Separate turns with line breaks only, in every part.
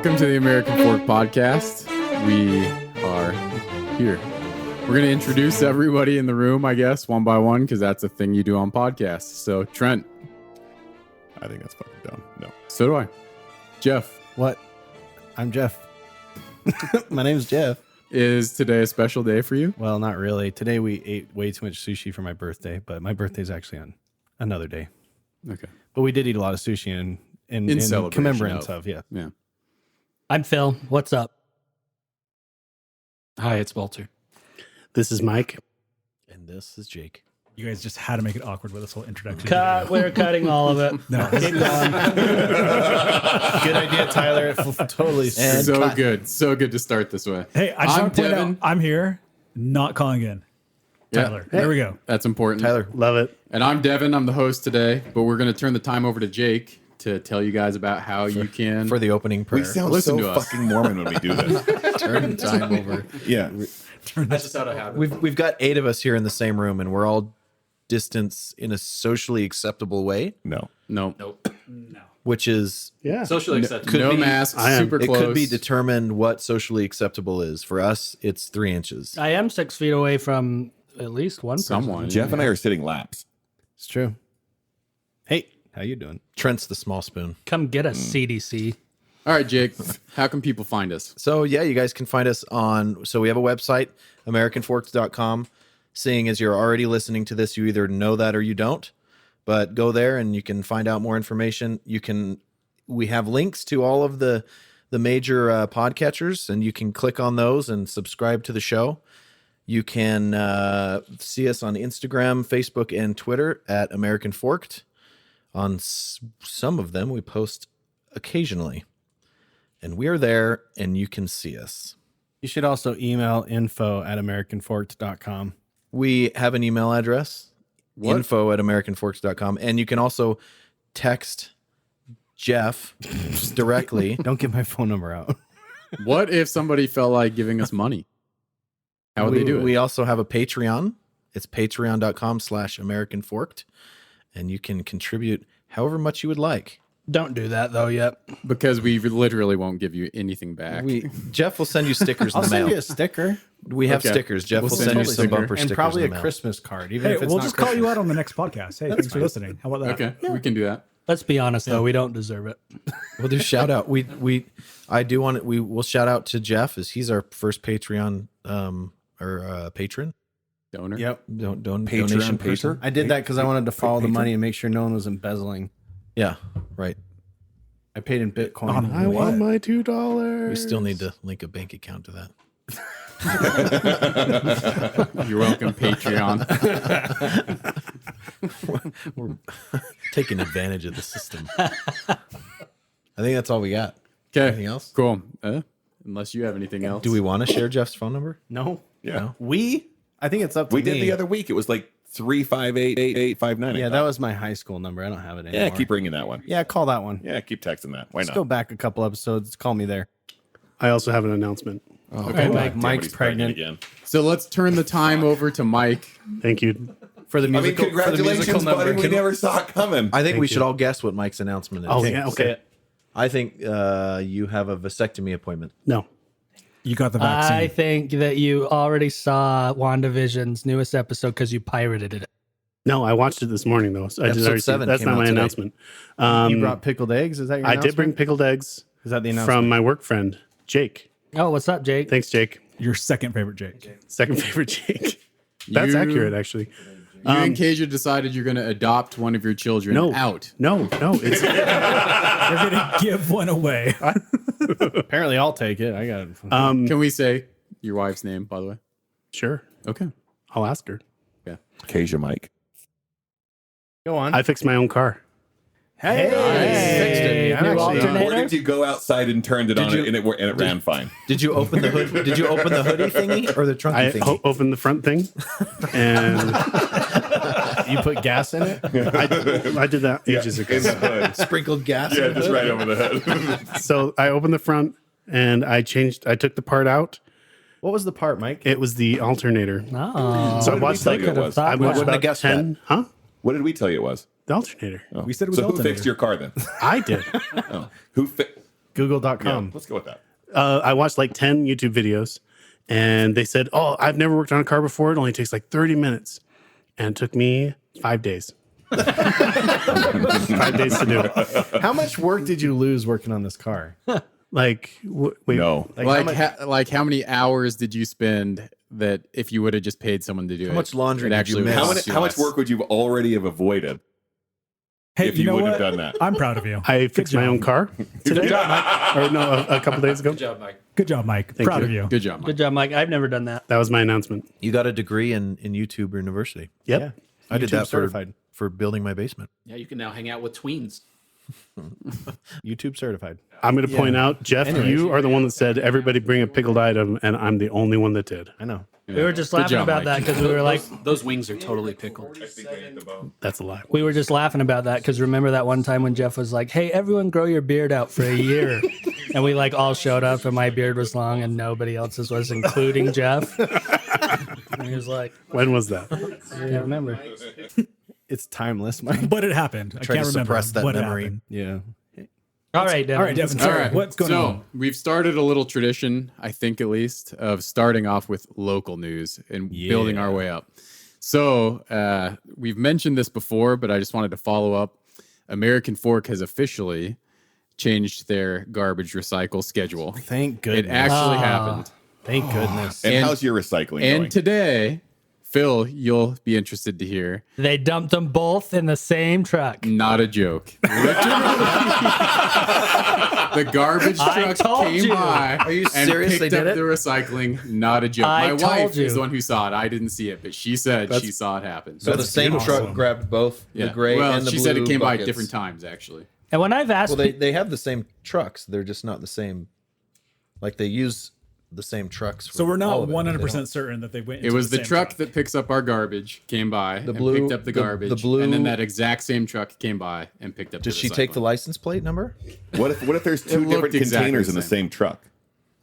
Welcome to the American Fork Podcast. We are here. We're going to introduce everybody in the room, I guess, one by one, because that's a thing you do on podcasts. So, Trent.
I think that's fucking dumb. No.
So do I. Jeff.
What? I'm Jeff. My name's Jeff.
Is today a special day for you?
Well, not really. Today we ate way too much sushi for my birthday, but my birthday's actually on another day.
Okay.
But we did eat a lot of sushi in
celebration
commemoration of, yeah.
Yeah.
I'm Phil. What's up? Hi, it's Boulter.
This is Mike.
And this is Jake.
You guys just had to make it awkward with this whole introduction.
Cut. We're cutting all of it.
No.
Keep going.
Good idea, Tyler. Totally.
And so good. So good to start this way.
Hey, I just
I'm
want to point
Devin.
out, I'm here, not calling in.
Yeah.
Tyler, there we go.
That's important.
Tyler.
Love it.
And I'm Devin. I'm the host today, but we're going to turn the time over to Jake to tell you guys about how you can...
For the opening prayer.
We sound
Listen
so
to us.
fucking Mormon when we do this.
Turn time over.
Yeah.
That's just how to have it.
We've got 8 of us here in the same room, and we're all distance in a socially acceptable way,
No.
No.
Nope.
which is
Yeah.
Socially acceptable.
No
be-
masks,
I am-
super
it
close.
could be determined what socially acceptable is. For us, it's 3 inches.
I am 6 feet away from at least one person.
Someone.
Jeff and I are sitting laps.
It's true. Hey, how you doing?
Trent's the small spoon.
Come get us, CDC.
All right, Jake, how can people find us?
So yeah, you guys can find us on. So we have a website, AmericanForks.com. Seeing as you're already listening to this, you either know that or you don't. But go there and you can find out more information. We have links to all of the major podcatchers, and you can click on those and subscribe to the show. You can see us on Instagram, Facebook, and Twitter at American Forked. On some of them, we post occasionally. And we are there, and you can see us.
You should also email info@americanforked.com.
We have an email address,
What?
info@americanforks.com. And you can also text Jeff directly.
Don't get my phone number out.
What if somebody felt like giving us money? How would they do it?
We also have a Patreon. It's patreon.com/AmericanForked. And you can contribute however much you would like.
Don't do that, though, yet.
Because we literally won't give you anything back.
Jeff will send you stickers in
I'll
the
send
mail.
you a sticker.
We have
Okay.
stickers. Jeff
We'll
will
send
send
you
you
a
some
sticker.
bumper stickers
And probably
in
a
the mail.
Christmas card. Even
Hey,
if it's
we'll
not
just call you
Christmas.
out on the next podcast. Hey, thanks for listening. How about that?
Okay, we can do that.
Let's be honest, though. We don't deserve it.
We'll do shout out. We'll shout out to Jeff as he's our first Patreon patron.
Donor.
Yep.
Donation
Patreon
person.
I did that because I wanted to follow the money and make sure no one was embezzling.
Yeah, right.
I paid in Bitcoin.
I want my $2.
We still need to link a bank account to that.
You're welcome, Patreon.
We're taking advantage of the system. I think that's all we got. Anything
Okay,
else?
cool. Unless you have anything else.
Do we want to share Jeff's phone number?
No.
Yeah.
I think it's up to
We
me.
did the other week. It was like 3588859.
Yeah, that was my high school number. I don't have it anymore.
Yeah, keep ringing that one.
Yeah, call that one.
Yeah, keep texting that. Why
Let's
not?
go back a couple episodes. Call me there.
I also have an announcement.
Okay,
God
Mike.
damn it,
Mike's
he's
pregnant.
again.
So let's turn the time over to Mike.
Thank you.
For the
I mean,
musical, for the
congratulations,
musical number.
buddy. We never saw it coming.
I think we should all guess what Mike's announcement is.
Oh, yeah. Okay.
I think you have a vasectomy appointment.
No.
You got the
I
vaccine.
think that you already saw WandaVision's newest episode because you pirated it.
No, I watched it this morning, though. So I
Episode
did already see
7
That's
came
not
out
my
today.
announcement.
You brought pickled eggs? Is that your
I
announcement?
did bring pickled eggs
Is that the announcement?
from my work friend, Jake.
Oh, what's up, Jake?
Thanks, Jake.
Your second favorite Jake.
Second favorite Jake. That's
You-
accurate, actually.
You and Kasia decided you're going to adopt one of your children
No.
out.
No. It's
You're going to give one away.
Apparently, I'll take it. I got it.
Can we say your wife's name, by the way?
sure.
Okay.
I'll ask her.
Kasia Mike.
Go on.
I fixed my own car.
Hey, fixed it. I'm
New
actually-
alternator?
Or did you go outside and turned it on
you-
and it ran fine?
Did you open the hood? Did you open the hoodie thingy or the trunky
I
thingy?
opened the front thing, and
You put gas in it?
I did that ages ago.
In the hood.
Sprinkled gas.
Yeah,
in the
just
hood?
right over the head.
So I opened the front, and I took the part out.
What was the part, Mike?
It was the alternator.
Oh,
So I
What did we
watched
tell
like
you it was?
I watched
wouldn't have
about
guessed
10. Huh?
What did we tell you it was?
The alternator.
Oh.
We said it was
So who
alternator.
fixed your car then?
I did.
Oh. Who fixed?
Google.com.
Let's go with that.
I watched like 10 YouTube videos and they said, oh, I've never worked on a car before. It only takes like 30 minutes. And it took me 5 days. 5 days to do it.
How much work did you lose working on this car?
Like, wait,
No.
Like how many hours did you spend that if you would have just paid someone to do it?
How much laundry
it
did you
actually
miss?
would cost you
How much
less?
work would you already have avoided
Hey,
if you
know
would
what?
have done that?
I'm proud of you.
I fixed my own car today. Or no, a couple days ago.
Good job, Mike.
Thank
Proud
you.
of you.
Good job, Mike.
Good job, Mike. I've never done that.
That was my announcement.
You got a degree in YouTube University.
Yep.
Yeah.
I did
YouTube
that
certified.
for building my basement.
Yeah, you can now hang out with tweens.
YouTube certified.
I'm going to point out, Jeff,
Anyways.
you are the one that said everybody bring a pickled item, and I'm the only one that did.
I know.
We were just
Good
laughing
job,
about
Mike.
that because we were like,
Those wings are totally pickled.
That's a lie.
we were just laughing about that because remember that one time when Jeff was like, "Hey, everyone, grow your beard out for a year," and we like all showed up and my beard was long and nobody else's was, including Jeff. And he was like,
When was that?
"I can't remember."
It's timeless, Mike.
But it happened. I
Try
can't
to
remember
suppress that
what
memory.
happened.
Yeah.
All right, Devin.
All right, Devin.
All
Sorry,
right.
what's going on?
We've started a little tradition, I think at least, of starting off with local news and building our way up. So we've mentioned this before, but I just wanted to follow up. American Fork has officially changed their garbage recycle schedule.
Thank goodness.
It actually happened.
Thank goodness.
And
And-
how's your recycling
And
going?
today, Phil, you'll be interested to hear.
They dumped them both in the same truck.
Not a joke. The garbage
I
truck
told
came
you.
by
Are you
and
serious?
picked
They
up
did it?
the recycling. Not a joke.
I
My
told
wife
you.
is the one who saw it. I didn't see it, but she said she saw it happen.
So the same truck grabbed both the gray
well,
and the
she
blue
said it came by
buckets.
at different times, actually.
And when I've asked,
Well, they have the same trucks. They're just not the same. Like they use the same trucks. For
So we're
all
not
of it.
100% certain that they went.
It
into
was the
same
truck that picks up our garbage came by and
blue-
picked up the
the
garbage,
blue-
and then that exact same truck came by and picked up.
Does
the
she take the
recycling.
license plate number?
What if there's two
looked
different
exactly
containers
the
in the
same.
same truck?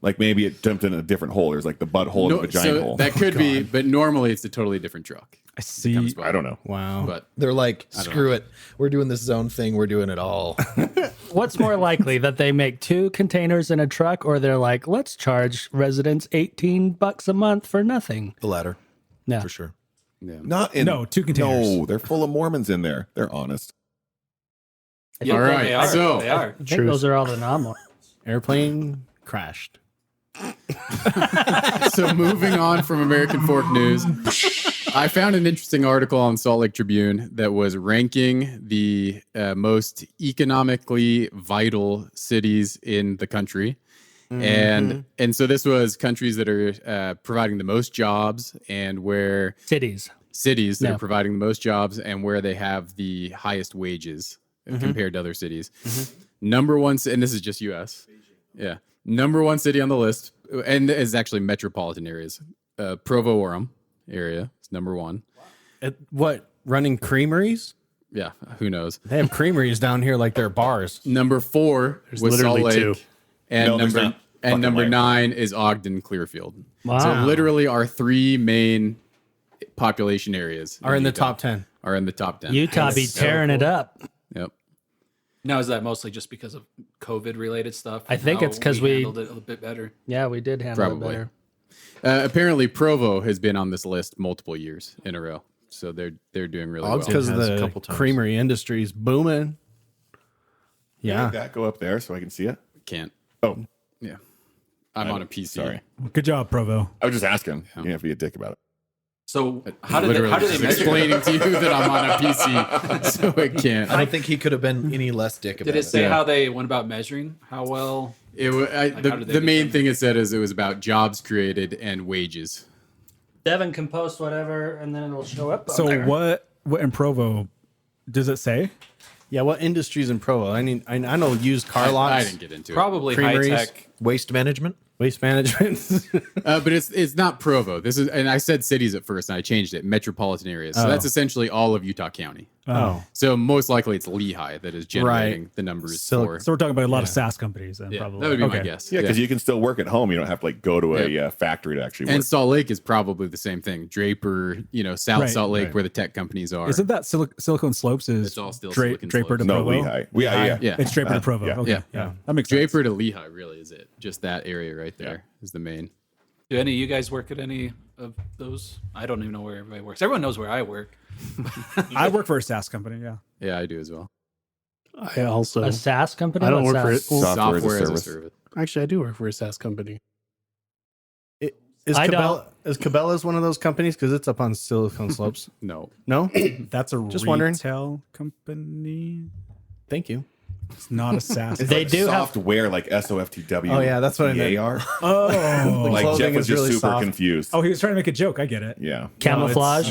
Like maybe it dumped in a different hole. There's like the butt hole and the vagina
so
hole.
that could be, but normally it's a totally different truck.
I see.
I don't know.
Wow.
But
They're like, screw it. We're doing this zone thing. We're doing it all.
what's more likely that they make 2 containers in a truck, or they're like, let's charge residents $18 a month for nothing?
The latter,
Yeah.
for sure.
Not in,
No, 2 containers.
No, they're full of Mormons in there. They're honest.
Yeah,
All right,
they are.
so-
They are.
I think those are all the normal.
Airplane crashed.
So moving on from American Fork News, I found an interesting article on Salt Lake Tribune that was ranking the most economically vital cities in the country. And so this was countries that are providing the most jobs and where
Cities.
cities that
Yeah.
are providing the most jobs and where they have the highest wages compared to other cities. Number one, and this is just U.S. Yeah. Number one city on the list, and is actually metropolitan areas. Provo-Orem area is number one.
What? Running creameries?
Yeah, who knows?
They have creameries down here like they're bars.
Number 4 was Salt
literally
Lake,
2.
and
No, there's
number
not.
and
Fucking
number
liar.
9 is Ogden, Clearfield.
Wow.
So literally, our 3 main population areas
Are in the
Utah
top 10.
Are in the top 10.
Utah be tearing it up.
Yep.
Now, is that mostly just because of COVID related stuff?
I think
How
it's 'cause we-
handled it a little bit better.
Yeah, we did handle
Probably.
it better.
Apparently, Provo has been on this list multiple years in a row, so they're doing really well.
Because
has a
the
couple times.
creamery industry's booming. Yeah.
Make that go up there so I can see it.
Can't.
Oh,
Yeah. I'm on a PC.
sorry.
Good job, Provo.
I was just asking. You don't have to be a dick about it.
So how do
Literally
they
just
measure?
explaining to you that I'm on a PC, so it can't.
I don't think he could have been any less dick about
Did it say
Yeah.
how they went about measuring? How well?
The
how did they
the main
determine?
thing it said is it was about jobs created and wages.
Devin can post whatever, and then it'll show up.
So what in Provo does it say?
Yeah. What industries in Provo? I mean, I know used car lots,
I didn't get into
Probably high
Creameries.
tech.
Waste management.
waste management.
it, but it's not Provo. This is, and I said cities at first, and I changed it. Metropolitan areas. So that's essentially all of Utah County.
Oh,
So most likely it's Lehigh that is generating the numbers for.
So we're talking about a lot of SaaS companies then,
Yeah,
probably.
that would be my
Okay.
guess.
Yeah, because you can still work at home. You don't have to like go to a factory to actually work.
And Salt Lake is probably the same thing. Draper, South
Right,
Salt Lake, where the tech companies are.
Isn't that Silicon Slopes is
It's all still
Draper
Silicon
to
no,
Provo?
Lehigh. Yeah.
Yeah.
It's Draper to Provo.
yeah.
Okay.
Yeah.
Yeah. That makes sense.
Draper to Lehigh really is it. Just that area right there is the main.
Do any of you guys work at any of those? I don't even know where everybody works. Everyone knows where I work.
I work for a SaaS company. Yeah.
Yeah, I do as well.
I also
A SaaS company?
I don't
What's
work for
SaaS?
it.
Software as a service.
Actually, I do work for a SaaS company.
Is
I
Cabela's one of those companies? Because it's up on Silicon Slopes.
No.
No?
That's a
Just wondering.
retail company.
Thank you.
It's not a SaaS.
They do have
software like SOFTW.
Oh, yeah, that's what I meant.
AR.
Oh.
Like
clothing
Jeff was
is
just
really
super
soft.
confused.
Oh, he was trying to make a joke. I get it.
Yeah.
camouflage.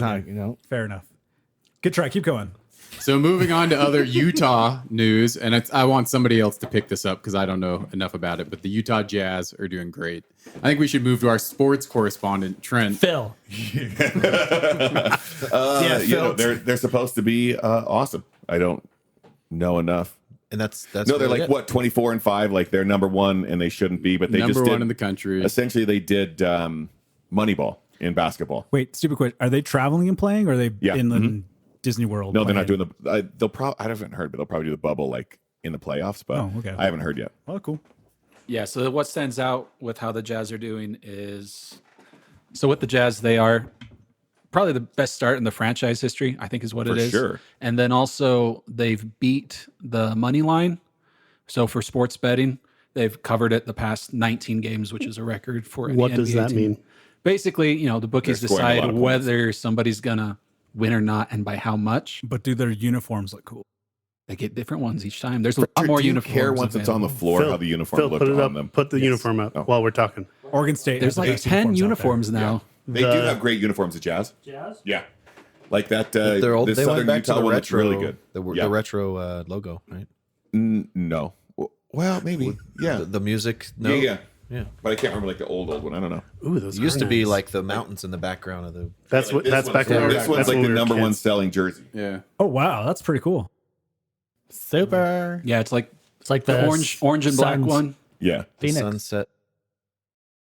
Fair enough. Good try. Keep going.
So moving on to other Utah news, and I want somebody else to pick this up because I don't know enough about it, but the Utah Jazz are doing great. I think we should move to our sports correspondent, Trent.
Phil.
They're supposed to be awesome. I don't know enough.
And that's
No, they're
really
like
it.
what 24-5, like they're number one, and they shouldn't be, but they
Number
just did.
one in the country.
Essentially, they did Moneyball in basketball.
Wait, stupid question. Are they traveling and playing or are they
Yeah.
in the Disney World?
No, they're not
playing?
doing the. They'll probably. I haven't heard, but they'll probably do the bubble like in the playoffs. But
Oh, okay.
I haven't heard yet.
Oh, cool.
Yeah, so what stands out with how the Jazz are doing is, so with the Jazz, they are probably the best start in the franchise history, I think is what
For
it is.
sure.
And then also they've beat the money line. So for sports betting, they've covered it the past 19 games, which is a record for any
What does
NBA
that
team.
mean?
Basically, the bookies
They're scoring a lot
decide
of points.
whether somebody's going to win or not and by how much.
But do their uniforms look cool?
They get different ones each time. There's a lot more
Do you
uniforms.
care once it's on the
available.
floor how the uniform
Phil,
looked
put it
on
up.
them?
Put the uniform up while we're talking.
Oregon State.
There's
has the
like
best
10
uniforms
uniforms now.
They do have great uniforms at Jazz.
Jazz?
Yeah, like that.
They're old.
The
They
Southern
went back to
Utah
the
one that's
retro,
really good.
the retro logo, right?
No, well, maybe. Yeah,
The music. No,
yeah.
yeah.
But I can't remember like the old one. I don't know.
Ooh, those
It used
are
to be
nice.
like the mountains in the background of the.
That's what. That's back when we were.
This one's
that's
like
when
the
we were
number one
kids.
selling jersey.
Yeah.
Oh, wow. That's pretty cool.
Super.
Yeah, it's like
It's like
the
the
orange and black
Suns.
one.
Yeah,
Phoenix.
Sunset.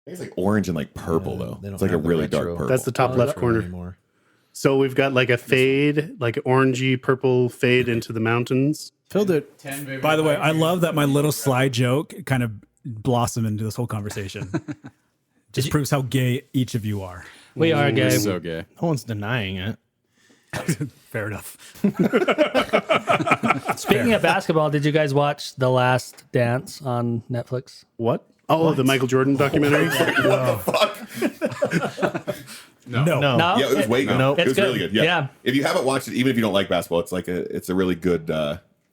I think it's like orange and like purple though.
They don't
It's like a
have the
really
retro.
dark purple.
That's the top left
retro
corner.
anymore.
So we've got like a fade, like orangey purple fade into the mountains.
Phil did.
By the way, I love that my little sly joke kind of blossomed into this whole conversation. Just proves how gay each of you are.
We are gay.
So gay.
No one's denying it.
Fair enough.
Speaking of basketball, did you guys watch The Last Dance on Netflix?
What? Oh, the Michael Jordan documentary.
No.
No,
Yeah, it was way good.
Nope.
It
It's
was
good.
really good. Yeah.
Yeah.
If you haven't watched it, even if you don't like basketball, it's a really good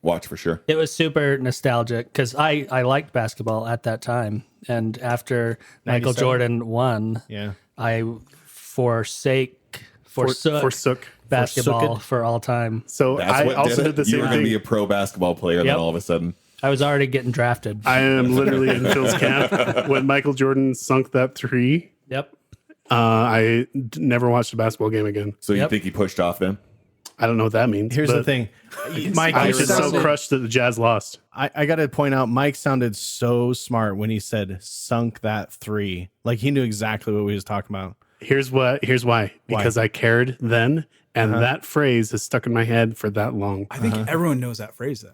watch for sure.
It was super nostalgic because I liked basketball at that time. And after Michael
97?
Jordan won,
Yeah.
I forsook
Forsook.
basketball
Forsooked.
for all time.
So
That's
I
what
also
did
did
it.
the
You
same
were going to be a
thing.
pro basketball player,
Yep.
then all of a sudden.
I was already getting drafted.
I am literally in Phil's camp when Michael Jordan sunk that three.
Yep.
Never watched a basketball game again.
So you
Yep.
think he pushed off then?
I don't know what that means.
Here's the
but
thing. Mike,
I
you
was just so
sounded-
crushed that the Jazz lost.
I got to point out, Mike sounded so smart when he said sunk that three. Like he knew exactly what we was talking about.
Here's why. Because I cared then, and that phrase has stuck in my head for that long.
I think everyone knows that phrase, though.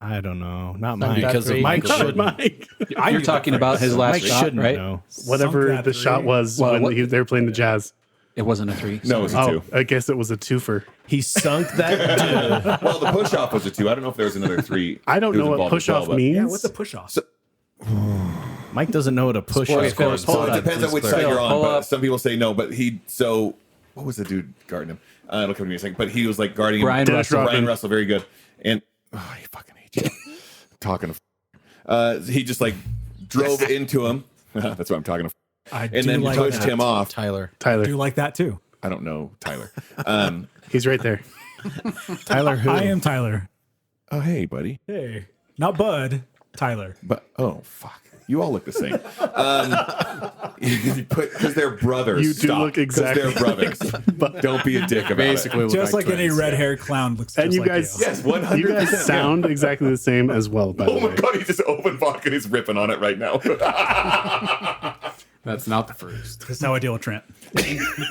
I don't know. Not
Sunk
Mike.
that
Because of
three.
Michael
Not
Jordan.
Mike.
You're talking about his last
Mike
shot,
shouldn't
right?
know.
Whatever
that
the
three.
shot was
Well,
when
what-
they were playing the Jazz.
It wasn't a three.
No, it was a
Oh,
two.
I guess it was a twofer.
He sunk that dude.
Well, the push off was a two. I don't know if there was another three.
I don't
He was
know what
involved as
push off
well, but-
means.
Yeah, what's a push off?
Mike doesn't know what a push
Sports
is.
correspondent.
Well, it
Hold on,
depends on
please
which
clarify.
side you're on,
Hold
but
up.
some people say no. But what was the dude guarding him? It'll come to me in a second. But he was like guarding him.
Brian
Dennis
Russell.
Rodman.
Brian Russell, very good. And he fucking hates you. Talking to. He just like drove into him. That's what I'm talking to.
I
And
do
then
like
pushed
that.
him off.
Tyler.
Tyler.
I do like that, too.
I don't know Tyler.
He's right there.
Tyler who?
I am Tyler.
Oh hey, buddy.
Hey. Not Bud. Tyler.
But oh fuck. You all look the same. Because they're brothers.
You do look exactly
they're brothers. But don't be a dick about
Basically,
it.
look
Just like any
twins.
red hair clown looks.
And
just
you
like
guys,
Yes, 100%.
you guys sound exactly the same as well. By the
Oh my
way,
god, he just opened vodka and he's ripping on it right now.
That's not the first.
That's how I deal with Trent.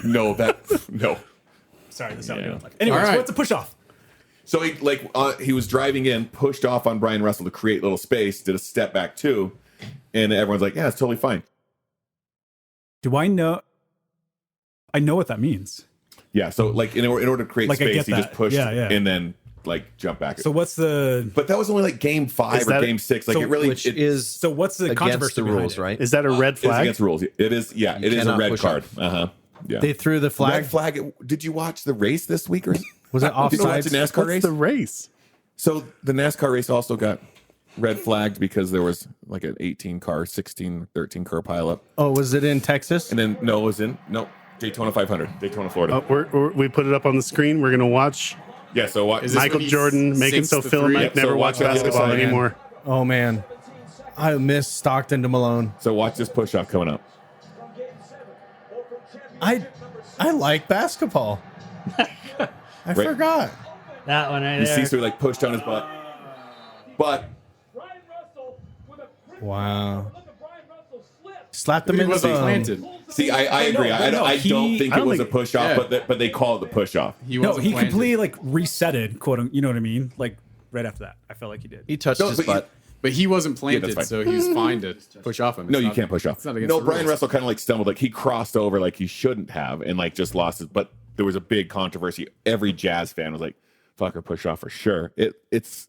no.
Sorry, that's how I
Yeah.
deal with life. Anyways,
All right.
what's a push off?
So he was driving in, pushed off on Brian Russell to create little space, did a step back too, and everyone's like, "Yeah, it's totally fine."
Do I know? I know what that means.
Yeah. So like in order to create
Like, I
space,
get
he
that.
just pushed
Yeah, yeah.
and then like jump back.
So what's the?
But that was only like game 5
Is
or
that-
game 6. Like
so
it really
Which
it,
is
So what's the
against
controversy
the
behind
rules,
it?
right?
is that a red
it's
flag?
against rules. It is. Yeah, it is a
cannot
red
push
card. Yeah.
They threw the flag.
Red flag. Did you watch the race this week or
Was it
Did you watch
offside?
the NASCAR
What's
race?
the race?
So the NASCAR race also got red flagged because there was like an 18 car, 16, 13 car pileup.
Oh, was it in Texas?
And then no, it was in Daytona 500, Daytona, Florida.
We put it up on the screen. We're gonna watch
Yeah, so what?
Is this
Michael
when he
Jordan make it
sinks
so
the
Phil and
three?
Mike
Yeah, so
never
watch
watch
the other
basketball
side.
anymore.
Oh man, I miss Stockton to Malone.
So watch this push off coming up.
I like basketball. I forgot.
That one right
You
there.
see, so he like pushed on his butt. But
Wow. Slapped them
He
in the
wasn't
bum.
planted.
see, I agree. I don't think
I
it
don't
was a
think-
push off,
yeah.
but they call it the push off.
He
No,
wasn't
he
planted.
completely like resetted, quote unquote. You know what I mean? Like right after that, I felt like he did.
He touched
No,
his
but you-
butt.
But he wasn't planted,
fine.
so he was fine to push off him.
No,
It's
you
not-
can't push off.
It's not against
No,
the
Brian
rules.
Russell kind of like stumbled, like he crossed over like he shouldn't have, and like just lost his. But there was a big controversy. Every Jazz fan was like, "Fucker, push off for sure." It's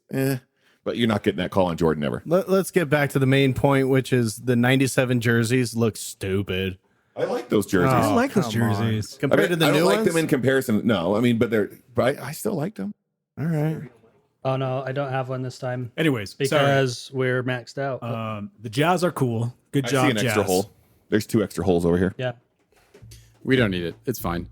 but you're not getting that call on Jordan ever.
Let's get back to the main point, which is the 97 jerseys look stupid.
I like those jerseys.
I like those
come on.
jerseys.
Compared
I mean,
to the
I
new
don't like
ones.
them in comparison. No, I mean, but I still like them.
All right.
Oh no, I don't have one this time
Anyways,
because we're maxed out.
the Jazz are cool. Good
I
job,
see an extra
Jazz.
hole. There's 2 extra holes over here.
Yeah.
We don't need it. It's fine.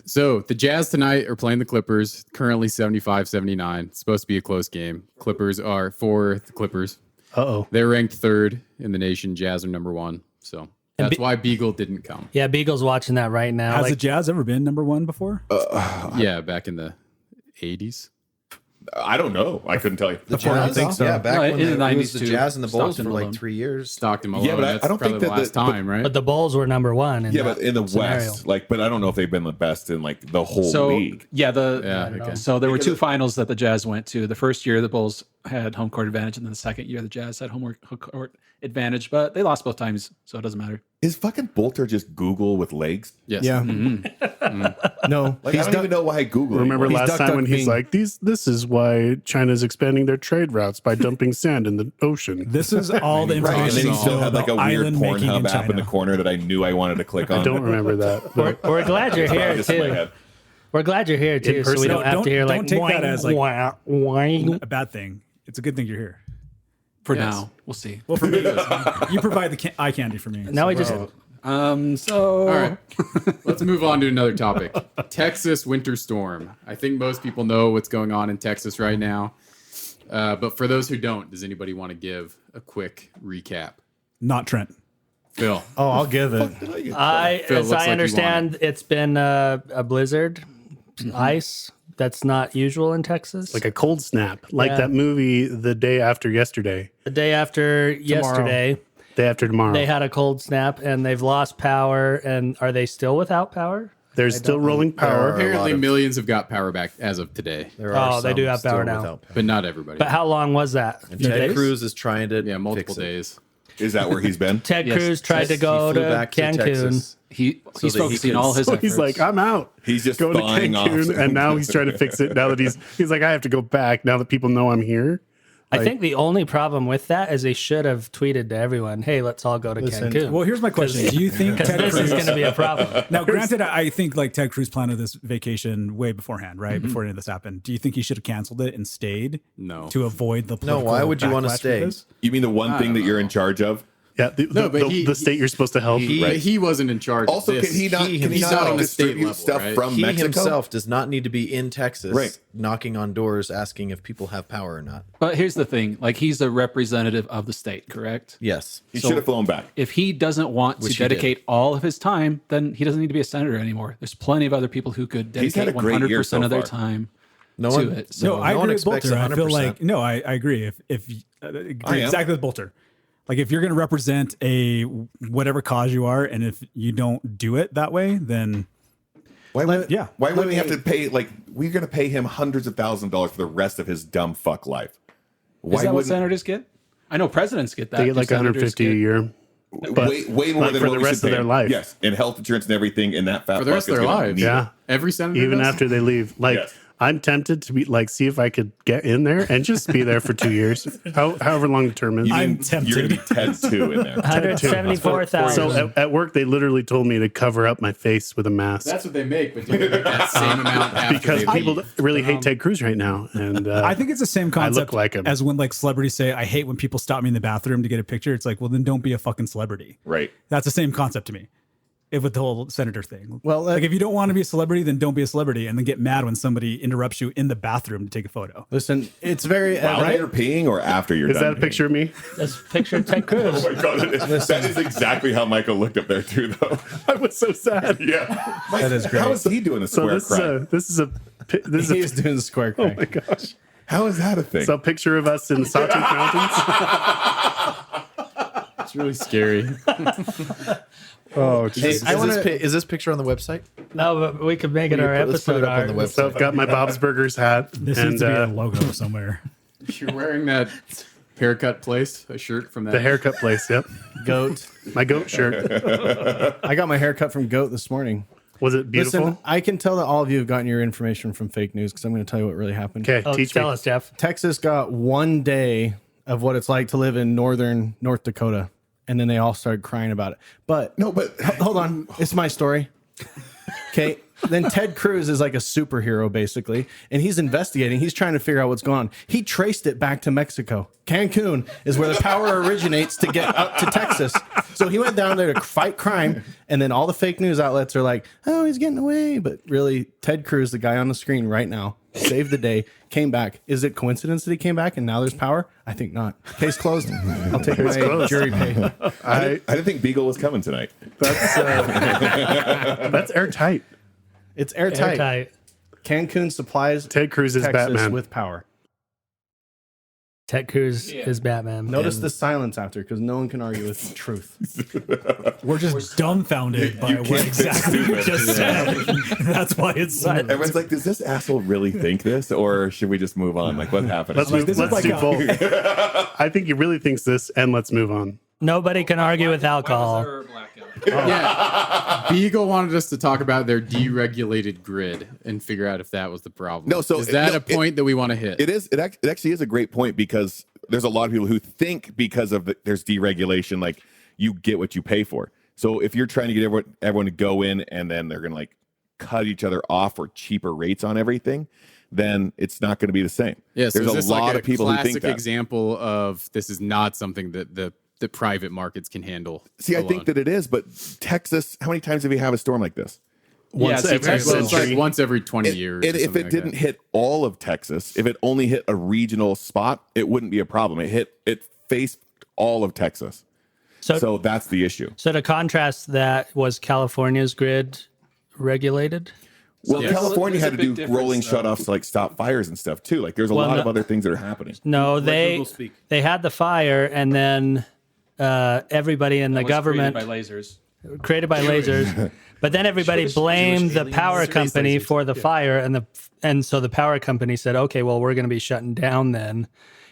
So the Jazz tonight are playing the Clippers, currently 75-79. It's supposed to be a close game. Clippers are for the Clippers.
Uh-oh.
They're ranked 3rd in the nation. Jazz are number 1. So that's why Beagle didn't come.
Yeah, Beagle's watching that right now.
Has
Like,
the Jazz ever been number 1 before?
Yeah, back in the 80s.
I don't know. I couldn't tell you.
I don't think so.
Yeah, back
No,
when
in the
it was
90s
the
too.
Jazz and the Bulls
Stockton
for like
Malone.
3 years.
Stockton Malone.
Yeah, but I
that's
don't think
probably
that
the last time, right?
but the Bulls were number 1. In
Yeah,
that
but in the
scenario.
West, but I don't know if they've been the best in like the whole
So
league.
yeah,
okay.
so there were 2 finals that the Jazz went to. The first year the Bulls had home court advantage, and then the second year the Jazz had home court advantage. But they lost both times, so it doesn't matter.
Is fucking Boulter just Google with legs?
Yes.
Yeah. No,
Like, I don't even know why I Google.
Remember
anymore.
last
duck,
time
duck,
when he's
bing.
like, this is why China's expanding their trade routes by dumping sand in the ocean.
This is all the
Right, and
information
then he
you
still
know
had like a
about
weird
island making in
Pornhub app in the
China.
corner that I knew I wanted to click on.
I don't remember that. but
We're glad you're here
Just in my
too.
head.
We're glad you're here too, so we
person.
don't have to hear
Don't
like
take that as, like,
whine.
A bad thing. It's a good thing you're here.
For
Yes.
now, we'll see.
Well, for me, you provide the eye candy for me.
Now we just
So
All right. Let's move on to another topic. Texas winter storm. I think most people know what's going on in Texas right now. But for those who don't, does anybody want to give a quick recap?
Not Trent.
Phil.
Oh, I'll give it.
Phil,
as
looks like
I
you
understand, it's been a blizzard, ice. That's not usual in Texas.
like a cold snap, like
Yeah.
that movie The Day After Yesterday,
the day after yesterday,
Day After Tomorrow.
they had a cold snap and they've lost power. And are they still without power?
There's still rolling power.
Apparently, millions have got power back as of today,
There are
Oh, they
some
do have
still
power now.
without power.
but not everybody.
But how long was that?
And
Few
Ted
days?
Cruz is trying to
Yeah, multiple
fix it.
days.
Is that where he's been?
Ted
Yes.
Cruz tried to
He
go
flew
to
back to
Cancun.
Texas.
he's
that he
focusing
could-
all his
So
efforts.
he's like, I'm out.
He's just
Going to
thawing off.
Cancun, and now he's trying to fix it. Now that he's like, I have to go back. Now that people know I'm here.
I think the only problem with that is they should have tweeted to everyone, "Hey, let's all go to
Listen,
Cancun."
Well, here's my question. Do you think
Because
Ted
this is
Cruz...
going to be a problem.
Now, granted, I think like Ted Cruz planned this vacation way beforehand, right? Before any of this happened. Do you think he should have canceled it and stayed?
No.
To avoid the
No,
political
why would you want to
backlash with
stay?
this?
You mean the one thing that you're in charge of?
Yeah, the state you're supposed to help.
He wasn't in charge.
Also,
of this.
can he not? Can he
he's
not
on the state
distribute
level,
stuff
right?
from
He
Mexico?
himself does not need to be in Texas,
Right.
knocking on doors asking if people have power or not.
But here's the thing: like he's a representative of the state, correct?
Yes.
He should have flown back.
If he doesn't want
Which
to
he did.
dedicate all of his time, then he doesn't need to be a senator anymore. There's plenty of other people who could
He's had
dedicate
a great year
100%
so
of their
far.
time
No
to
one.
it. So
No, I
no one
agree with
expects
Boulter. I feel
100%.
like no, I agree. If agree
I am.
exactly with Boulter, like if you're going to represent a whatever cause you are, and if you don't do it that way, then
Why would
yeah.
Why would we have to pay? Like we're going to pay him hundreds of thousands of dollars for the rest of his dumb fuck life. Why
is that what
wouldn't
senators get? I know presidents get that.
They get
Do
like
senators
150 a
get-
year. But
way more
like
than
for
what
the
we
rest
should
of
pay
their
him.
life.
Yes, and health insurance and everything in that fat
For the rest of
bucket's
their
gonna
lives.
need it.
Yeah.
Every senator
Even
does?
after they leave. Like
Yes.
I'm tempted to be like, see if I could get in there and just be there for 2 years, however long the term is.
I'm
You're going to be
tempted.
Ted 2 in there.
174,000.
So at work, they literally told me to cover up my face with a mask
That's what they make, but you make that same amount after
because
they
people
leave.
really hate Ted Cruz right now. And
I think it's the same
I
concept
look like him.
as when like celebrities say, "I hate when people stop me in the bathroom to get a picture." It's like, well, then don't be a fucking celebrity.
Right.
That's the same concept to me. If with the whole senator thing.
Well,
like if you don't want to be a celebrity, then don't be a celebrity, and then get mad when somebody interrupts you in the bathroom to take a photo.
Listen, it's very
While you're peeing or after you're
is
done
that a picture of me?
That's a picture of Ted Cruz.
Oh my God, that is exactly how Michael looked up there too, though.
I was so sad.
Yeah,
That is great.
How is he doing the
So
square
this is
crack?
this is
He's doing the square
oh
crack.
my gosh.
How is that a thing?
So a picture of us in Sawtooth Mountains.
It's really scary.
Oh,
Hey, is this picture on the website?
No, but we could make it our
Let's put
episode
it up on the
art.
website.
So I've got my Bob's Burgers hat.
This
and
needs to be a logo somewhere.
You're wearing that haircut place, a shirt from that.
the haircut place. Yep,
Goat.
my goat shirt.
I got my hair cut from Goat this morning.
Was it beautiful?
Listen, I can tell that all of you have gotten your information from fake news because I'm going to tell you what really happened.
Okay,
Oh,
teach
tell
me.
us, Jeff.
Texas got 1 day of what it's like to live in northern North Dakota, and then they all started crying about it. But
No, but
hold on, it's my story. Okay. Then Ted Cruz is like a superhero, basically, and he's investigating. He's trying to figure out what's going on. He traced it back to Mexico. Cancun is where the power originates to get up to Texas. So he went down there to fight crime, and then all the fake news outlets are like, "Oh, he's getting away," but really, Ted Cruz, the guy on the screen right now, saved the day, came back. Is it coincidence that he came back and now there's power? I think not. Case closed. I'll take my
closed.
jury pay.
I didn't think Beagle was coming tonight.
That's airtight.
It's airtight.
Airtight.
Cancun supplies
Ted Cruz is
Texas
Batman.
with power.
Ted Cruz is Batman.
Notice the silence after, because no one can argue with truth.
We're just dumbfounded by what
can't
exactly you
stupid.
just said. That's why it's silent.
Everyone's like, does this asshole really think this, or should we just move on? Like, what happened?
Let's
Like, this is
let's
like
do
a-
both. I think he really thinks this, and let's move on.
Nobody can argue with alcohol.
Yeah. Beagle wanted us to talk about their deregulated grid and figure out if that was the problem.
No, so
is that
no,
a point that we want to hit?
It is. It actually is a great point because there's a lot of people who think because of there's deregulation, like you get what you pay for. So if you're trying to get everyone to go in and then they're going to like cut each other off for cheaper rates on everything, then it's not going to be the same.
Yeah, so
there's
is this
a lot
like
of people who
classic
think that.
example of this is not something that the private markets can handle.
See, I
alone.
think that it is, but Texas, how many times have we had a storm like this?
Once
it's
every
very
Well, it's like
century.
once every 20 years.
And
or
if
something
it
like
didn't
that.
hit all of Texas, if it only hit a regional spot, it wouldn't be a problem. It faced all of Texas. So that's the issue.
So to contrast that, was California's grid regulated?
Well,
Yes.
California
There's
had
a
to
big
do
difference,
rolling
though.
shutoffs to like stop fires and stuff too. Like there's a
Well,
lot
no-
of other things that are happening.
No,
Google speak.
they had the fire, and then everybody in the government
by lasers.
created by lasers. But then everybody blamed the power company for the fire, and so the power company said, "Okay, well, we're going to be shutting down then,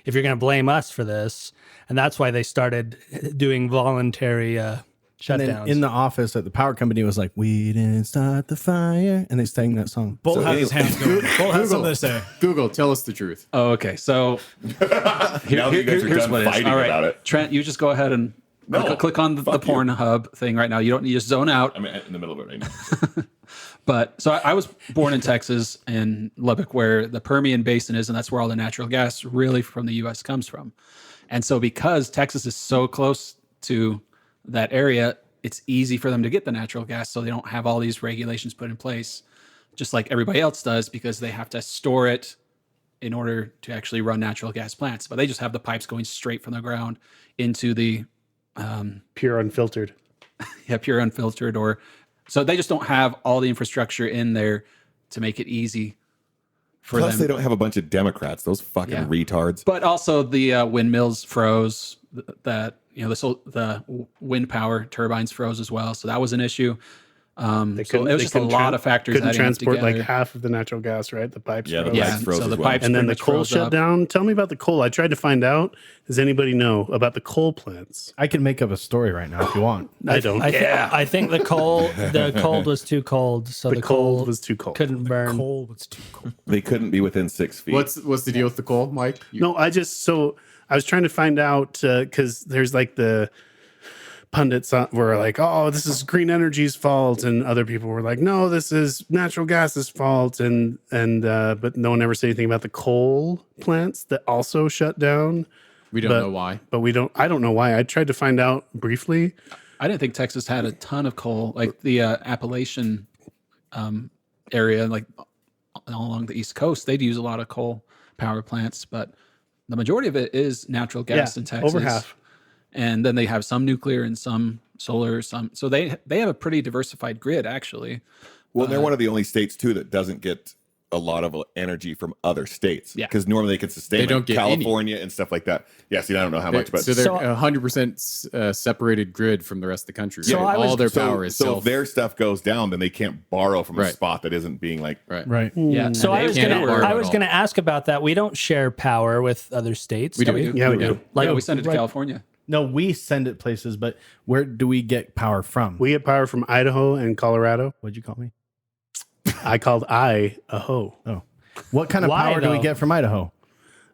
if you're going to blame us for this." And that's why they started doing voluntary
And
shutdowns.
then in the office at the power company was like, "We didn't start the fire," and they sang that song.
Bolt has his hands going. Bolt has something to say.
Google, tell us the truth.
Oh, okay. So
Now that you guys are
here's
done
what it is.
fighting
All right,
about it.
Trent, you just go ahead and click on the
fuck you.
Pornhub thing right now. You don't need to zone out.
I'm in the middle of it right now.
But so I was born in Texas, in Lubbock, where the Permian Basin is, and that's where all the natural gas really from the U.S. comes from. And so because Texas is so close to that area, it's easy for them to get the natural gas, so they don't have all these regulations put in place, just like everybody else does, because they have to store it in order to actually run natural gas plants. But they just have the pipes going straight from the ground into the
Pure unfiltered.
pure unfiltered, or so they just don't have all the infrastructure in there to make it easy for
Plus,
them.
they don't have a bunch of Democrats. Those fucking
Yeah.
retards.
But also the windmills froze. That the wind power turbines froze as well. So that was an issue. So it was just a lot of factors.
Couldn't
adding up
transport like
together.
half of the natural gas, right? The pipes.
Yeah, the
froze.
pipes froze
so
as
the
well.
pipes
And then
pretty
the
much
coal
froze
shut
up.
down. Tell me about the coal. I tried to find out. Does anybody know about the coal plants?
I can make up a story right now if you want.
I don't.
I think the cold was too cold, so
The
the
coal
coal
was too cold.
couldn't burn.
Coal was too cold.
They couldn't be within 6 feet.
What's the deal with the coal, Mike?
No, I was trying to find out because there's like the pundits were like, "Oh, this is green energy's fault," and other people were like, "No, this is natural gas's fault," and but no one ever said anything about the coal plants that also shut down.
We don't know why.
But I don't know why. I tried to find out briefly.
I didn't think Texas had a ton of coal, like the Appalachian area, like all along the East Coast. They'd use a lot of coal power plants, but the majority of it is natural gas in Texas.
Over half.
And then they have some nuclear and some solar, so they have a pretty diversified grid, actually.
Well, they're one of the only states too that doesn't get a lot of energy from other states.
Yeah.
Because normally they can sustain
They
like
don't get any.
California and stuff like that. Yeah, see, I don't know how much, but
So they're 100% separated grid from the rest of the country.
So I was-
all their power is
so
self.
if their stuff goes down, then they can't borrow from a
Right.
spot that isn't being like
Right.
Yeah.
So
and
I
they
was
can't
gonna
borrow
I
at
was
all.
gonna ask about that. We don't share power with other states.
We
do
do.
Yeah, we do.
Like
we send it to
right.
California.
No, we send it places, but where do we get power from?
We get power from Idaho and Colorado.
What'd you call me?
I called a hoe.
Oh. What kind of
Why,
power do we
though?
get from Idaho?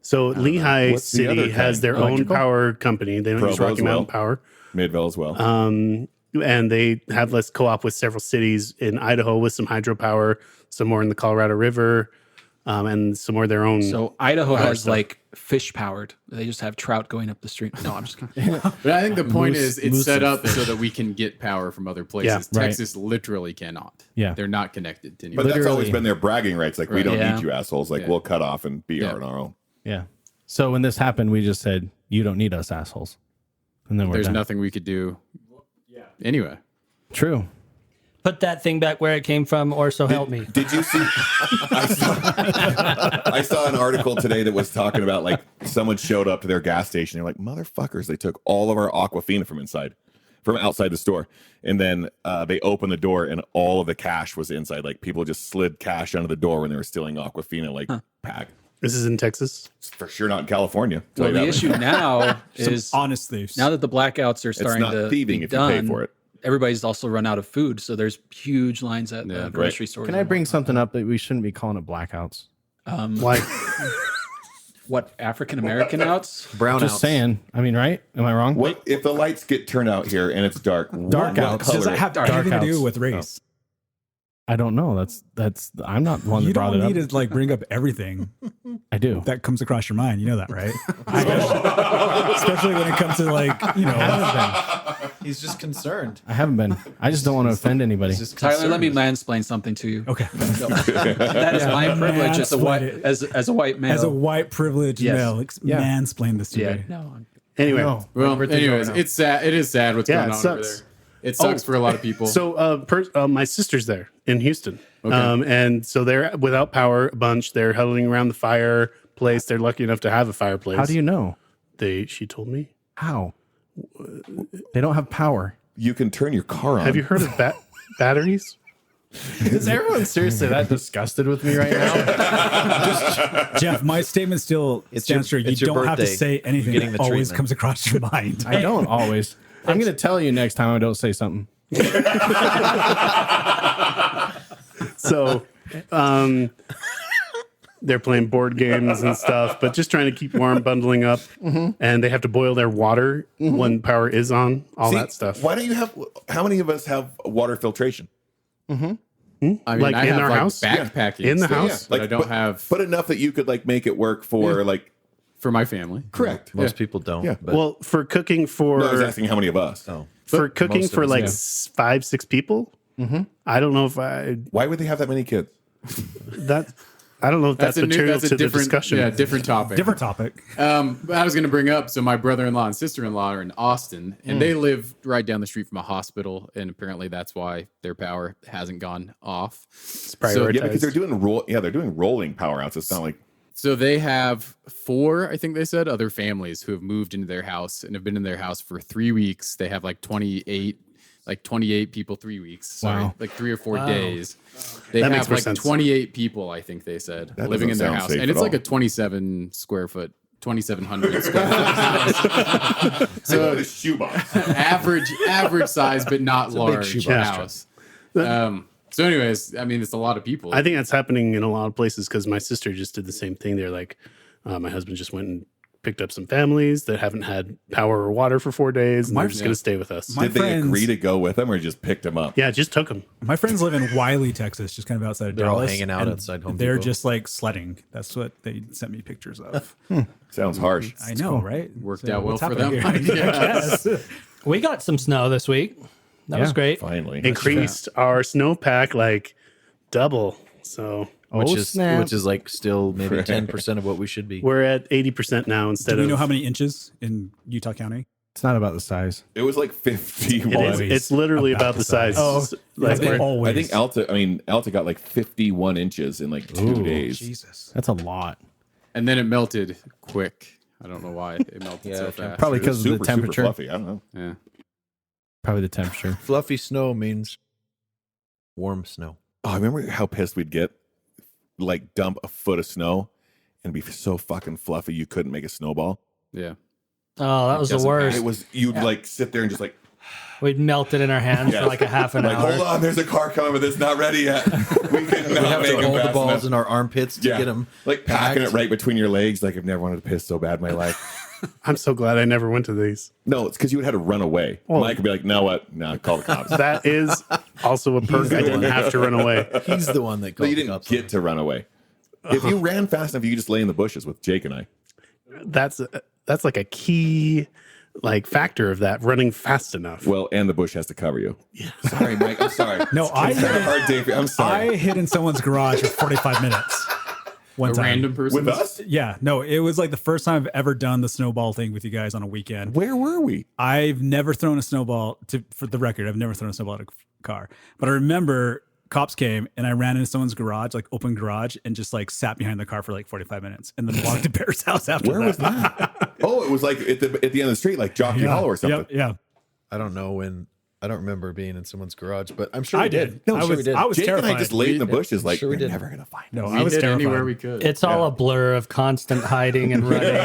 So Lehigh
What's the other
City has
kind?
their own
Electrical?
power company. They don't use
Provo
Rocky
as well.
Mountain Power.
Midvale as well.
And they have let's co-op with several cities in Idaho with some hydropower, some more in the Colorado River, and some more their own.
So Idaho has like fish powered. They just have trout going up the stream. No, I'm just kidding.
But I think the point
Moose-
is it's
moose
set
and
up so that we can get power from other places.
Yeah, right.
Texas literally cannot.
Yeah.
They're not connected to
but
anyone.
that's always
literally-
been their bragging rights. Like, we
Right.
don't
Yeah.
need you assholes. Like,
Yeah.
we'll cut off and be
Yeah.
on our own.
Yeah. So when this happened, we just said, "You don't need us, assholes," and then we're
There's
done.
nothing we could do. Anyway.
True.
put that thing back where it came from, or so help me.
Did you see? I saw an article today that was talking about like someone showed up to their gas station. They're like, motherfuckers, they took all of our Aquafina from outside the store. And then they opened the door and all of the cash was inside. Like people just slid cash under the door when they were stealing Aquafina, like pack.
This is in Texas.
It's for sure not in California. Tell
Well,
you
the
that
issue
much.
now is
Honest thieves.
now that the blackouts are
It's
starting
not
to
thieving
be
if you pay
done,
for it.
everybody's also run out of food, so there's huge lines at
Yeah,
grocery stores.
Can I bring something up that we shouldn't be calling it blackouts?
Like
what African American outs?
Brown
Just saying. I mean, right? Am I wrong?
What if the lights get turned out here and it's dark?
Dark
what
outs.
color
Does that have
Dark
anything to do
outs.
with race?
I don't know. That's. I'm not the one
You
that brought
don't
it
need
up.
to like bring up everything
I do.
that comes across your mind. You know that, right? Especially when it comes to like, you
I
know,
haven't been.
He's just concerned.
I haven't been. I just don't want to offend anybody.
He's just
Tyler, let me
concerned.
mansplain something to you.
okay.
So, that is my privilege as a white
Mansplain it.
as a white male.
As a white privileged
Yes.
male,
Yeah.
mansplain this to
yeah,
me.
no.
anyway.
No.
Well,
Birthday's
anyways,
over now.
it's sad. It is sad what's
Yeah,
going
it
on over
sucks.
there. It sucks for a lot of people.
So my sister's there in Houston.
Okay.
And so they're without power a bunch. They're huddling around the fireplace. They're lucky enough to have a fireplace.
How do you know?
She told me.
How? They don't have power.
You can turn your car on.
Have you heard of batteries?
Is everyone seriously that disgusted with me right now?
Jeff, my statement still
It's
stands
your-
true. You
it's your
don't have to
birthday.
say anything
You're getting
that
the
always
treatment.
comes across your mind.
I don't always. I'm going to tell you next time I don't say something.
So they're playing board games and stuff, but just trying to keep warm, bundling up. And they have to boil their water when power is on, all
See,
that stuff.
Why don't you have? How many of us have water filtration?
I mean,
like
I
in
have
our
like
house?
backpacking
In the
stuff,
house?
but I don't have.
but enough that you could like make it work for like
for my family.
Correct.
Most people don't.
Yeah.
But
Well, for cooking for
No, I was asking how many of us.
for cooking
most of
for
us,
like
yeah.
5-6 people. I don't know if
Why would they have that many kids?
I don't know if that's material to the discussion.
Yeah, different topic.
Different topic.
But I was going to bring up, so my brother-in-law and sister-in-law are in Austin, and they live right down the street from a hospital, and apparently that's why their power hasn't gone off.
prioritized.
Yeah, because they're doing rolling power outs. It's not like
So they have 4, I think they said, other families who have moved into their house and have been in their house for 3 weeks. They have like 28 people 3 weeks. Sorry,
Wow.
like 3 or 4 days. They
That makes
have
more
like
sense.
28 people, I think they said,
That
living in
doesn't
their
sound
house.
safe
And it's
at
like
all.
a 27 square foot, 2,700 square foot house.
so a shoebox.
average size, but not large
shoebox
house. So anyways, I mean, it's a lot of people.
I think that's happening in a lot of places because my sister just did the same thing. They're like, my husband just went and picked up some families that haven't had power or water for 4 days, and they're just going to stay with us.
My
Did they
friends-
agree to go with them or just picked them up?
Yeah, just took them.
My friends live in Wiley, Texas, just kind of outside of
They're all
Dallas.
hanging out
and
outside Home
They're
Depot.
just like sledding. That's what they sent me pictures of.
Sounds harsh.
I know, right?
Worked out well
what's
for them.
happening here?
Yes.
We got some snow this week. That was great.
Finally.
Increased our snowpack like double. So
which
snap.
is like still maybe 10% of what we should be.
we're at 80% now instead
Do we know
of.
how many inches in Utah County?
It's not about the size.
It was like 51.
It's literally about the size.
Oh,
like
it's
we're-
always.
I think Alta got like 51 inches in like 2 days.
Jesus.
That's a lot.
And then it melted quick. I don't know why it melted so fast.
Probably
It was
because of the
super
temperature.
fluffy. I don't know.
Yeah.
Probably the temperature.
Fluffy snow means warm snow.
Oh, I remember how pissed we'd get. Like dump a foot of snow and be so fucking fluffy you couldn't make a snowball.
Yeah.
Oh, that was the
doesn't
worst.
It was you'd like sit there and just like
We'd melt it in our hands
Yeah.
for like a half an
like
hour.
hold on, there's a car coming, but it's not ready yet. We could
We
not
have
make
to
it
hold the
fast
balls
enough.
in our armpits to get them.
Like packing
packed.
it right between your legs. Like I've never wanted to piss so bad in my life.
I'm so glad I never went to these.
No, it's because you would have to run away. Mike could be like, "No, what? No, call the cops."
That is also a perk. I didn't have to run away.
He's the one that
No,
called
you
the
didn't
cops.
get to run away. If you ran fast enough, you could just lay in the bushes with Jake and I.
That's like a key like factor of that, running fast enough.
Well, and the bush has to cover you. Yeah. Sorry, Mike. I'm sorry.
No, I
It's been a
hid,
hard day for you. I'm sorry.
I hid in someone's garage for 45 minutes. One
A
time.
random person.
With us?
Yeah, no, it was like the first time I've ever done the snowball thing with you guys on a weekend.
Where were we?
I've never thrown a snowball for the record. I've never thrown a snowball at a car, but I remember cops came and I ran into someone's garage, like open garage, and just like sat behind the car for like 45 minutes and then walked to Bear's house after
Where
that.
was that? Oh, it was like at the end of the street, like Jockey
Yeah,
Hollow or something.
Yeah,
I don't know when. I don't remember being in someone's garage, but I'm sure
I
we
did.
No,
I
sure
was-
we did.
I was
Jake
terrified.
and I just laid in the bushes, like
Sure we
we're
did.
never gonna find.
No,
We
I was
hid
terrified.
anywhere we could.
It's all a blur of constant hiding and running,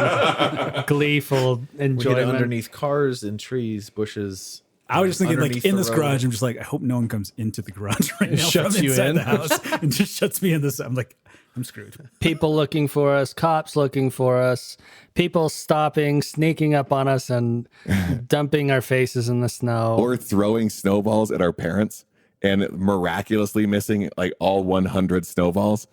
gleeful
We get
enjoyment.
underneath cars and trees, bushes.
I was just thinking, like,
Underneath
in
the
this
road.
garage, I'm just like, I hope no one comes into the garage right now
shuts
from
you
inside
in.
the house and just shuts me in this. I'm like, I'm screwed.
People looking for us, cops looking for us, people stopping, sneaking up on us, and dumping our faces in the snow.
Or throwing snowballs at our parents and miraculously missing like all 100 snowballs.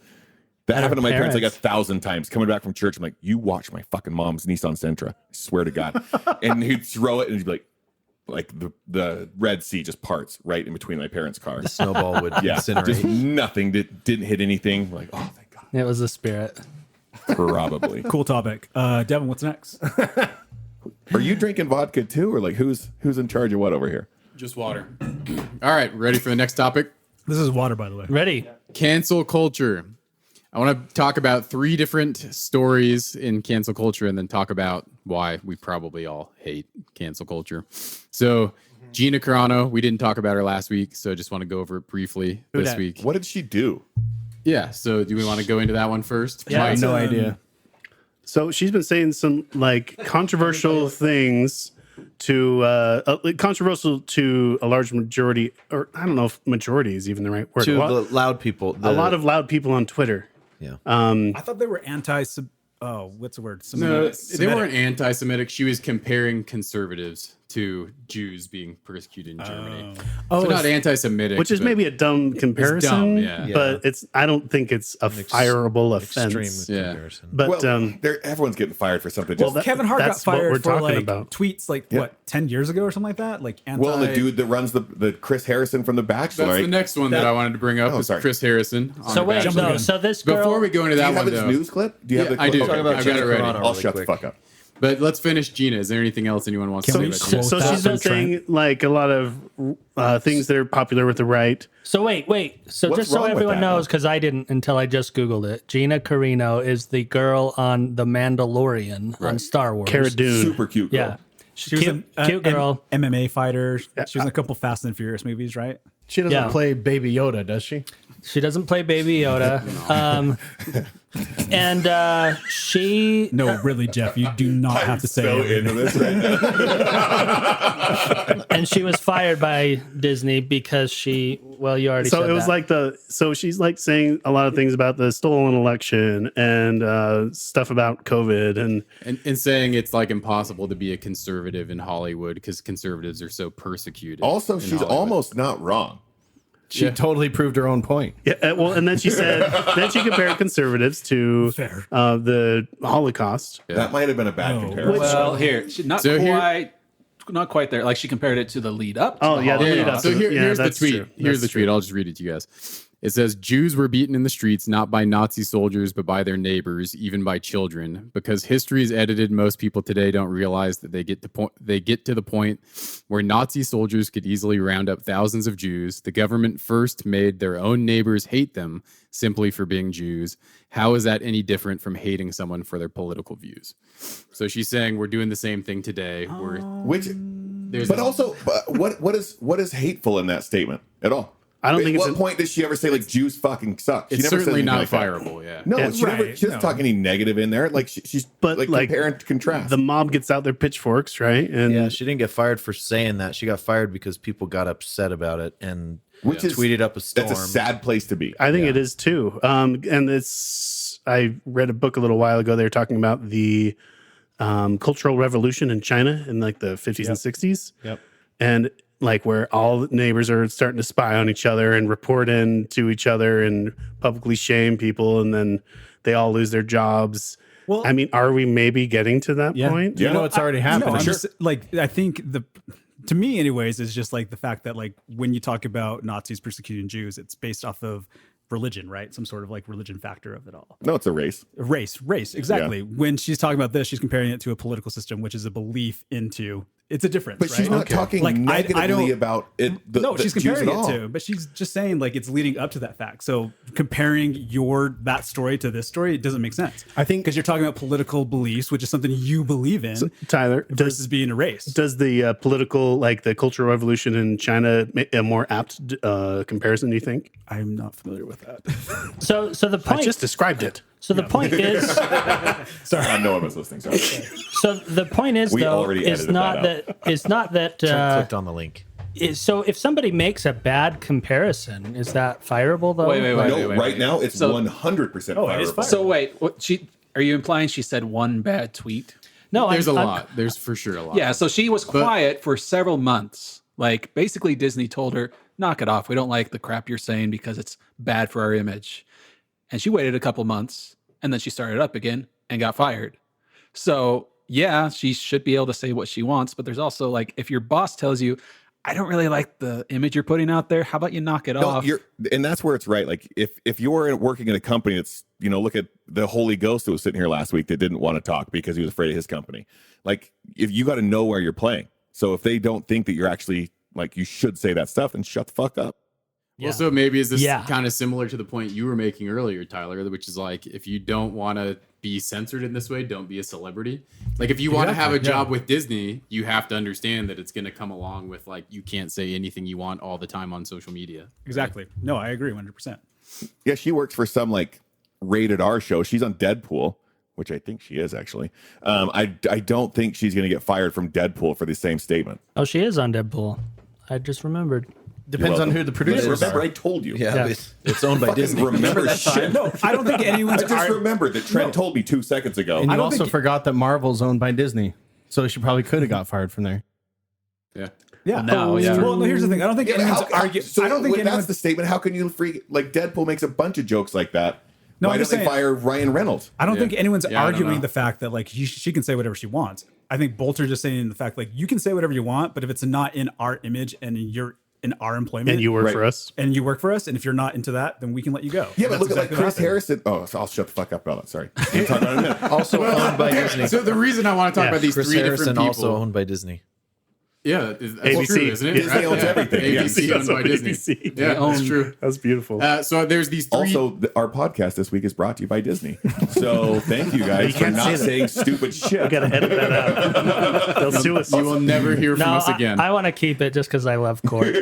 That
At
happened to
our
my parents like
parents.
1,000 times. Coming back from church, I'm like, you watch my fucking mom's Nissan Sentra. I swear to God. And he'd throw it and he'd be like the Red Sea just parts right in between my parents' car.
The snowball would
Yeah, just
incinerate.
nothing. Didn't hit anything. We're like, oh, thank God.
It was the spirit.
Probably.
Cool topic. Devin, what's next?
Are you drinking vodka too, or like who's in charge of what over here?
Just water. All right, ready for the next topic?
This is water, by the way.
Ready?
Cancel culture. I want to talk about 3 different stories in cancel culture and then talk about why we probably all hate cancel culture. So, Gina Carano, we didn't talk about her last week, so I just want to go over it briefly this
dat?
week.
What did she do?
Yeah, so do we want to go into that one first?
I have
Mike?
no idea.
So she's been saying some like controversial things to controversial to a large majority, or I don't know if majority is even the right word.
To
A lot-
the loud people.
a lot of loud people on Twitter.
Yeah.
I thought they were what's the word?
No, they weren't anti-Semitic. She was comparing conservatives to Jews being persecuted in Germany.
Oh,
So not
it's-
anti-Semitic,
Which is
but
maybe a dumb comparison,
yeah.
but I don't think it's a fireable offense.
Extreme
Yeah.
comparison.
But
well, everyone's getting fired for something.
Well,
Just,
Kevin Hart got
that's what we're
fired for
talking
like
about.
tweets like what 10 years ago or something like that. Like
well, the dude that runs the Chris Harrison from The Bachelor.
that's
Right?
the next one that I wanted to bring up
Oh,
is
sorry.
Chris Harrison. on
So
The
wait,
Bachelor.
no. So this girl.
Before we go into
Do
that
you have
one,
his
though,
news clip? Do you have the
I
clip?
do.
Okay.
I've got it ready.
I'll shut the fuck up.
But let's finish Gina. Is there anything else anyone wants to
Can
say
we
about
quote
Gina?
So
that
she's
from
been saying
Trent?
like a lot of things that are popular with the right.
So wait. So
What's
just so
wrong with
everyone
that,
knows,
though?
because I didn't until I just Googled it. Gina Carino is the girl on The Mandalorian on Star Wars.
Cara Dune.
Super cute girl.
Yeah.
She was
Cute girl.
MMA fighter. She was in a couple Fast and Furious movies, right?
She doesn't
Yeah.
play Baby Yoda, does she?
She doesn't play Baby Yoda. And she.
No, really, Jeff, you do not have to say
So
it.
into this right now.
And she was fired by Disney because she. Well, you already said
So it was
that.
like so she's like saying a lot of things about the stolen election and stuff about COVID
And saying it's like impossible to be a conservative in Hollywood because conservatives are so persecuted.
Also,
in
she's
Hollywood.
almost not wrong.
She totally proved her own point.
yeah. Well, and then she said then she compared conservatives to the Holocaust.
That might have been a bad comparison.
Well, not
So here-
not quite there. Like she compared it to the lead up. To
Oh,
the
yeah, the
Holocaust.
lead up.
So here's the
that's
tweet.
true.
Here's
That's
the tweet.
true.
I'll just read it to you guys. It says Jews were beaten in the streets not by Nazi soldiers but by their neighbors, even by children. Because history is edited, most people today don't realize that they get to the point where Nazi soldiers could easily round up thousands of Jews. The government first made their own neighbors hate them simply for being Jews. How is that any different from hating someone for their political views? So she's saying we're doing the same thing today.
Which,
There's
but also, what is hateful in that statement at all?
I don't think
At
it's
what point does she ever say like Jews fucking suck? She
it's
never says
certainly
anything
not
like that.
fireable. Yeah.
No,
Yeah,
she doesn't talk any negative in there. Like she's
But,
like
like,
compare and contrast.
The mob gets out their pitchforks, right? And
Yeah, she didn't get fired for saying that. She got fired because people got upset about it and
Which is-
tweeted up a storm.
That's a sad place to be.
I think it is too. And I read a book a little while ago. They were talking about the Cultural Revolution in China in like the 50s and 60s.
Yep.
And like where all the neighbors are starting to spy on each other and report in to each other and publicly shame people, and then they all lose their jobs.
Well,
I mean, are we maybe getting to that point?
You know, it's already happening.
No, I'm just, like I think to me anyways is just like the fact that like when you talk about Nazis persecuting Jews, it's based off of religion, right? Some sort of like religion factor of it all.
No, it's a race.
Race, exactly. When she's talking about this, she's comparing it to a political system, which is a belief into. It's a difference,
But
right?
she's not talking
Like, I
negatively
don't-
about it.
No, she's
Jews
comparing
at
it
all.
to, but she's just saying like it's leading up to that fact. So comparing that story to this story, it doesn't make sense.
I think-
because you're talking about political beliefs, which is something you believe in,
Tyler,
versus being a race.
does the political, like the Cultural Revolution in China, a more apt comparison, do you think?
I'm not familiar with that.
So the
I
point.
just described it.
So the point is.
No one was listening. Sorry.
So the point is,
We
though,
already
it's
edited
not
that
that. It's not that.
Trent clicked on the link.
So if somebody makes a bad comparison, is that fireable though?
Wait.
No, right now it's
So-
100%
Oh, it is
fireable.
fire.
So wait, are you implying she said one bad tweet?
No,
There's a
I'm-
lot. There's for sure a lot.
Yeah, so she was quiet for several months. Like basically Disney told her, knock it off. We don't like the crap you're saying because it's bad for our image. And she waited a couple months and then she started up again and got fired. So yeah, she should be able to say what she wants, but there's also like, if your boss tells you, I don't really like the image you're putting out there, how about you knock it
No,
off?
and that's where it's right. Like if you're working in a company that's, look at the Holy Ghost that was sitting here last week that didn't want to talk because he was afraid of his company. Like if you got to know where you're playing. So if they don't think that you're actually like you should say that stuff, then shut the fuck up.
Well, so maybe is this
Yeah.
kind of similar to the point you were making earlier, Tyler, which is like if you don't want to be censored in this way, don't be a celebrity. Like if you want to have a job with Disney, you have to understand that it's going to come along with like you can't say anything you want all the time on social media.
Exactly. No, I agree 100%.
Yeah, she works for some like rated R show. She's on Deadpool, which I think she is actually. I don't think she's going to get fired from Deadpool for the same statement.
Oh, she is on Deadpool. I just remembered.
Depends on who the producers
Remember,
are.
I told you.
Yeah, it's owned by
Fucking
Disney.
remember that shit.
No, I don't think anyone's.
I just remembered that Trent told me 2 seconds ago.
And
I
you
don't
also
think-
forgot that Marvel's owned by Disney. So she probably could have got fired from there.
Yeah.
Yeah.
No, yeah.
Well, no, here's the thing. I don't think anyone's arguing.
So
I don't think
that's
anyone's.
the statement. How can you like Deadpool makes a bunch of jokes like that?
No,
Why
I'm
don't
just
they
saying-
fire Ryan Reynolds?
I don't
Yeah.
think anyone's
Yeah, I don't
arguing
know.
the fact that like she can say whatever she wants. I think Boulter just saying the fact like you can say whatever you want, but if it's not in our image and you're in our employment
And you work
Right.
for us.
and you work for us, and if you're not into that, then we can let you go.
Yeah,
And
but
that's
look at like
exactly what
Chris
happened.
Harrison. Oh, so I'll shut the fuck up about it. Sorry. We'll talk about it in a minute.
Also owned by Disney.
So the reason I want to talk
Yeah,
about these
Chris
three
Harrison
different people.
also owned by Disney.
Yeah, that's
ABC.
true, isn't it?
Disney owns everything.
ABC
Yeah.
owned by Disney.
ABC.
Yeah, that's true.
That's beautiful.
So there's these three.
Also, our podcast this week is brought to you by Disney. So thank you guys for
can't
not
say that.
saying stupid shit.
I gotta edit that out. They'll sue us.
you will never hear from
No,
us again.
I want to keep it just because I love Court.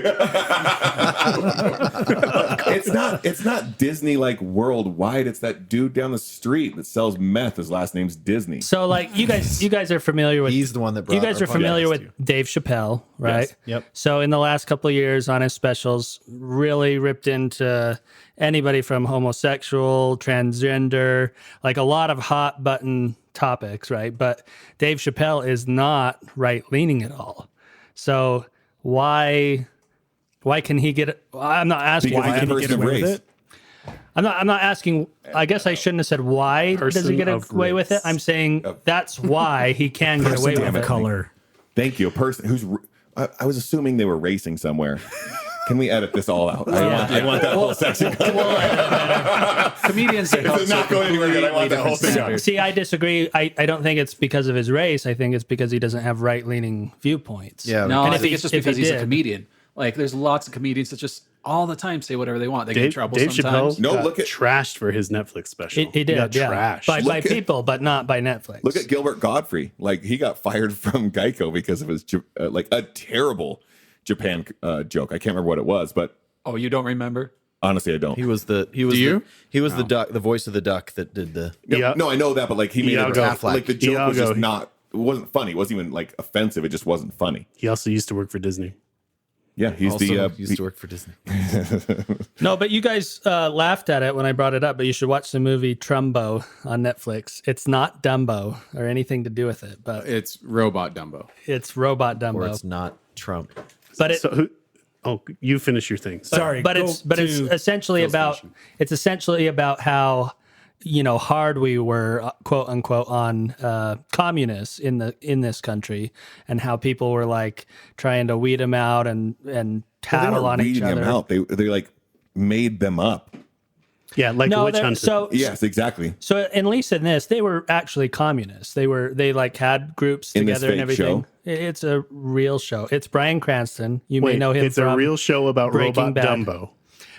It's not Disney like worldwide. It's that dude down the street that sells meth. His last name's Disney.
So like you guys are familiar with
He's the one that brought
you guys
our
are familiar
podcast
with
to you.
Dave Chappelle, right?
Yes.
Yep.
So in the last couple of years on his specials, really ripped into anybody from homosexual, transgender, like a lot of hot button topics, right? But Dave Chappelle is not right leaning at all. So why can he get it? I'm not asking
Because
why
he's a
can he
person
get
of
away
race.
with it. I'm not asking. I guess I shouldn't have said why does he
Person
get
of
away with it.
race.
I'm saying that's why he can get away
Person
with
of
it.
color.
Thank you. A person who's. I was assuming they were racing somewhere. Can we edit this all out? I want that whole section.
Comedians are
It's not going anywhere good. I want that whole thing out.
See, I disagree. I don't think it's because of his race. I think it's because he doesn't have right-leaning viewpoints.
Yeah.
No,
And
I
if
think
he-
it's just
if he
because he's a
did-
comedian. Like, there's lots of comedians that just all the time say whatever they want. They get in
Dave,
trouble
Dave
sometimes.
Chappelle
No,
got
look at-
trashed for his Netflix special.
He did,
got
yeah.
trashed.
By
Look at-
people, but not by Netflix.
Look at Gilbert Godfrey. Like he got fired from Geico because of his like a terrible Japan joke. I can't remember what it was, but
Oh, you don't remember?
honestly, I don't.
He was the duck, the voice of the duck that did the.
Yeah.
No, I know that, but like he made
Iago.
it like the joke was just
Iago.
not. It wasn't funny. It wasn't even like offensive. It just wasn't funny.
He also used to work for Disney.
Yeah, he's
Also
the
used to work for Disney.
No, but you guys laughed at it when I brought it up, but you should watch the movie Trumbo on Netflix. It's not Dumbo or anything to do with it, but
It's Robot Dumbo.
it's Robot
Or
Dumbo.
it's not Trump.
But it,
So who? Oh, you finish your thing.
Sorry,
but
go
it's
to
essentially
Phil's
about
finishing.
it's essentially about how hard we were quote unquote on communists in this country, and how people were like trying to weed them out and
they
tattle
weren't
on each
reading
other.
them out. They like made them up.
Yeah, like
No,
Witch
they're-
Hunter.
so
Yes, exactly.
So at least in this, they were actually communists. They like had groups
In this
together and
fake
everything.
show?
It's a real show. It's Bryan Cranston. You may
Wait,
know him
it's
from
a real show about
Breaking
Robot
Bad.
Dumbo.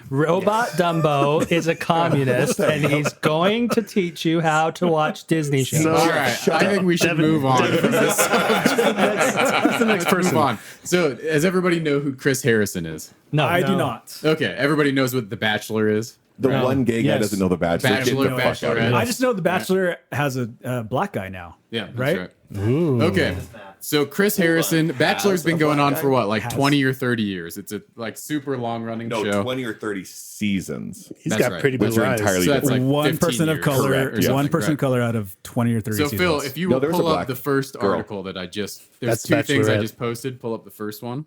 Robot Dumbo is a communist, and he's going to teach you how to watch Disney shows.
So-
All right, I think we should
Devin-
move on
Devin-
from this.
That's the next
Move
person.
on. So, does everybody know who Chris Harrison is?
No,
I do not.
Okay, everybody knows what The Bachelor is.
The one gay guy
Yes.
doesn't know the Bachelor.
Bachelor,
Get the fuck out of here.
Bachelorette.
I just know The Bachelor has a black guy now.
Yeah, that's
Right?
right. Okay. So Chris Harrison, Bachelor's been going on for what, like
Has.
20 or 30 years. It's a like super long running
No,
show.
20 or 30 seasons.
He's
That's
got
right.
pretty
Which
blue
are
eyes.
entirely
So that's like
One
15
person of
years,
color,
correct, or
one
something,
person of
correct.
color out of 20 or 30
So
seasons.
Phil, if you
No, there was
pull
a
up
black
the first
girl.
article that there's
That's
two things I
Bachelorette.
just posted. Pull up the first one.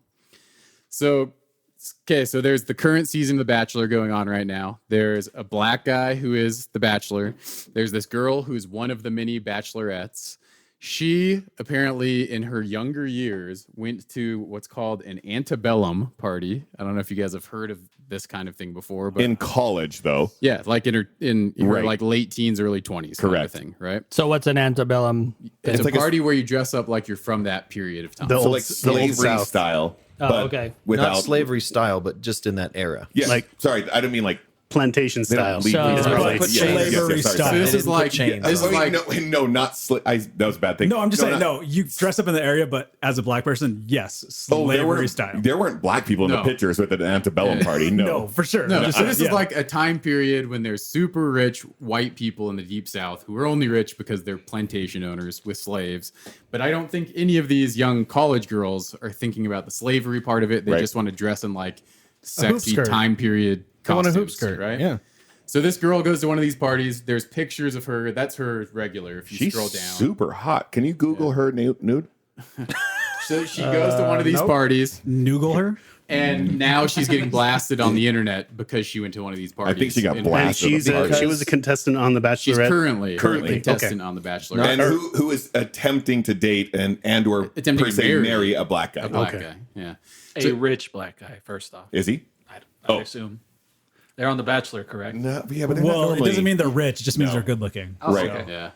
So, okay, so there's the current season of The Bachelor going on right now. There's a black guy who is the Bachelor. There's this girl who's one of the many bachelorettes. She apparently, in her younger years, went to what's called an antebellum party. I don't know if you guys have heard of this kind of thing before, but
In college, though.
yeah, like in her
Right.
like late teens, early 20s, kind of
Correct.
thing, right?
So what's an antebellum?
It's a
like a-
party where you dress up like you're from that period of time.
The
So
old-
like
the old
slavery
South.
style.
Oh,
but
okay.
Without
Not slavery style, but just in that era.
Yeah,
Like-
sorry, I didn't mean like
Plantation
they
style.
don't leave
So-
me.
It's
Right.
put
Yes,
chains.
yes, yes,
Slavery
sorry,
style.
sorry.
So this
They
is
didn't put
like
chains
this is
Oh,
like
no, not that was a bad thing.
no, I'm just saying,
not-
no, you dress up in the area, but as a black person, yes,
Oh,
slavery style.
There weren't black people in
No.
the pictures with an antebellum party. No.
No, for sure.
no.
Just-
So this is
yeah.
like a time period when there's super rich white people in the deep South who are only rich because they're plantation owners with slaves. But I don't think any of these young college girls are thinking about the slavery part of it. They
Right.
just want to dress in like
hoop
sexy
skirt.
time period
I want a
costumes,
hoop skirt,
right?
Yeah.
So this girl goes to one of these parties. There's pictures of her. That's her regular. If you
She's
scroll down,
super hot. Can you Google her nude?
So she goes to one of these parties,
Noogle her.
and now she's getting blasted on the internet because she went to one of these parties.
I think she got
And
blasted.
She was a contestant on The
She's
Bachelorette.
currently a
Currently,
contestant on The Bachelor.
And who is attempting to date and or
Attempting
per
to
se
marry
marry a black guy?
A black guy. Yeah.
A rich black guy, first off.
Is he?
I assume. They're on The Bachelor, correct?
No, yeah, but they're not
Well, it
normally-
doesn't mean they're rich. It just means they're good looking.
Oh,
Right.
okay.
Yeah.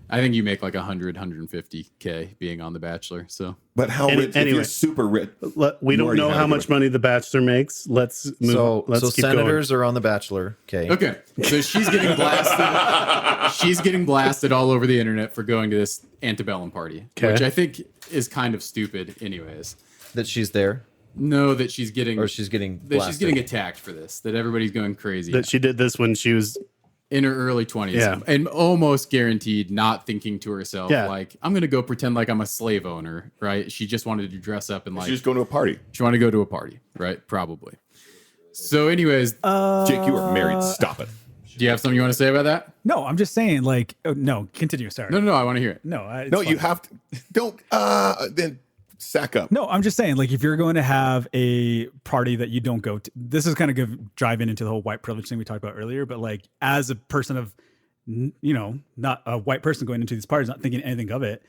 I think you make like 150K being on The Bachelor. So
But how rich? If
anyway.
you're super rich,
We don't
already
know
have
how
it.
much money The Bachelor makes. Let's move.
So,
Let's
so
keep
senators are on The Bachelor. Okay.
okay, so she's getting blasted. She's getting blasted all over the internet for going to this Antebellum party,
Okay.
which I think is kind of stupid, anyways.
That she's there,
No, that she's getting
or she's getting
that
blasted.
she's getting attacked for this. That everybody's going crazy
That she did this when she was.
in her early 20s,
Yeah.
and almost guaranteed not thinking to herself
Yeah.
like, I'm gonna go pretend like I'm a slave owner, right? She just wanted to dress up and like
she's just going to a party.
she wanted to go to a party, right? Probably. So, anyways,
Jake, you are married. Stop it.
do you have something you want to say about that?
No, I'm just saying, like, oh, no, continue. Sorry.
No, I want to hear it.
No, it's
No,
fine.
you have to. Don't. Then sack up.
No, I'm just saying, like, if you're going to have a party that you don't go to, this is kind of driving into the whole white privilege thing we talked about earlier. But like, as a person of, not a white person going into these parties, not thinking anything of it,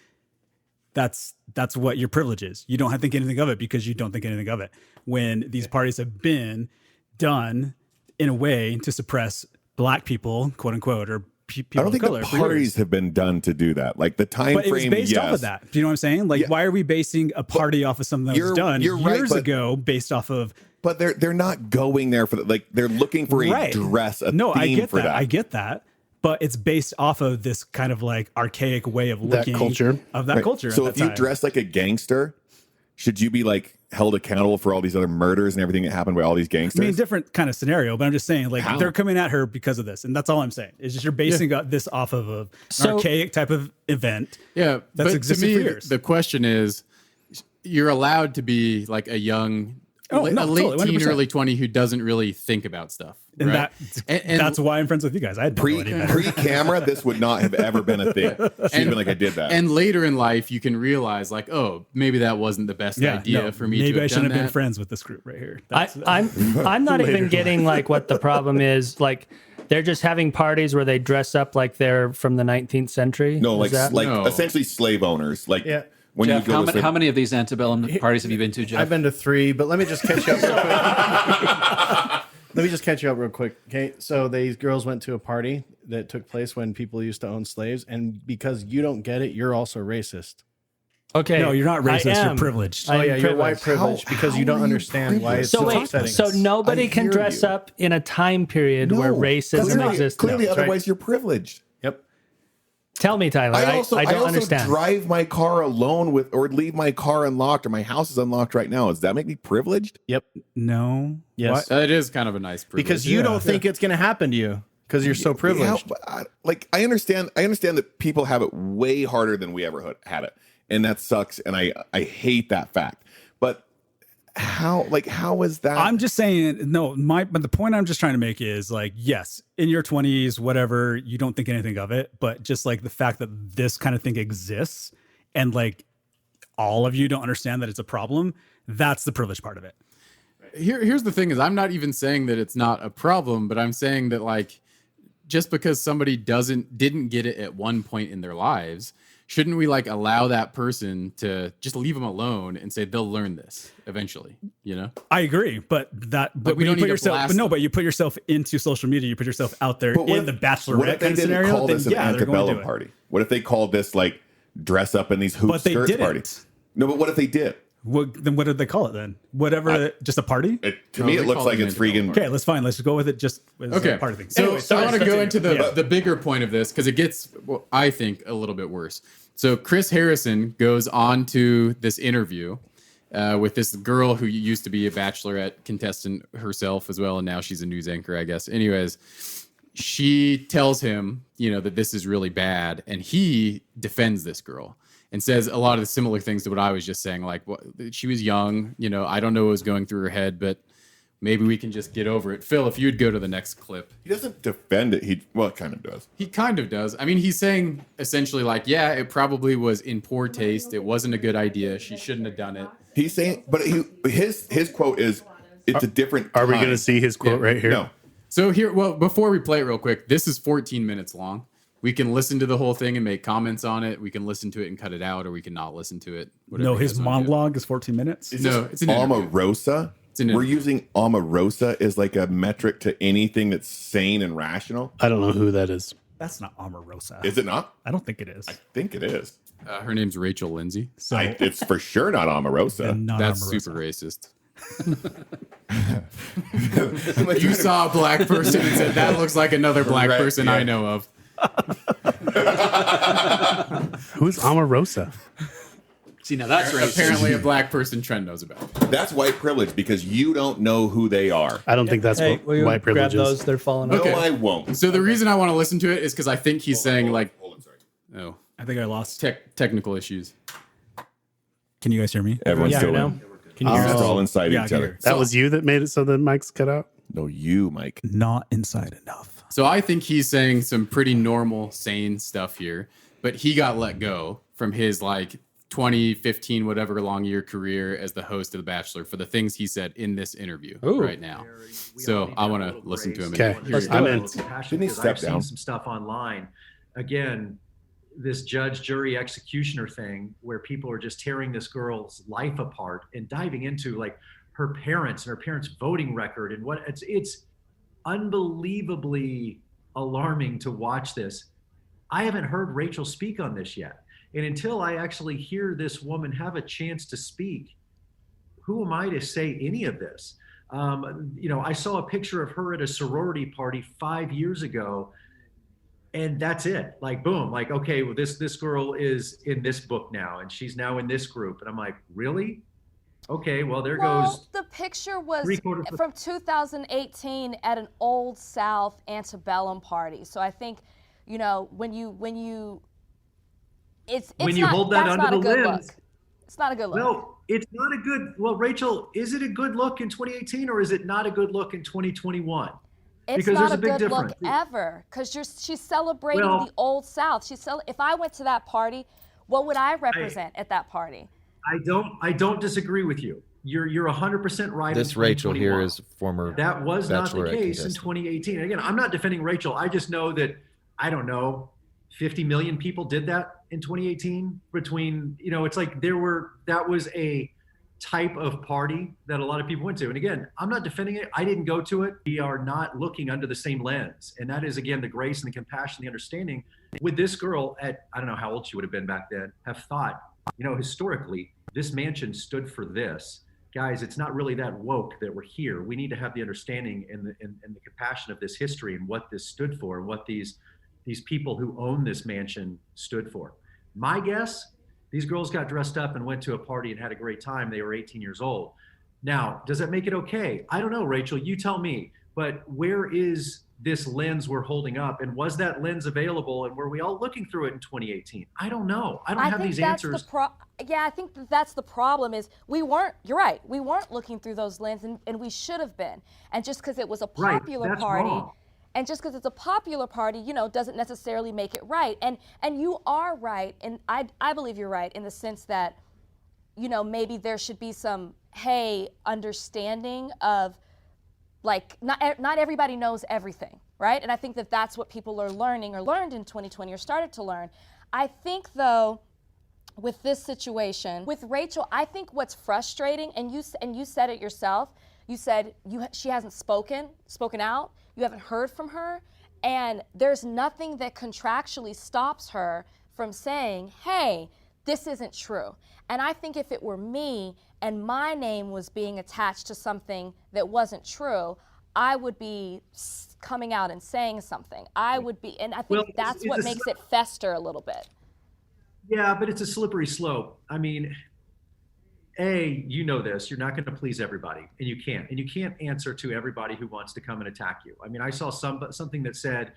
that's what your privilege is. You don't have to think anything of it because you don't think anything of it. When these parties have been done in a way to suppress black people, quote unquote, or people
I don't
of
think
color.
the
for years.
parties have been done to do that. Like the time
But it was
frame,
based
yes.
off of that. Do you know what I'm saying? Like,
Yeah.
why are we basing a party off of something that was
You're-
done
you're right,
years
but-
ago based off of?
But they're not going there for like they're looking for a
Right.
dress, a
No,
theme
I get
for
that. I get that. But it's based off of this kind of like archaic way of
That
looking
culture.
of that
Right.
culture.
So
at
if
that
you
time.
dress like a gangster, should you be like held accountable for all these other murders and everything that happened by all these gangsters?
I mean, different kind of scenario, but I'm just saying, like,
How?
they're coming at her because of this, and that's all I'm saying. It's just you're basing this off of an archaic type of event.
Yeah,
That's
but to
existed
me,
for years.
the question is, you're allowed to be like a young,
Oh,
a
no,
late
totally,
teen,
100%.
early 20 who doesn't really think about stuff.
And
right? and
that's why I'm friends with you guys. I had no idea.
Pre-camera, this would not have ever been a thing. She'd been like, I did that.
And later in life, you can realize, like, oh, maybe that wasn't the best idea for me.
Maybe
to have
I shouldn't
done
have been
that.
friends with this group right here.
I'm not even getting like what the problem is. Like they're just having parties where they dress up like they're from the 19th century.
no,
Is
like
that-
No.
essentially slave owners. Like
Yeah.
when
Jeff,
you go to slave-
how many of these antebellum parties have you been to, Jeff?
I've been to 3, but let me just catch you up real quick. Let me just catch you up real quick. Okay. So these girls went to a party that took place when people used to own slaves. And because you don't get it, you're also racist.
Okay.
No, you're not
I
racist. You're
am.
privileged.
Oh,
I am
yeah. You're white
privileged.
privilege because you don't understand why it's
So
so
wait,
upsetting.
so nobody
I
can
hear
dress
you.
up in a time period where racism
clearly,
exists.
Clearly,
No, that's right.
otherwise you're privileged.
Yep.
Tell me, Tyler. I don't understand.
drive my car alone with, or leave my car unlocked, or my house is unlocked right now. Does that make me privileged?
Yep.
No.
Yes.
It is kind of a nice privilege.
Because you don't think it's going to happen to you because you're so privileged.
Yeah, but I understand. I understand that people have it way harder than we ever had it, and that sucks. And I hate that fact. But how is that?
I'm just saying, no, but the point I'm just trying to make is like, yes, in your 20s, whatever, you don't think anything of it, but just like the fact that this kind of thing exists and like all of you don't understand that it's a problem, that's the privilege part of it.
Here's the thing is, I'm not even saying that it's not a problem, but I'm saying that like, just because somebody didn't get it at one point in their lives, shouldn't we like allow that person to just leave them alone and say they'll learn this eventually, you know?
I agree, but
we
when you
don't
put
need to
yourself,
blast
but no,
them.
but you put yourself into social media, you put yourself out there
But what
in the
if-
Bachelorette
what if they
kind of
didn't
scenario,
call
then
this an
yeah, they're going to do
antebellum
it.
party? What if they called this like dress up in these hoop
But they
skirts
didn't.
party? No, but what if they did?
Then what did they call it then? Whatever, just a party?
To
No,
me,
they
it looks
call it
like
an
it's
antebellum
freaking.
party.
Okay, let's just go with it just as
Okay.
a part of things.
So,
Anyway,
I
sorry,
want to
let's
go
continue.
into
Yeah.
the bigger point of this because it gets, well, I think, a little bit worse. So Chris Harrison goes on to this interview with this girl who used to be a Bachelorette contestant herself as well, and now she's a news anchor, I guess. Anyways, she tells him, that this is really bad, and he defends this girl and says a lot of the similar things to what I was just saying. Like, she was young, I don't know what was going through her head, but maybe we can just get over it. Phil, if you'd go to the next clip.
He doesn't defend it. He kind of does.
He kind of does. I mean, he's saying essentially like, yeah, it probably was in poor taste. It wasn't a good idea. She shouldn't have done it.
He's saying, but his quote is, it's a different
Are we
time.
going to see his quote right here?
No.
So here, well, before we play it real quick, this is 14 minutes long. We can listen to the whole thing and make comments on it. We can listen to it and cut it out, or we can not listen to it.
No,
you
his
guys wanna do.
monologue is 14 minutes.
No, it's an interview.
Omarosa. We're using Omarosa as like a metric to anything that's sane and rational.
I don't know who that is.
That's not Omarosa.
Is it not?
I don't think it is.
I think it is.
Her name's Rachel Lindsay.
So
It's for sure not Omarosa.
not
That's
Omarosa.
super racist. You saw a black person and said, that looks like another black
Correct,
person
yeah.
I know of.
Who's Omarosa?
See, now that's racist.
Apparently a black person Trent knows about.
That's white privilege because you don't know who they are.
I don't think that's
Hey,
what
will you
white
grab
privilege
those?
is.
They're falling
No,
over.
Okay.
I won't.
So the reason I want to listen to it is because I think he's saying like,
Hold on, sorry.
oh,
I think I lost.
technical issues.
Can you guys hear me?
Everyone's
Yeah,
still
now.
in.
Can you hear
We're
us?
all inside
Yeah, I
each
can
other.
hear.
That was you that made it so the mics cut out?
No, you, Mike.
Not inside enough.
So I think he's saying some pretty normal, sane stuff here, but he got let go from his like 2015, whatever long year career as the host of The Bachelor for the things he said in this interview
Ooh.
right now. So I want to listen to him.
Okay.
and hear it.
I'm in.
Didn't he step
I've
down?
seen some stuff online. Again, this judge, jury, executioner thing where people are just tearing this girl's life apart and diving into like her parents and her parents' voting record and what it's unbelievably alarming to watch this. I haven't heard Rachel speak on this yet. And until I actually hear this woman have a chance to speak, who am I to say any of this? I saw a picture of her at a sorority party 5 years ago, and that's it. Like, boom, like, okay, well, this girl is in this book now, and she's now in this group. And I'm like, really? Okay, well, there goes.
The picture was
Three-quarters of-
from 2018 at an Old South Antebellum party. So I think, when you it's
When you
not,
hold that
that's
under
not a
the
good
lens.
look. It's not a good look.
Well, it's not a good. Well, Rachel, is it a good look in 2018 or is it not a good look in 2021?
It's
because
not
there's
a
a big
good
difference.
look ever because she's celebrating
Well-
the Old South. If I went to that party, what would I represent at that party?
I don't disagree with you. You're 100% right.
This
in
Rachel here
2021.
is former.
That was not the
Bachelorette
case in
contestant.
2018. Again, I'm not defending Rachel. I just know that, I don't know, 50 million people did that in 2018 between, it's like that was a type of party that a lot of people went to. And again, I'm not defending it. I didn't go to it. We are not looking under the same lens. And that is, again, the grace and the compassion, the understanding. With this girl at, I don't know how old she would have been back then, have thought, historically, this mansion stood for this. Guys, it's not really that woke that we're here. We need to have the understanding and the compassion of this history and what this stood for and what these people who own this mansion stood for. My guess, these girls got dressed up and went to a party and had a great time. They were 18 years old. Now, does that make it okay? I don't know, Rachel, you tell me. But where is this lens we're holding up? And was that lens available? And were we all looking through it in 2018? I don't know. I don't have these answers.
I think that's the problem is you're right. We weren't looking through those lenses and we should have been. And just because it was a popular
that's
party,
wrong.
and just because it's a popular party, doesn't necessarily make it right. And you are right, and I believe you're right in the sense that, maybe there should be some, understanding of, like, not everybody knows everything, right? And I think that's what people are learning or learned in 2020 or started to learn. I think, though, with this situation, with Rachel, I think what's frustrating, and you said it yourself, you said she hasn't spoken out, you haven't heard from her, and there's nothing that contractually stops her from saying, hey, this isn't true. And I think if it were me and my name was being attached to something that wasn't true, I would be coming out and saying something. I would be, and I think that's what makes it fester a little bit.
Yeah, but it's a slippery slope. I mean, you know this, you're not going to please everybody, and you can't answer to everybody who wants to come and attack you. I mean, I saw something that said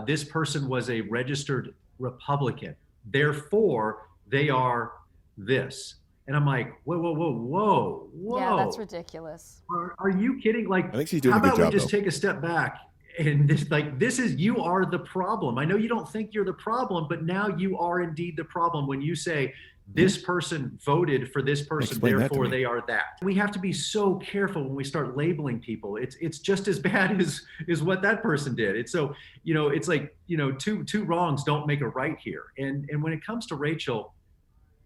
this person was a registered Republican, therefore they are this. And I'm like, whoa.
Yeah, that's ridiculous.
Are you kidding? Like,
I think she's doing
how
a good
about
job,
we just
though.
take a step back and this is, you are the problem. I know you don't think you're the problem, but now you are indeed the problem when you say this person voted for this person,
Explain that to
therefore
me.
they are that. We have to be so careful when we start labeling people. It's just as bad as what that person did. It's so, it's like, two wrongs don't make a right here. And when it comes to Rachel,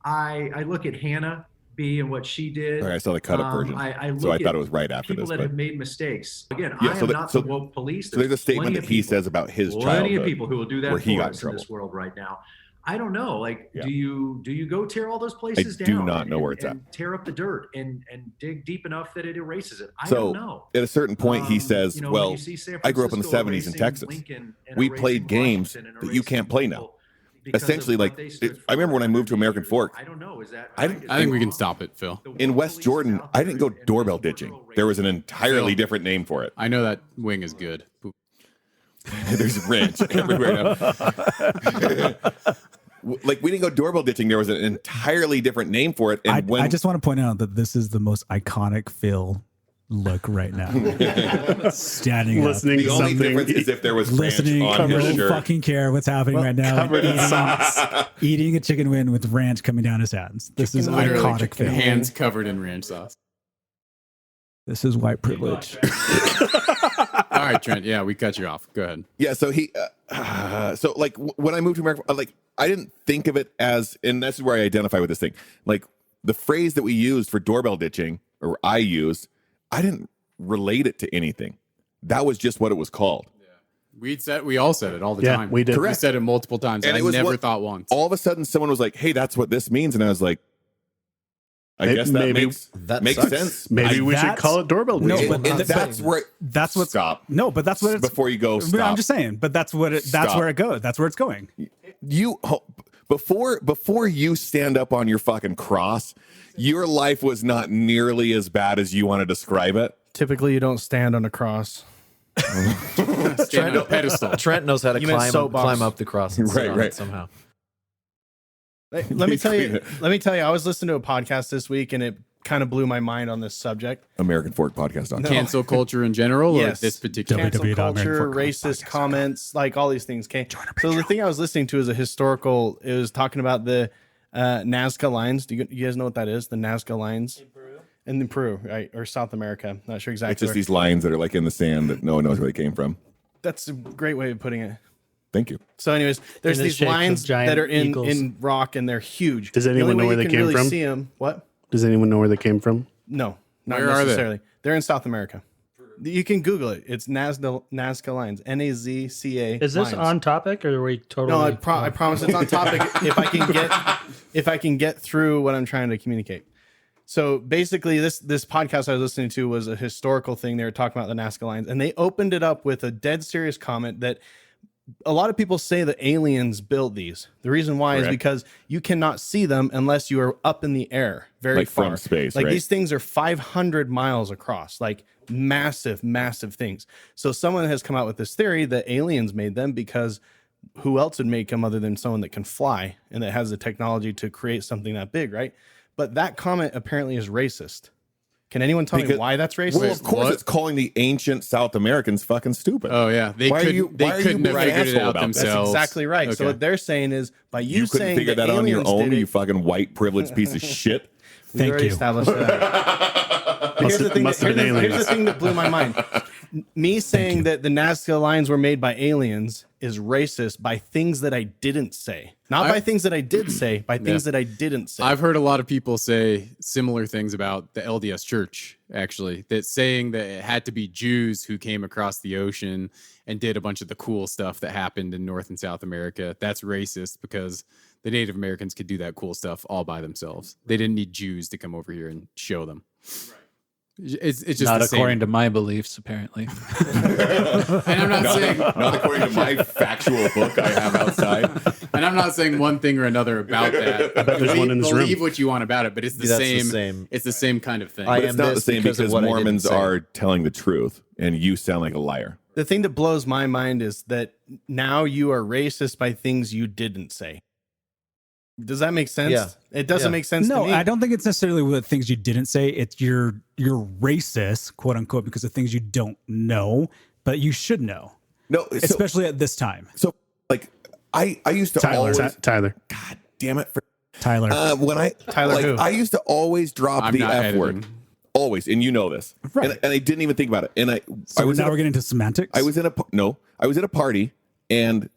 I look at Hannah B and what she did.
Okay, I saw the cut up version.
I
So I
look
thought
at
it was right after
people
this.
that
But
have made mistakes. Again,
Yeah,
I
so
am
that-
not
so-
the woke police.
so there's a statement
plenty
that
of
he
people-
says about his
plenty
childhood
of people who will do that
where he
for
got in
us in this
trouble.
world right now. I don't know. Like,
Yeah.
do you go tear all those places down?
do not know where it's
and tear up the dirt and dig deep enough that it erases it. I
So
don't know.
at a certain point, he says,
when
well,
you see San
I grew up in the
Francisco
70s in
erasing
Texas.
Lincoln and
We
erasing
played games
Washington and
that you can't
erasing
play now.
people because of
Essentially,
what
like,
they stood
I remember when I moved to American Fork.
I don't know. Is that
I
right? Is
I think
that
we can
wrong?
stop it, Phil.
The
In
woke
West
police
Jordan,
out
I
there
didn't go
and
doorbell
rural
ditching.
racism.
There was an entirely
Phil.
different name for it.
I know that wing is good.
There's ranch everywhere now. Like, we didn't go doorbell ditching. There was an entirely different name for it. And
I just want to point out that this is the most iconic Phil look right now. Standing up,
Listening
the
to
only
something.
difference is if there was ranch
listening,
on his
don't
shirt.
fucking care what's happening right now.
covered in sauce.
Eating a chicken wing with ranch coming down his hands. This is
Literally,
iconic Phil.
hands covered in ranch sauce.
This is white privilege.
All right, Trent. Yeah, we cut you off. Go ahead.
Yeah, so so like when I moved to America, like I didn't think of it as, and this is where I identify with this thing. Like the phrase that we used for doorbell ditching, or I used, I didn't relate it to anything. That was just what it was called.
We all said it all the
Yeah,
time.
we did.
We said it multiple times.
And
I
it was
never
what-
thought once.
All of a sudden, someone was like, "Hey, that's what this means," and I was like, "I guess that
maybe-
makes
sucks.
sense."
Maybe we should
That's-
call it doorbell
No,
ditching.
but
And that's where
That's what.
stop.
No, but that's what it's
Before you go, stop.
I'm just saying, but that's what that's
Stop.
where it goes. That's where it's going.
Before you stand up on your fucking cross, your life was not nearly as bad as you want to describe it.
Typically, you don't stand on a cross.
Stand on a pedestal.
Trent knows how to
You meant soapbox.
climb up the cross and sit
Right,
on
right.
it somehow.
Let me tell you. Let me tell you. I was listening to a podcast this week, and it kind of blew my mind on this subject.
American Fork Podcast.
Cancel culture in general, or
Yes.
this particular.
Cancel culture,
www.americanfork.com
racist comments, like all these things. Okay, so the thing I was listening to is a historical. It was talking about the Nazca lines. Do you guys know what that is? The Nazca lines in Peru, right, or South America? Not sure exactly.
It's just
where.
these lines that are like in the sand that no one knows where they came from.
That's a great way of putting it.
Thank you.
So, anyways, there's
In the
these
shape of
lines
giant
that are
eagles.
in rock, and they're huge.
Does
The only
anyone know
way
where
you
they
can
came
really
from?
See them? What?
Does anyone know where they came from?
No, not
Where are they?
necessarily. They're in South America. You can Google it. It's Nazca lines. Nazca.
Is this
lines.
on topic or are we totally?
No, I promise it's on topic. if I can get through what I'm trying to communicate. So basically, this podcast I was listening to was a historical thing. They were talking about the Nazca lines, and they opened it up with a dead serious comment that a lot of people say that aliens build these. The reason why is
Correct.
because you cannot see them unless you are up in the air, very
Like
far
from space,
Like
right?
these things are 500 miles across, like massive, massive things. So someone has come out with this theory that aliens made them because who else would make them other than someone that can fly and that has the technology to create something that big, right? But that comment apparently is racist. Can anyone tell me
Because-
why that's racist?
Well, of course,
what?
it's calling the ancient South Americans fucking stupid.
Oh yeah, they
Why are
couldn't.
you-
They
why are you
couldn't have
being an
figured it
asshole
out
about that? That's
themselves.
That's exactly right. So
Okay.
what they're saying is by you,
you couldn't
saying
figure that out on your
aliens
own,
did
you
it,
fucking white privileged piece of shit.
we
Thank
already
you.
established that. Here's the thing
must have been
here's the
aliens.
thing that blew my mind. Me saying that the Nazca lines were made by aliens is racist by things that I didn't say. Not by things that I did say, by things that I didn't say.
I've heard a lot of people say similar things about the LDS Church, actually, that saying that it had to be Jews who came across the ocean and did a bunch of the cool stuff that happened in North and South America. That's racist because the Native Americans could do that cool stuff all by themselves. They didn't need Jews to come over here and show them. It's just
Not
the same.
according to my beliefs, apparently.
And I'm not saying
Not according to my factual book I have outside.
and I'm not saying one thing or another about that.
I bet there's one in this room.
Believe what you want about it, but it's the
That's the
same.
same.
It's the same kind of thing.
I
But it's
am
not the
this
same
because of
because
what I didn't
Mormons
say.
are telling the truth and you sound like a liar.
The thing that blows my mind is that now you are racist by things you didn't say. Does that make sense?
Yeah.
It doesn't make sense to
No,
me.
I don't think it's necessarily the things you didn't say. It's you're racist, quote unquote, because of things you don't know, but you should know,
No,
especially at this time.
so like I used to
Tyler.
always.
Tyler.
God damn it!
Tyler,
When I
Tyler
like,
who?
I used to always drop
I'm
the
not
F word,
editing.
always, and you know this,
Right.
and I didn't even think about it. And
so
I was
now
in a-
we're getting into semantics.
I was at a party, and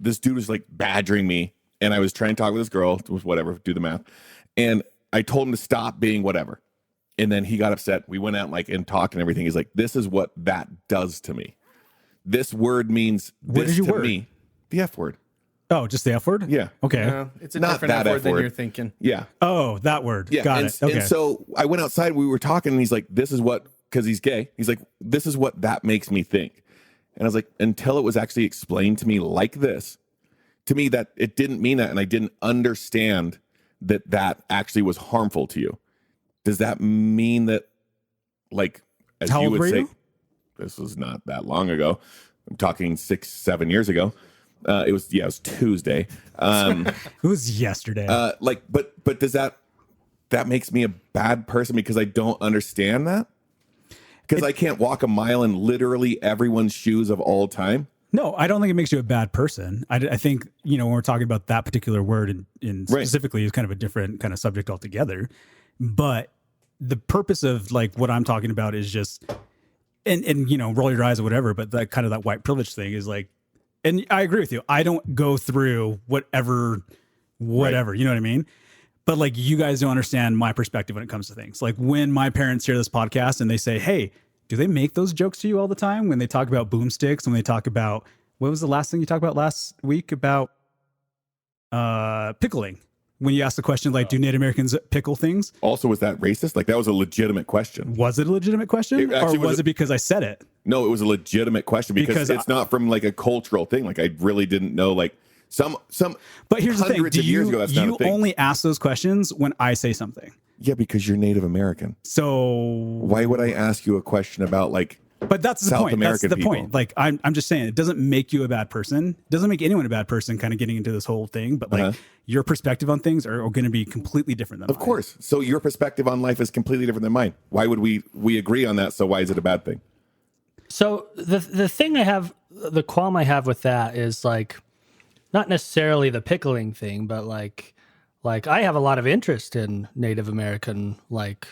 this dude was like badgering me, and I was trying to talk with this girl, it was whatever, do the math, and I told him to stop being whatever, and then he got upset. We went out and talked and everything. He's like, "This is what that does to me. This word means
What
this
is your
to
word?
me. The F word.
Oh, just the F word?
Yeah.
Okay.
No, it's a
Not
different
that
F word
F
than
word.
you're thinking.
Yeah."
Oh, that word.
Yeah,
Got
and,
it. Okay.
and so I went outside. We were talking, and he's like, "This is what," because he's gay. He's like, "This is what that makes me think." And I was like, until it was actually explained to me like this, to me that it didn't mean that, and I didn't understand that actually was harmful to you. Does that mean that, like, as
How
you
old
would
were
say,
you?
this was not that long ago. I'm talking 6-7 years ago. It was Tuesday.
it was yesterday.
But does that makes me a bad person because I don't understand that? Because I can't walk a mile in literally everyone's shoes of all time.
No, I don't think it makes you a bad person. I think, when we're talking about that particular word in
Right.
specifically is kind of a different kind of subject altogether. But the purpose of like what I'm talking about is just, and roll your eyes or whatever, but that kind of that white privilege thing is like, and I agree with you. I don't go through whatever,
Right.
you know what I mean? But like you guys don't understand my perspective when it comes to things. Like when my parents hear this podcast and they say, "Hey, do they make those jokes to you all the time?" When they talk about boomsticks, when they talk about, what was the last thing you talked about last week about pickling? When you asked the question, like, do Native Americans pickle things?
Also, was that racist? Like, that was a legitimate question.
Was it a legitimate question?
It
Or
actually
was
was
it because I said it?
No, it was a legitimate question because
Because
it's not from like a cultural thing. Like, I really didn't know. Like, some.
But here's the thing.
hundreds
Do
of years
you,
ago, that's not
you
a thing.
only ask those questions when I say something.
Yeah, because you're Native American.
So,
Why would I ask you a question about like?
but that's the
South
point.
American
That's the
people.
point. Like, I'm just saying, it doesn't make you a bad person. It doesn't make anyone a bad person kind of getting into this whole thing. But like, your perspective on things are going to be completely different than
Of
mine.
course. So your perspective on life is completely different than mine. Why would we agree on that? So why is it a bad thing?
So the thing the qualm I have with that is like, not necessarily the pickling thing, but like I have a lot of interest in Native American like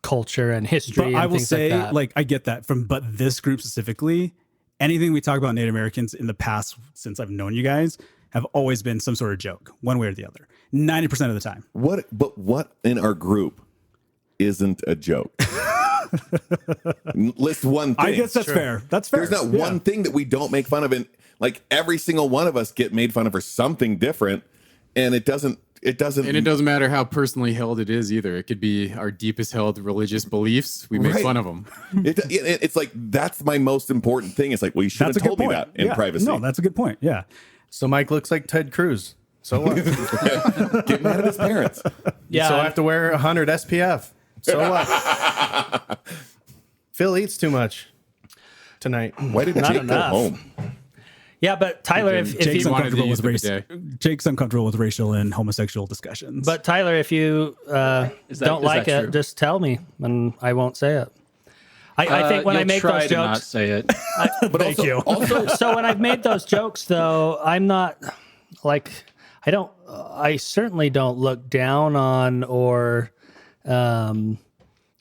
culture and history.
But
and
I will
things
say,
like, that.
I get that but this group specifically, anything we talk about Native Americans in the past since I've known you guys have always been some sort of joke, one way or the other, 90% of the time.
What in our group isn't a joke? List one thing.
I guess that's fair. That's fair.
There's not
Yeah.
one thing that we don't make fun of, and like every single one of us get made fun of for something different, and it doesn't.
And it doesn't matter how personally held it is either. It could be our deepest held religious beliefs. We make
Right.
fun of them.
It's like that's my most important thing. It's like, well, you should
That's
have
a good
told me
point.
that in
Yeah.
privacy.
No, that's a good point. Yeah.
So Mike looks like Ted Cruz. So what?
Get mad at his parents.
yeah,
So I have to wear 100 SPF. So what? Phil eats too much tonight.
Why didn't
Not
Jake
enough.
go home?
yeah, but Tyler, if
Jake's
you
wanted to
uncomfortable
use
with
it
race.
for the
Jake's uncomfortable with racial and homosexual discussions.
But Tyler, if you don't
is
like
that
it,
true?
just tell me, and I won't say it. I think when I
You'll
make
try
those
to not
jokes,
say it.
thank you.
so when I've made those jokes, though, I'm not like I certainly don't look down on or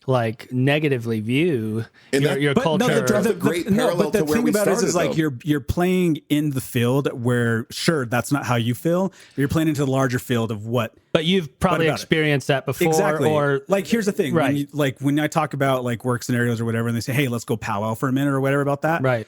like negatively view
And
your
that-
culture.
That's a great parallel
but the
to where
thing
we
about it is
started,
like
though.
you're playing in the field where sure that's not how you feel. But you're playing into the larger field of what
but you've probably
about it?
experienced that before,
exactly.
or
like here's the thing,
Right.
when I talk about like work scenarios or whatever, and they say, "Hey, let's go powwow for a minute" or whatever about that,
right.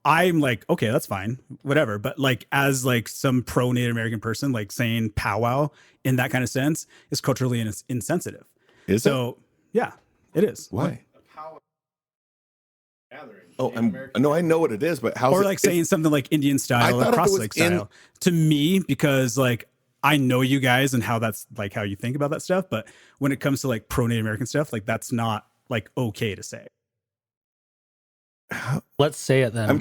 I'm like, okay, that's fine, whatever. But like as like some pro Native American person, like saying powwow in that kind of sense is culturally insensitive.
Is it?
So yeah, it is.
Why? Oh, I know what it is, but how?
Or like saying something like Indian
I
style
thought
or
if it
cross
was
leg style to me, because like I know you guys and how that's like how you think about that stuff. But when it comes to like pro Native American stuff, like that's not like okay to say.
Let's say it then.
I'm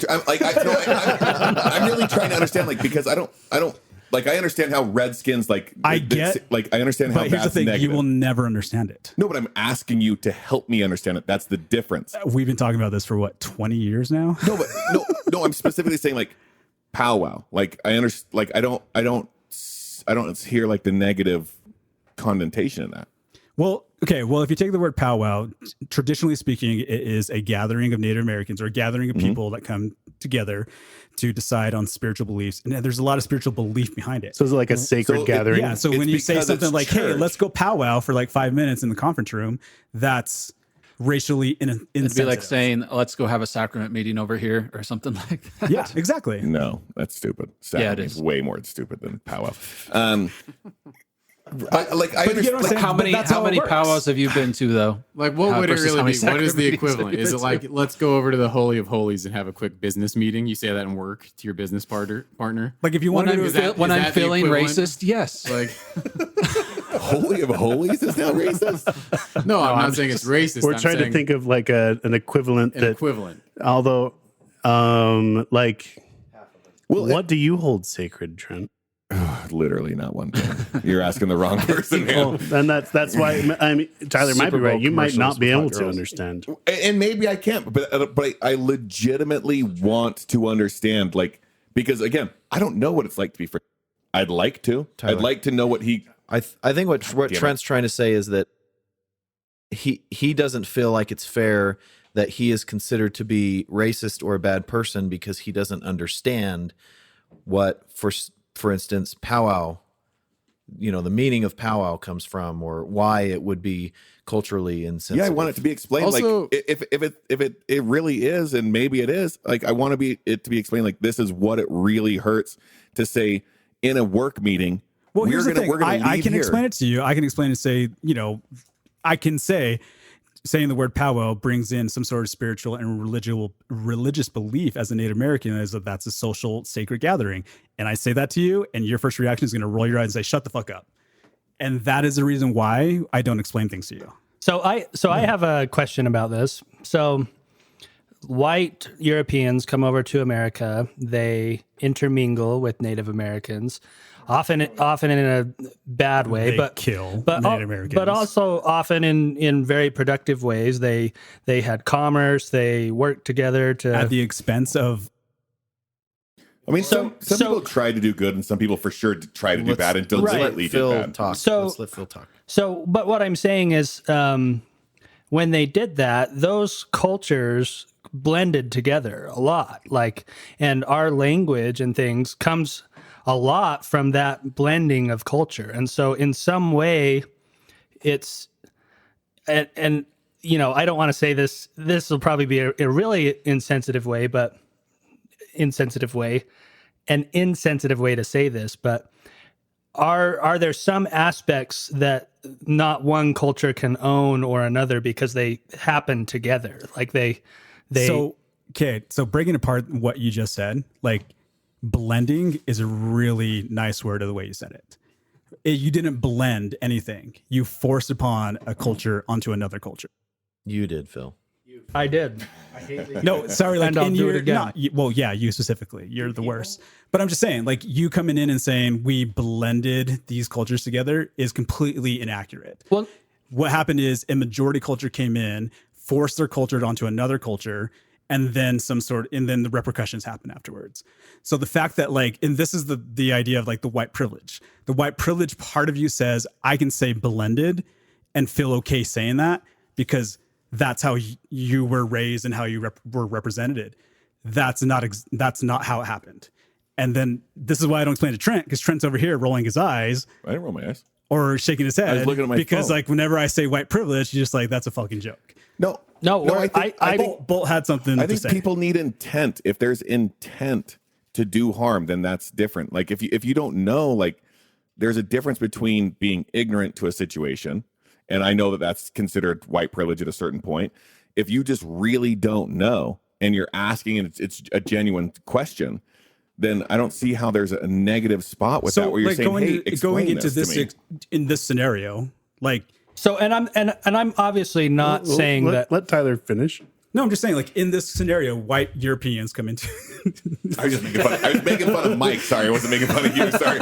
really trying to understand, like, because I don't like I understand how Redskins like
I
understand how
But here's the
that's
thing:
negative.
you will never understand it.
No, but I'm asking you to help me understand it. That's the difference.
We've been talking about this for what 20 years now.
No, but no. I'm specifically saying like powwow. Like I understand. Like I don't hear like the negative connotation in that.
Well, okay. Well, if you take the word powwow, traditionally speaking, it is a gathering of Native Americans or a gathering of people that come together to decide on spiritual beliefs. And there's a lot of spiritual belief behind it.
So is it like a sacred gathering?
Yeah. So
It's
when you say
because
something
it's
like, hey,
church.
let's go powwow for like 5 minutes in the conference room, that's racially
It'd
insensitive.
be like saying, let's go have a sacrament meeting over here or something like that.
Yeah, exactly.
No, that's stupid.
Yeah, it
It's
is.
way more stupid than powwow. I understand.
you know what I'm saying?
How
But
many
that's how it works.
powwows have you been to though?
Like, what would it
versus how
really
many
be? What is the
sacrament
equivalent?
meetings
Is it
have you
like, let's go over to the Holy of Holies and have a quick business meeting? You say that in work to your business partner?
Like if you
When
want to
I'm,
do it,
when
is
I'm
that the
feeling
equivalent?
racist, yes.
Like,
Holy of holies is not racist.
no, I'm not saying it's racist.
We're
I'm
trying to
saying
think of like an equivalent
an
that,
equivalent.
although, like,
Well,
what do you hold sacred, Trent?
literally not one thing. You're asking the wrong person,
Oh,
man.
and that's why I mean Tyler might be
Super Bowl
right. You might not
commercials
be
with
able
hot
to
girls.
understand.
And maybe I can't, but I legitimately want to understand, like, because again, I don't know what it's like to be free. I'd like to.
Tyler.
I'd like to know what he.
I think what
damn it.
Trent's trying to say is that he doesn't feel like it's fair that he is considered to be racist or a bad person because he doesn't understand what, for instance, powwow, you know, the meaning of powwow comes from, or why it would be culturally insensitive.
Yeah, I want it to be explained.
Also-
like, if it really is, and maybe it is. Like, I want it to be explained. Like, this is what it really hurts to say in a work meeting.
well, here's the thing.
We're gonna
I
leave
can
here.
explain it to you. I can explain and say, you know, I can say saying the word powwow brings in some sort of spiritual and religious belief as a Native American, as that that's a social sacred gathering. And I say that to you, and your first reaction is going to roll your eyes and say, shut the fuck up. And that is the reason why I don't explain things to you.
So I have a question about this. So white Europeans come over to America, they intermingle with Native Americans, often in a bad way,
They
but
kill
but
Native Americans.
but also often in very productive ways. They had commerce, they worked together to
At the expense of
I mean, some
So-
people try to do good, and some people for sure try to do bad and deliberately do
Phil
bad.
talk.
So-
Let's let Phil talk.
So, but what I'm saying is, when they did that, those cultures blended together a lot. Like, and our language and things comes a lot from that blending of culture. And so, in some way, it's and you know, I don't want to say this. This will probably be a really insensitive way, an insensitive way to say this, but. Are there some aspects that not one culture can own or another because they happen together? Like they
So breaking apart what you just said, like blending is a really nice word of the way you said it. You didn't blend anything. You forced upon a culture onto another culture.
You did, Phil.
I did.
No, sorry, like
And I'll
in
do it
your,
again.
not, well, yeah, you specifically, you're the worst. But I'm just saying, like you coming in and saying we blended these cultures together is completely inaccurate.
Well,
What happened is a majority culture came in, forced their culture onto another culture, and then the repercussions happen afterwards. So the fact that like, and this is the idea of like the white privilege. The white privilege part of you says I can say blended and feel okay saying that because that's how you were raised and how you were represented. That's not how it happened. And then this is why I don't explain to Trent, because Trent's over here rolling his eyes
I didn't roll my eyes.
or shaking his head.
was looking at my
because
phone.
like whenever I say white privilege, you're just like, that's a fucking joke.
No,
I think Bolt had something
I
to
think
say.
people need intent. If there's intent to do harm, then that's different. Like if you don't know, like there's a difference between being ignorant to a situation, and I know that that's considered white privilege at a certain point. If you just really don't know and you're asking and it's a genuine question, then I don't see how there's a negative spot with that where you're
like
saying, hey,
going
explain
into
this to me.
in this scenario, like
so and I'm obviously not saying that.
Let Tyler finish.
No, I'm just saying, like in this scenario, white Europeans come into
I was just making fun. I was making fun of Mike. Sorry, I wasn't making fun of you. Sorry.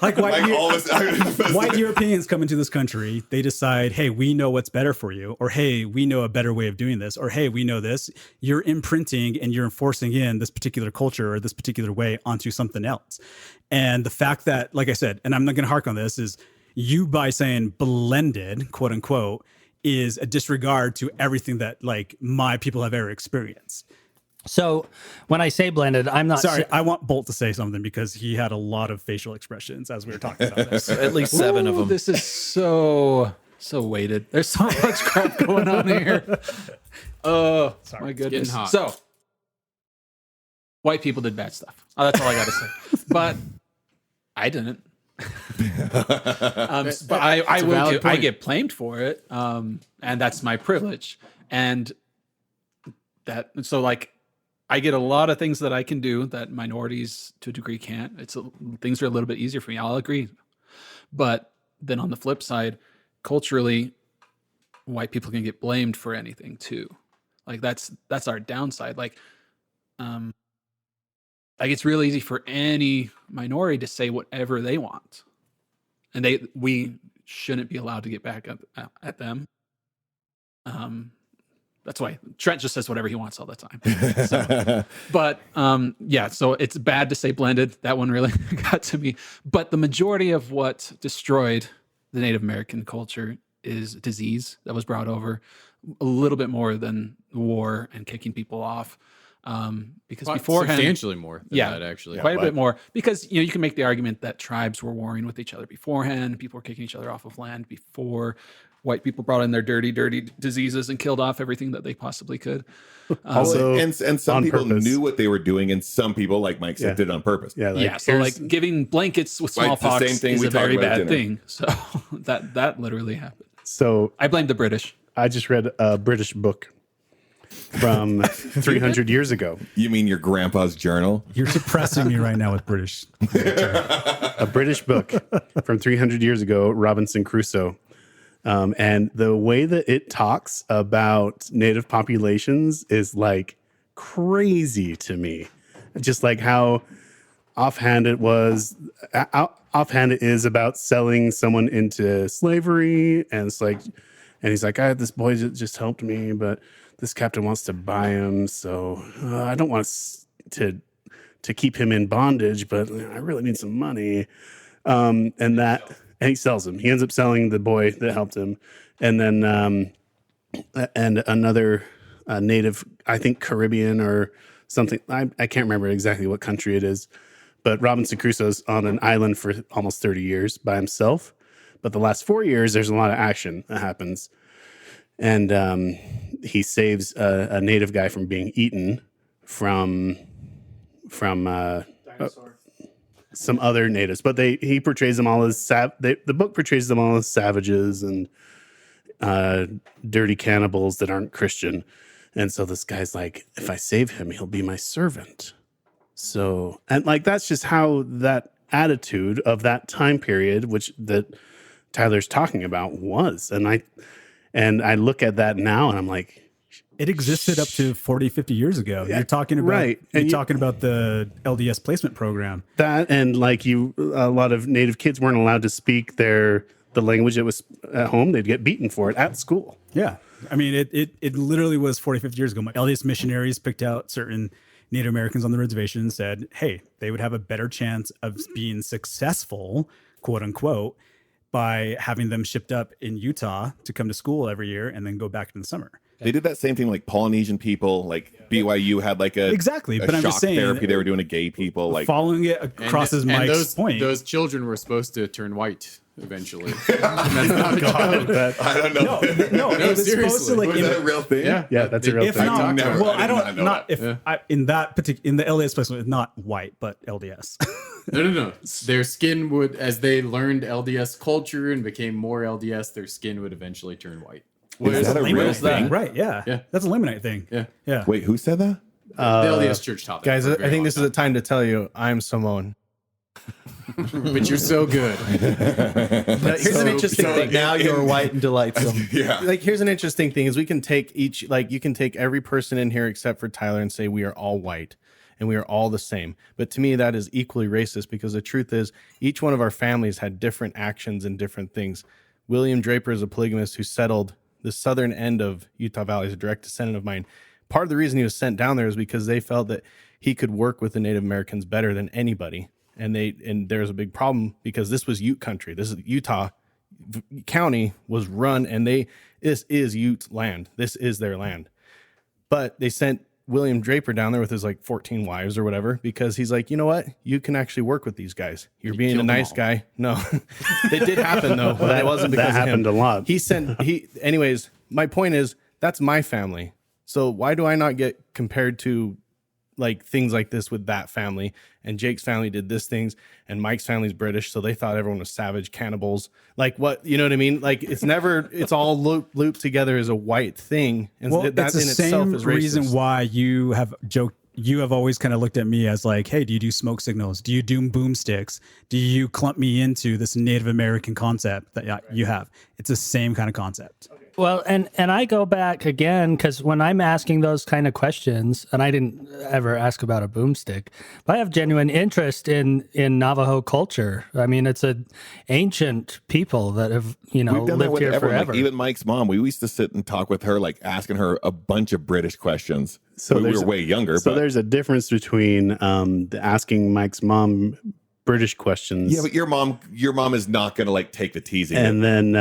like
White
white Europeans come into this country. They decide, hey, we know what's better for you, or hey, we know a better way of doing this, or hey, we know this. You're imprinting and you're enforcing in this particular culture or this particular way onto something else. And the fact that, like I said, and I'm not going to hark on this, is you by saying blended, quote unquote, is a disregard to everything that like my people have ever experienced.
So when I say blended, I'm not
Sorry, I want Bolt to say something because he had a lot of facial expressions as we were talking about this.
At least 7 of them.
This is so weighted. There's so much crap going on here. Oh, my goodness.
getting hot.
So, white people did bad stuff. Oh, that's all I got to say. But I didn't. But I will. I get blamed for it, and that's my privilege. And so like, I get a lot of things that I can do that minorities to a degree can't. Things are a little bit easier for me. I'll agree. But then on the flip side, culturally, white people can get blamed for anything too. Like that's our downside. Like it's real easy for any minority to say whatever they want, and we shouldn't be allowed to get back at them. That's why Trent just says whatever he wants all the time. So, but yeah, so it's bad to say blended. That one really got to me. But the majority of what destroyed the Native American culture is disease that was brought over, a little bit more than war and kicking people off. Because beforehand,
substantially more than that, actually.
Quite a bit more. Because you can make the argument that tribes were warring with each other beforehand. People were kicking each other off of land before white people brought in their dirty diseases and killed off everything that they possibly could.
Also, and some people
purpose.
knew what they were doing, and some people, like Mike said, did it on purpose.
Yeah,
So like giving blankets with smallpox
same thing
is
we
a very
talked about at
bad
dinner.
thing. So that literally happened.
So
I blame the British.
I just read a British book from 300 years ago.
You mean your grandpa's journal?
You're suppressing me right now with British.
A British book from 300 years ago, Robinson Crusoe. And the way that it talks about native populations is like crazy to me. Just like how offhand it is about selling someone into slavery. And it's like, and he's like, I had this boy that just helped me, but this captain wants to buy him. So I don't want to keep him in bondage, but I really need some money. And he sells him. He ends up selling the boy that helped him. And then and another native, I think Caribbean or something. I can't remember exactly what country it is. But Robinson Crusoe's on an island for almost 30 years by himself. But the last 4 years, there's a lot of action that happens. And he saves a native guy from being eaten from some other natives, but he portrays them all as the book portrays them all as savages and dirty cannibals that aren't Christian. And so this guy's like, if I save him, he'll be my servant. So, and like, that's just how that attitude of that time period, which that Tyler's talking about, was. And I look at that now and I'm like,
It existed up to 40, 50 years ago. You're talking about
right.
You're talking about the LDS placement program.
That and like a lot of native kids weren't allowed to speak the language that was at home. They'd get beaten for it at school.
Yeah. I mean, it literally was 40, 50 years ago. My LDS missionaries picked out certain Native Americans on the reservation and said, hey, they would have a better chance of being successful, quote unquote, by having them shipped up in Utah to come to school every year and then go back in the summer.
They did that same thing like Polynesian people, like BYU had like a
exactly,
a
but I'm
shock
just saying
therapy they were doing to gay people, like
following it across as Mike's point.
Those children were supposed to turn white eventually.
I don't know.
No, it was supposed to like
Was that a real thing?
Yeah, that's a real
if
thing.
not,
never-
well,
I
I
did
don't
not know
not
that.
if I, in that particular in the LDS placement, it's not white, but LDS.
No. Their skin would, as they learned LDS culture and became more LDS, their skin would eventually turn white.
Is that a real thing?
Right? Yeah. That's a Limonite thing. Yeah.
Wait, who said that?
The LDS church taught that.
Guys,
for a
I
very
think
long
this is
time.
a time to tell you I'm Simone.
but you're so good.
Here's an interesting thing.
Now you're white and delightsome.
Yeah.
Like, here's an interesting thing: is we can take each, like, you can take every person in here except for Tyler and say we are all white and we are all the same. But to me, that is equally racist, because the truth is, each one of our families had different actions and different things. William Draper is a polygamist who settled the southern end of Utah Valley. He's a direct descendant of mine. Part of the reason he was sent down there is because they felt that he could work with the Native Americans better than anybody. And there's a big problem, because this was Ute country. This is Utah County was run, and this is Ute land. This is their land. But they sent William Draper down there with his like 14 wives or whatever, because he's like, you know what? You can actually work with these guys. You're being a nice guy. No, it did happen though. But it wasn't because
that
of
happened
him.
a lot.
Anyways, my point is, that's my family. So why do I not get compared to like things like this with that family? And Jake's family did this things, and Mike's family's British, so they thought everyone was savage cannibals. Like, what, you know what I mean? Like, it's all looped together as a white thing, and
Well,
that
it's the
in itself
same
is
reason
racist.
why you have joked. You have always kind of looked at me as like, hey, do you do smoke signals? Do you do boomsticks? Do you clump me into this Native American concept that you have? It's the same kind of concept.
Well, and I go back again, because when I'm asking those kind of questions, and I didn't ever ask about a boomstick, but I have genuine interest in Navajo culture. I mean, it's an ancient people that have,
We've done that
lived
with
here
everyone.
forever.
Like, even Mike's mom, we used to sit and talk with her, like asking her a bunch of British questions.
So
we
there's-
were way younger.
So
but
there's a difference between asking Mike's mom British questions,
yeah, but your mom is not going to like take the teasing.
and then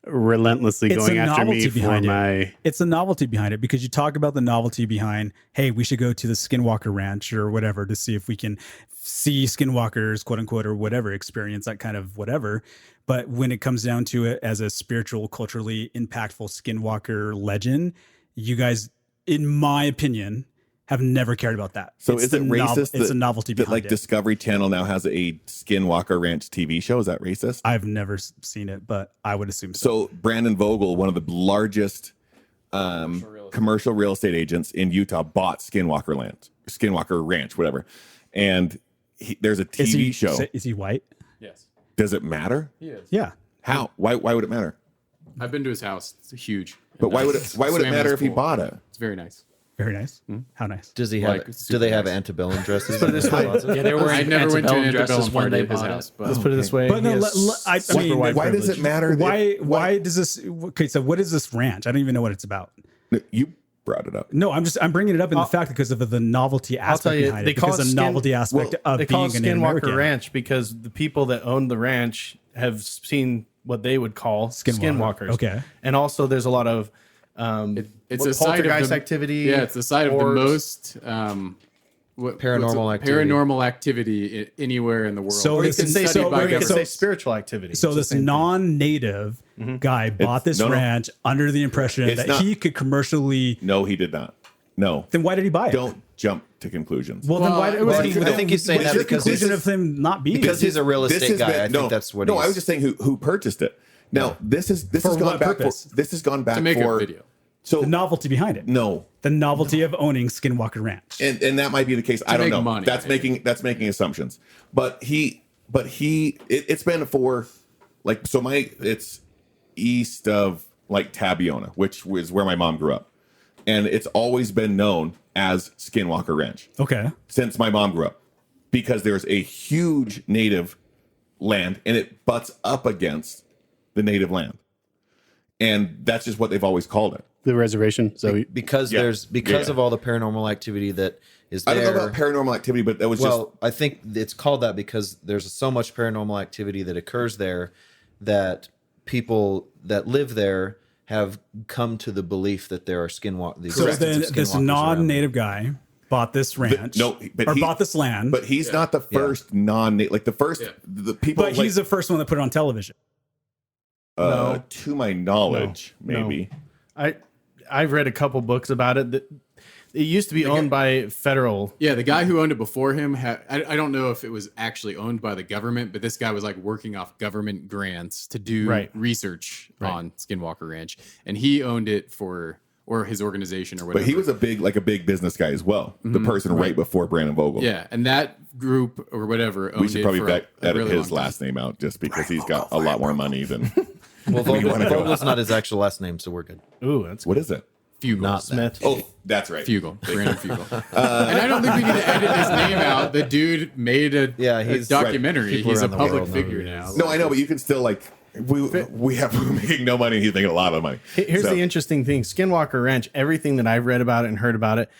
relentlessly
It's
going
a
after me
novelty
for
behind
my.
it. It's a novelty behind it, because you talk about the novelty behind, hey, we should go to the Skinwalker Ranch or whatever to see if we can see skinwalkers, quote unquote, or whatever, experience that kind of whatever. But when it comes down to it as a spiritual, culturally impactful skinwalker legend, you guys, in my opinion, have never cared about that.
So
It's
is it racist?
It's a novelty
that
behind
like
it.
Discovery Channel now has a Skinwalker Ranch TV show. Is that racist?
I've never seen it, but I would assume so.
So Brandon Vogel, one of the largest commercial real estate agents in Utah, bought Skinwalker Ranch, whatever. And there's a TV show.
Is he white?
Yes,
Does it matter?
he is.
Yeah.
How? Why would it matter?
I've been to his house. It's huge.
But
And
why
I
would it
swam in
matter
his
if he
pool.
bought it?
It's very nice.
Very nice. How nice.
Does he have?
Like,
Do
super
they have
nice.
antebellum dresses?
Put it this way.
Yeah, they were
I
wearing
never went to an
antebellum dresses
antebellum
when
party
they
at his
bought
house,
it.
but
Let's put it this way.
But no,
he has
I
super
mean,
white
Why does
privilege.
it matter?
Why does this? Okay, so what is this ranch? I don't even know what it's about.
You brought it up.
No, I'm bringing it up in the fact because of the novelty
I'll tell
aspect
you,
behind
they
it.
call
Because
it
the novelty aspect of
they call
being
it
a Native
Skinwalker
American.
Ranch because the people that own the ranch have seen what they would call skinwalkers.
Okay.
And also there's a lot of
it's a site of
poltergeist
the,
activity.
Yeah, it's the site of the
orbs.
most
Paranormal activity.
Paranormal activity anywhere in the world.
So
Or you
this
could
is-
say,
so-
or you could
so-
say spiritual activity.
So
It's the
this
same thing.
non-native guy bought this
no, no.
ranch under the impression
It's
that
not-
he could commercially.
No, he did not. No.
Then why did he buy it?
Don't jump to conclusions.
Well, then why?
Well,
I
think he's saying
what's
that
your
because
conclusion
this
of him not being
because he's a real
This
estate
has
guy.
been-
I think that's what.
No,
he's,
I was just saying who purchased it. Now this has
For
gone
what
back
purpose?
this has gone back
to make
for
a video.
So
the novelty behind it.
no,
The novelty of owning Skinwalker Ranch.
and that might be the case. I don't
make
know.
money,
That's
maybe.
making assumptions. But it's been for like it's east of like Tabiona, which was where my mom grew up, and it's always been known as Skinwalker Ranch
Okay.
since my mom grew up because there's a huge native land and it butts up against the native land, and that's just what they've always called it.
The reservation. So
because
Yeah.
there's of all the paranormal activity that is there.
I don't know about paranormal activity, but that was
Well, I think it's called that because there's so much paranormal activity that occurs there that people that live there have come to the belief that there are skinwalkers.
So then this non-native guy bought this ranch, bought this land,
but he's not the first non-native. Like the first, the people.
but he's the first one that put it on television.
To my knowledge, maybe.
I've read a couple books about it. That it used to be owned by federal.
Yeah, the guy who owned it before him I don't know if it was actually owned by the government, but this guy was like working off government grants to do research on Skinwalker Ranch, and he owned it for or his organization or whatever.
But he was a big business guy as well. The person right before Brandon Vogel.
Yeah, and that group or whatever.
We should probably edit
really
his last name out just because he's got a lot more money than.
Well, Vogel's not his actual last name, so we're good.
Ooh, that's
What is it?
Fugel.
Not
Smith.
Oh, that's right.
Fugel. Brandon Fugel. And I don't think we need to edit his name out. The dude made a
he's
documentary.
People
He's a
around the
public
world know
figure
who he
now.
is.
No, I know, but you can still like we're making no money. He's making a lot of money.
Here's the interesting thing: Skinwalker Ranch. Everything that I've read about it and heard about it,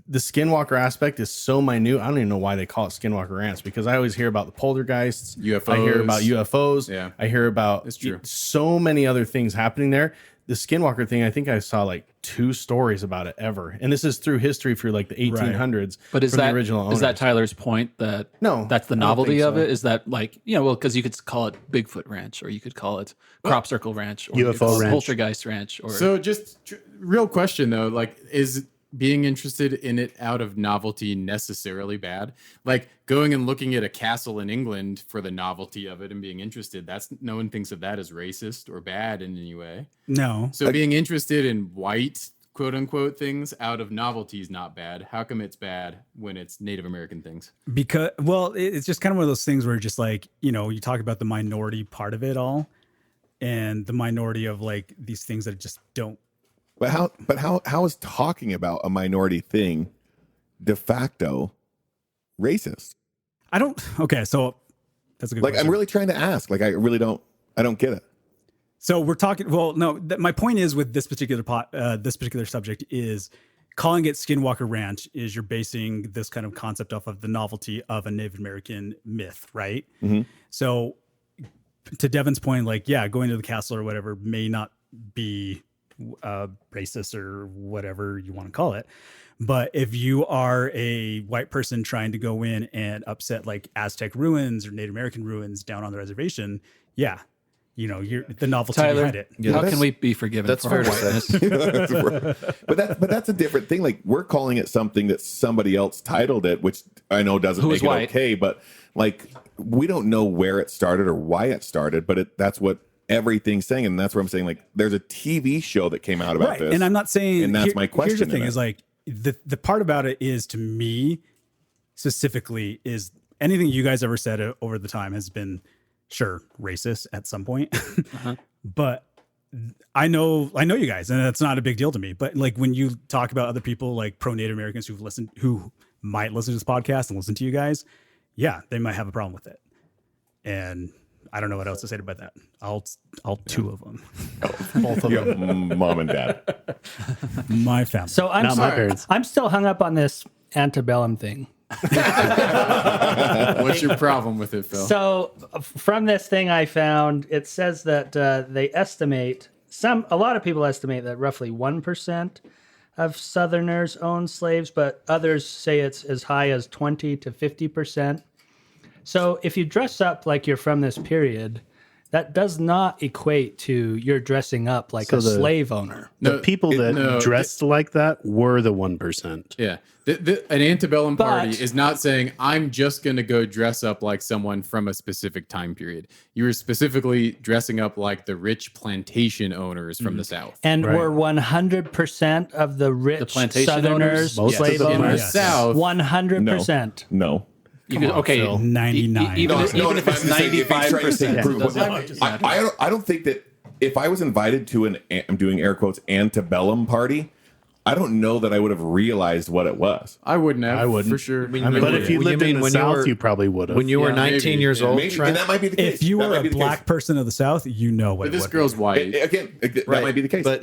the Skinwalker aspect is so minute. I don't even know why they call it Skinwalker Ranch, because I always hear about the poltergeists,
UFOs.
I hear about UFOs.
Yeah.
I hear about
It's true.
so many other things happening there. The Skinwalker thing, I think I saw like 2 stories about it ever, and this is through history for like the 1800s.
But is
from
that
the original
is that
owners.
Tyler's point that
No,
that's the
I don't
novelty
think
of
so.
it? Is that like well, because you could call it Bigfoot Ranch, or you could call it Crop Circle Ranch, or you could
UFO
call it
Ranch.
Poltergeist Ranch, or
So just real question though, like is being interested in it out of novelty necessarily bad? Like going and looking at a castle in England for the novelty of it and being interested, that's no one thinks of that as racist or bad in any way.
No.
So being interested in white quote unquote things out of novelty is not bad. How come it's bad when it's Native American things?
Because, well, it's just kind of one of those things where just like, you know, you talk about the minority part of it all and the minority of like these things that just don't.
But how is talking about a minority thing de facto racist?
Okay, so that's a good
Like
question.
I'm really trying to ask. Like I don't get it.
So we're talking. Well, no. My point is with this particular this particular subject is calling it Skinwalker Ranch is you're basing this kind of concept off of the novelty of a Native American myth, right?
Mm-hmm.
So to Devin's point, like going to the castle or whatever may not be racist or whatever you want to call it. But if you are a white person trying to go in and upset like Aztec ruins or Native American ruins down on the reservation, you know, you're the novelty
Tyler,
behind it.
Yeah,
how
that's-
can we be forgiven
that's
for
fair
our
to say.
whiteness?
but that's a different thing. Like we're calling it something that somebody else titled it, which I know doesn't
Who
make
is
it
white.
okay. But like we don't know where it started or why it started. But that's what everything's saying, and that's what I'm saying. Like there's a TV show that came out about this,
And I'm not saying,
and that's my question.
Here's the thing:
in
is
it.
like the part about it is to me specifically is anything you guys ever said over the time has been sure racist at some point, but I know you guys, and that's not a big deal to me. But like when you talk about other people like pro Native Americans who might listen to this podcast and listen to you guys, they might have a problem with it, and I don't know what else to say about that. I'll 2 of them.
Both of them.
Yeah, mom and dad.
My family.
So I'm
Not my
sorry.
parents.
I'm still hung up on this Antebellum thing.
What's your problem with it, Phil?
So from this thing I found, it says that they estimate a lot of people estimate that roughly 1% of Southerners own slaves, but others say it's as high as 20 to 50%. So if you dress up like you're from this period, that does not equate to you're dressing up like
So
a
the-
slave owner.
The people that dressed like that were the 1%.
Yeah. An antebellum party
But-
is not saying, I'm just going to go dress up like someone from a specific time period. You were specifically dressing up like the rich plantation owners from the South.
And
Right.
were 100% of the rich
plantation
Southerners
owners?
slave
Most of them
In the
were.
owners?
Yes.
South,
100%.
No.
You could, okay,
Phil.
99.
Even if
I'm
it's
just saying, if he's trying to say
95%,
prove
it doesn't
what-
matter.
I don't think that if I was invited to I'm doing air quotes antebellum party, I don't know that I would have realized what it was.
I wouldn't have.
I wouldn't.
For sure.
But if you
What do you
lived in
mean
the
when you
South,
were-
you probably would have.
When you were
Yeah,
19
maybe,
years
yeah.
old,
Maybe,
Trent,
and that might be the case.
If you
That
were
might
a
be the
black
case.
person of the South, you know what
But
it
this
would
girl's
be.
white.
Again, that
right,
might be the case.
But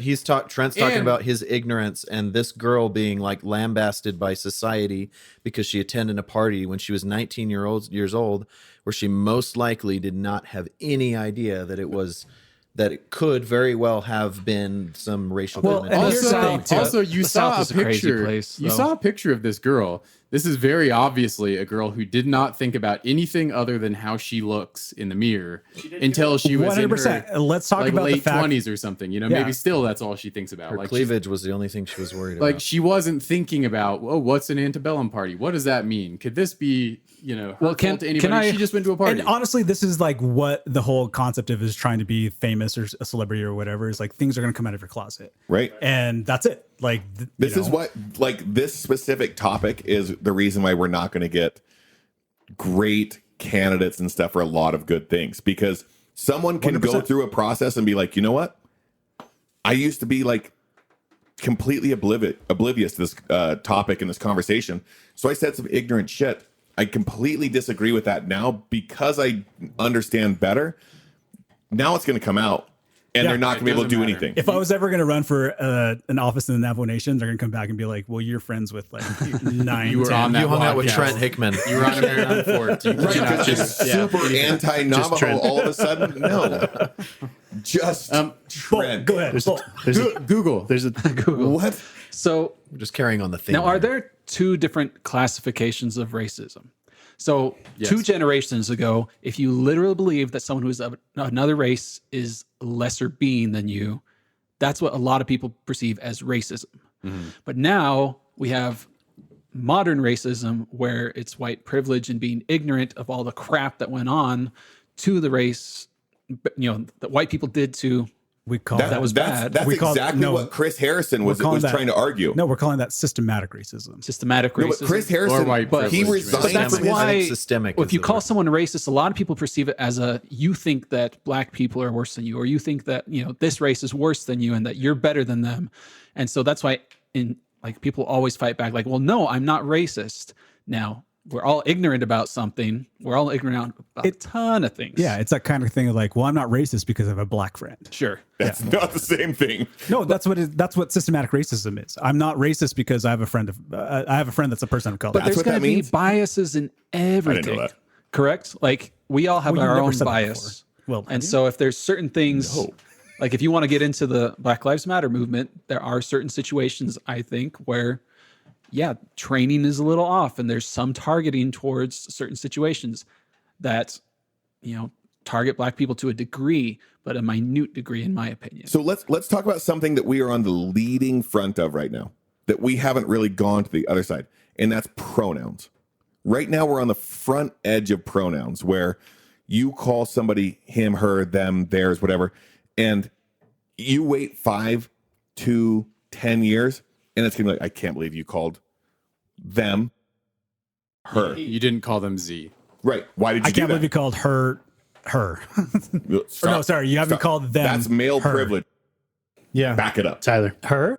Trent's talking
And-
about his ignorance and this girl being like lambasted by society because she attended a party when she was 19 years old, where she most likely did not have any idea that it could very well have been some racial
Well,
connotation.
and here's the
Also,
thing, too.
also, you
The
saw
South
a
is a crazy
picture.
place,
You
though.
saw a picture of this girl This is very obviously a girl who did not think about anything other than how she looks in the mirror until she was in
100%.
her
Let's talk about the
late
fact
20s or something. You know,
Yeah.
maybe still that's all she thinks about.
Her
Like
cleavage was the only thing she was worried
like
about.
she wasn't thinking about, oh, what's an antebellum party? What does that mean? Could this be, hurtful to anybody? She just went to a party.
And honestly, this is like what the whole concept of is trying to be famous or a celebrity or whatever is like things are going to come out of your closet.
Right.
And that's it. Like,
This is what, like, this specific topic is the reason why we're not going to get great candidates and stuff for a lot of good things, because someone can go
100%.
through a process and be like, you know what? I used to be like completely oblivious to this topic and this conversation. So I said some ignorant shit. I completely disagree with that now because I understand better. Now it's going to come out. And they're not going to be able to do anything.
If I was ever going to run for an office in the Navajo Nation, they're going to come back and be like, well, you're friends with like 9,
You were
10.
on that
You hung out with
podcast.
Trent Hickman.
You were on American Fork. You
Right,
cannot
just
yeah.
super anti-Navajo
Trent.
all of a sudden. No, just Trent.
Go ahead. Bull.
Google.
There's a
What?
So
We're just carrying on the theme.
now, are
here.
there two different classifications of racism? So
Yes.
2 generations ago, if you literally believe that someone who's of another race is a lesser being than you, that's what a lot of people perceive as racism. But now we have modern racism where it's white privilege and being ignorant of all the crap that went on to the race, that white people did to.
We call
That was bad.
That's
We call-
exactly
no,
what Chris Harrison was
we're calling that-
trying to argue.
No, we're calling that systematic racism.
Systematic
No,
racism.
but Chris Harrison,
Or white
he
privilege,
resigned
But that's
from his
why
systemic
if
is
you
the
call
word.
someone racist, a lot of people perceive it as you think that black people are worse than you, or you think that, this race is worse than you and that you're better than them. And so that's why people always fight back like, well, no, I'm not racist. Now, we're all ignorant about something. We're all ignorant about a ton of things.
Yeah, it's that kind of thing of like, well, I'm not racist because I have a black friend.
Sure.
That's not the same thing.
No, that's what systematic racism is. I'm not racist because I have a friend that's a person of color.
But
That's
there's
what
going to
that
be
means?
biases in everything.
that.
Correct? Like we all have
Well, you've
our
never
own
said that
bias.
before. Well, have
and
you?
so if there's certain things, like if you want to get into the Black Lives Matter movement, there are certain situations I think where, training is a little off, and there's some targeting towards certain situations that, target black people to a degree, but a minute degree, in my opinion.
So let's talk about something that we are on the leading front of right now, that we haven't really gone to the other side, and that's pronouns. Right now, we're on the front edge of pronouns, where you call somebody him, her, them, theirs, whatever, and you wait 5 to 10 years, and it's gonna be like, I can't believe you called them her.
You didn't call them Z.
Right? Why did you
I
do
can't
that?
believe you called her. Or no, sorry, you haven't called them.
That's male
her.
privilege.
yeah.
Back it up.
Tyler.
Her?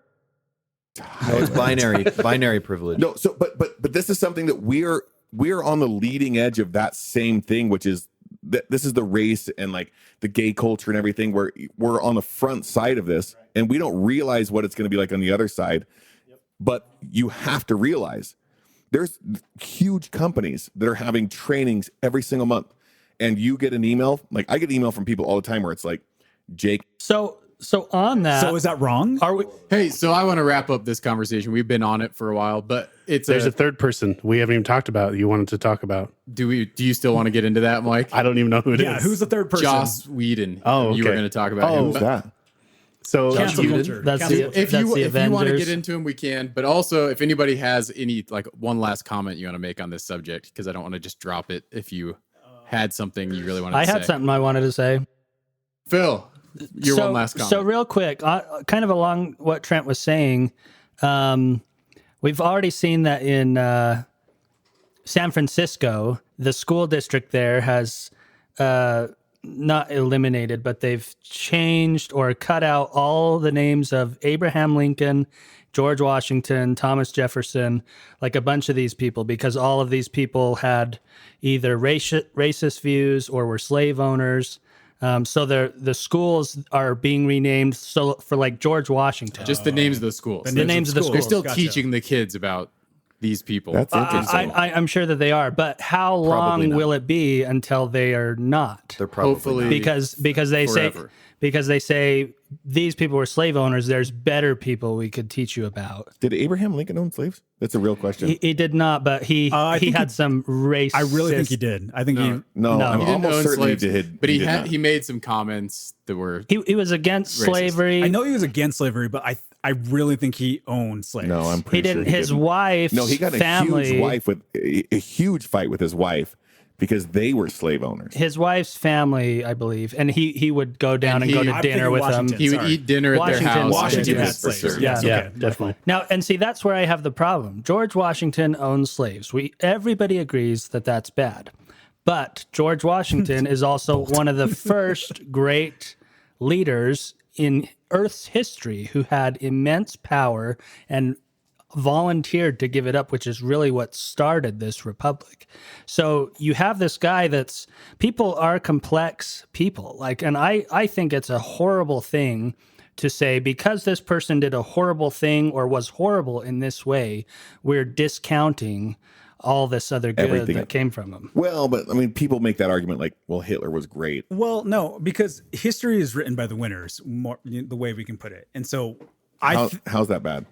No, it's binary privilege.
No, so but this is something that we're on the leading edge of that same thing, which is this is the race and like the gay culture and everything, where we're on the front side of this, and we don't realize what it's going to be like on the other side. But you have to realize there's huge companies that are having trainings every single month, and you get an email. Like I get an email from people all the time where it's like, Jake.
So on that,
So is that wrong?
are we?
Hey, so I want to wrap up this conversation. We've been on it for a while, but it's
There's a third person we haven't even talked about. You wanted to talk about.
do you still want to get into that, Mike?
I don't even know who it is.
Yeah, who's the third person?
Joss Whedon.
Oh,
You were
okay.
going to talk about
Oh,
him.
Who's
But
that?
So
Cancel
you-
culture.
That's
Cancel
the
culture.
if you want to
Avengers.
get into him, we can. But also, if anybody has any like one last comment you want to make on this subject, because I don't want to just drop it. If you had something you really wanted
I
to
had
say.
something I wanted to say.
Phil, your one last comment.
So real quick, kind of along what Trent was saying, we've already seen that in San Francisco, the school district there has not eliminated, but they've changed or cut out all the names of Abraham Lincoln, George Washington, Thomas Jefferson, like a bunch of these people, because all of these people had either racist views or were slave owners. So the schools are being renamed. So for like George Washington,
Just the names of the schools.
the names of the
They're
schools.
still
Gotcha.
teaching the kids about these people.
That's interesting.
I'm sure that they are, but how
Probably
long
not.
will it be until they are not?
They're probably
Hopefully-
not.
Because they
Forever.
say these people were slave owners. There's better people we could teach you about.
Did Abraham Lincoln own slaves? That's a real question.
He did not, but he
I think
had
he-
some racist.
I really think he did. I think he.
no,
No.
I'm
He
didn't
almost
own
certain
slaves,
he did.
but he
did not.
made some comments that were
He was against
Racist.
slavery.
I know he was against slavery, but I really think he owned slaves.
No, I'm pretty
He didn't.
sure
His
didn't.
wife's
No, he got a
family.
huge wife with a huge fight with his wife because they were slave owners.
His wife's family, I believe, and he would go down and,
And
go
he-
to
I'm
dinner
thinking
with
Washington.
them.
he would
Sorry.
eat dinner at their
Washington-
house.
Washington
and
had
for
slaves.
sure.
Yes,
Yeah.
okay.
Definitely.
Now, and see, that's where I have the problem. George Washington owned slaves. Everybody agrees that that's bad. But George Washington is also one of the first great leaders in Earth's history who had immense power and volunteered to give it up, which is really what started this republic. So you have this guy people are complex people. And I think it's a horrible thing to say because this person did a horrible thing or was horrible in this way, we're discounting all this other good
Everything.
that came from him.
Well, but I mean, people make that argument like, well, Hitler was great.
Well, no, because history is written by the winners, more the way we can put it. And so
How's that bad?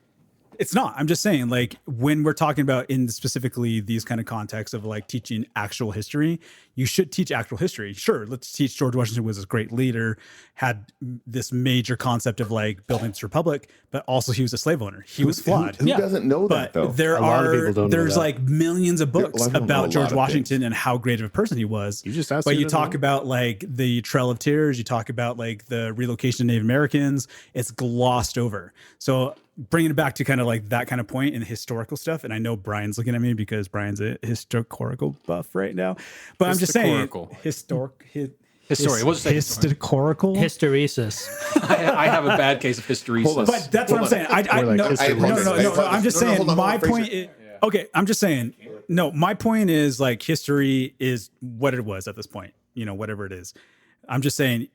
it's not. I'm just saying, like, when we're talking about in specifically these kind of contexts of like teaching actual history, you should teach actual history. Sure, let's teach George Washington was a great leader, had this major concept of like building this republic, but also he was a slave owner. He was flawed.
Who doesn't know that
But
though?
there
A lot of people don't know
there's
that.
like millions of books
I don't know a
about
lot
George
of
Washington and how great of a person he was.
You just asked
But
me
you
to
talk
know.
about like the Trail of Tears, you talk about like the relocation of Native Americans, it's glossed over. So bringing it back to kind of like that kind of point in historical stuff, and I know Brian's looking at me because Brian's a historical buff right now, but I'm just saying
Historical.
History. We'll just say
historical.
Hysteresis.
I have a bad case of hysteresis.
But that's what I'm saying. I
We're like
no,
history
no,
buffs.
no. I'm just
No,
saying.
hold on,
My
hold on,
point.
Fraser.
Okay, I'm just saying. No, my point is like history is what it was at this point. You know, whatever it is. I'm just saying.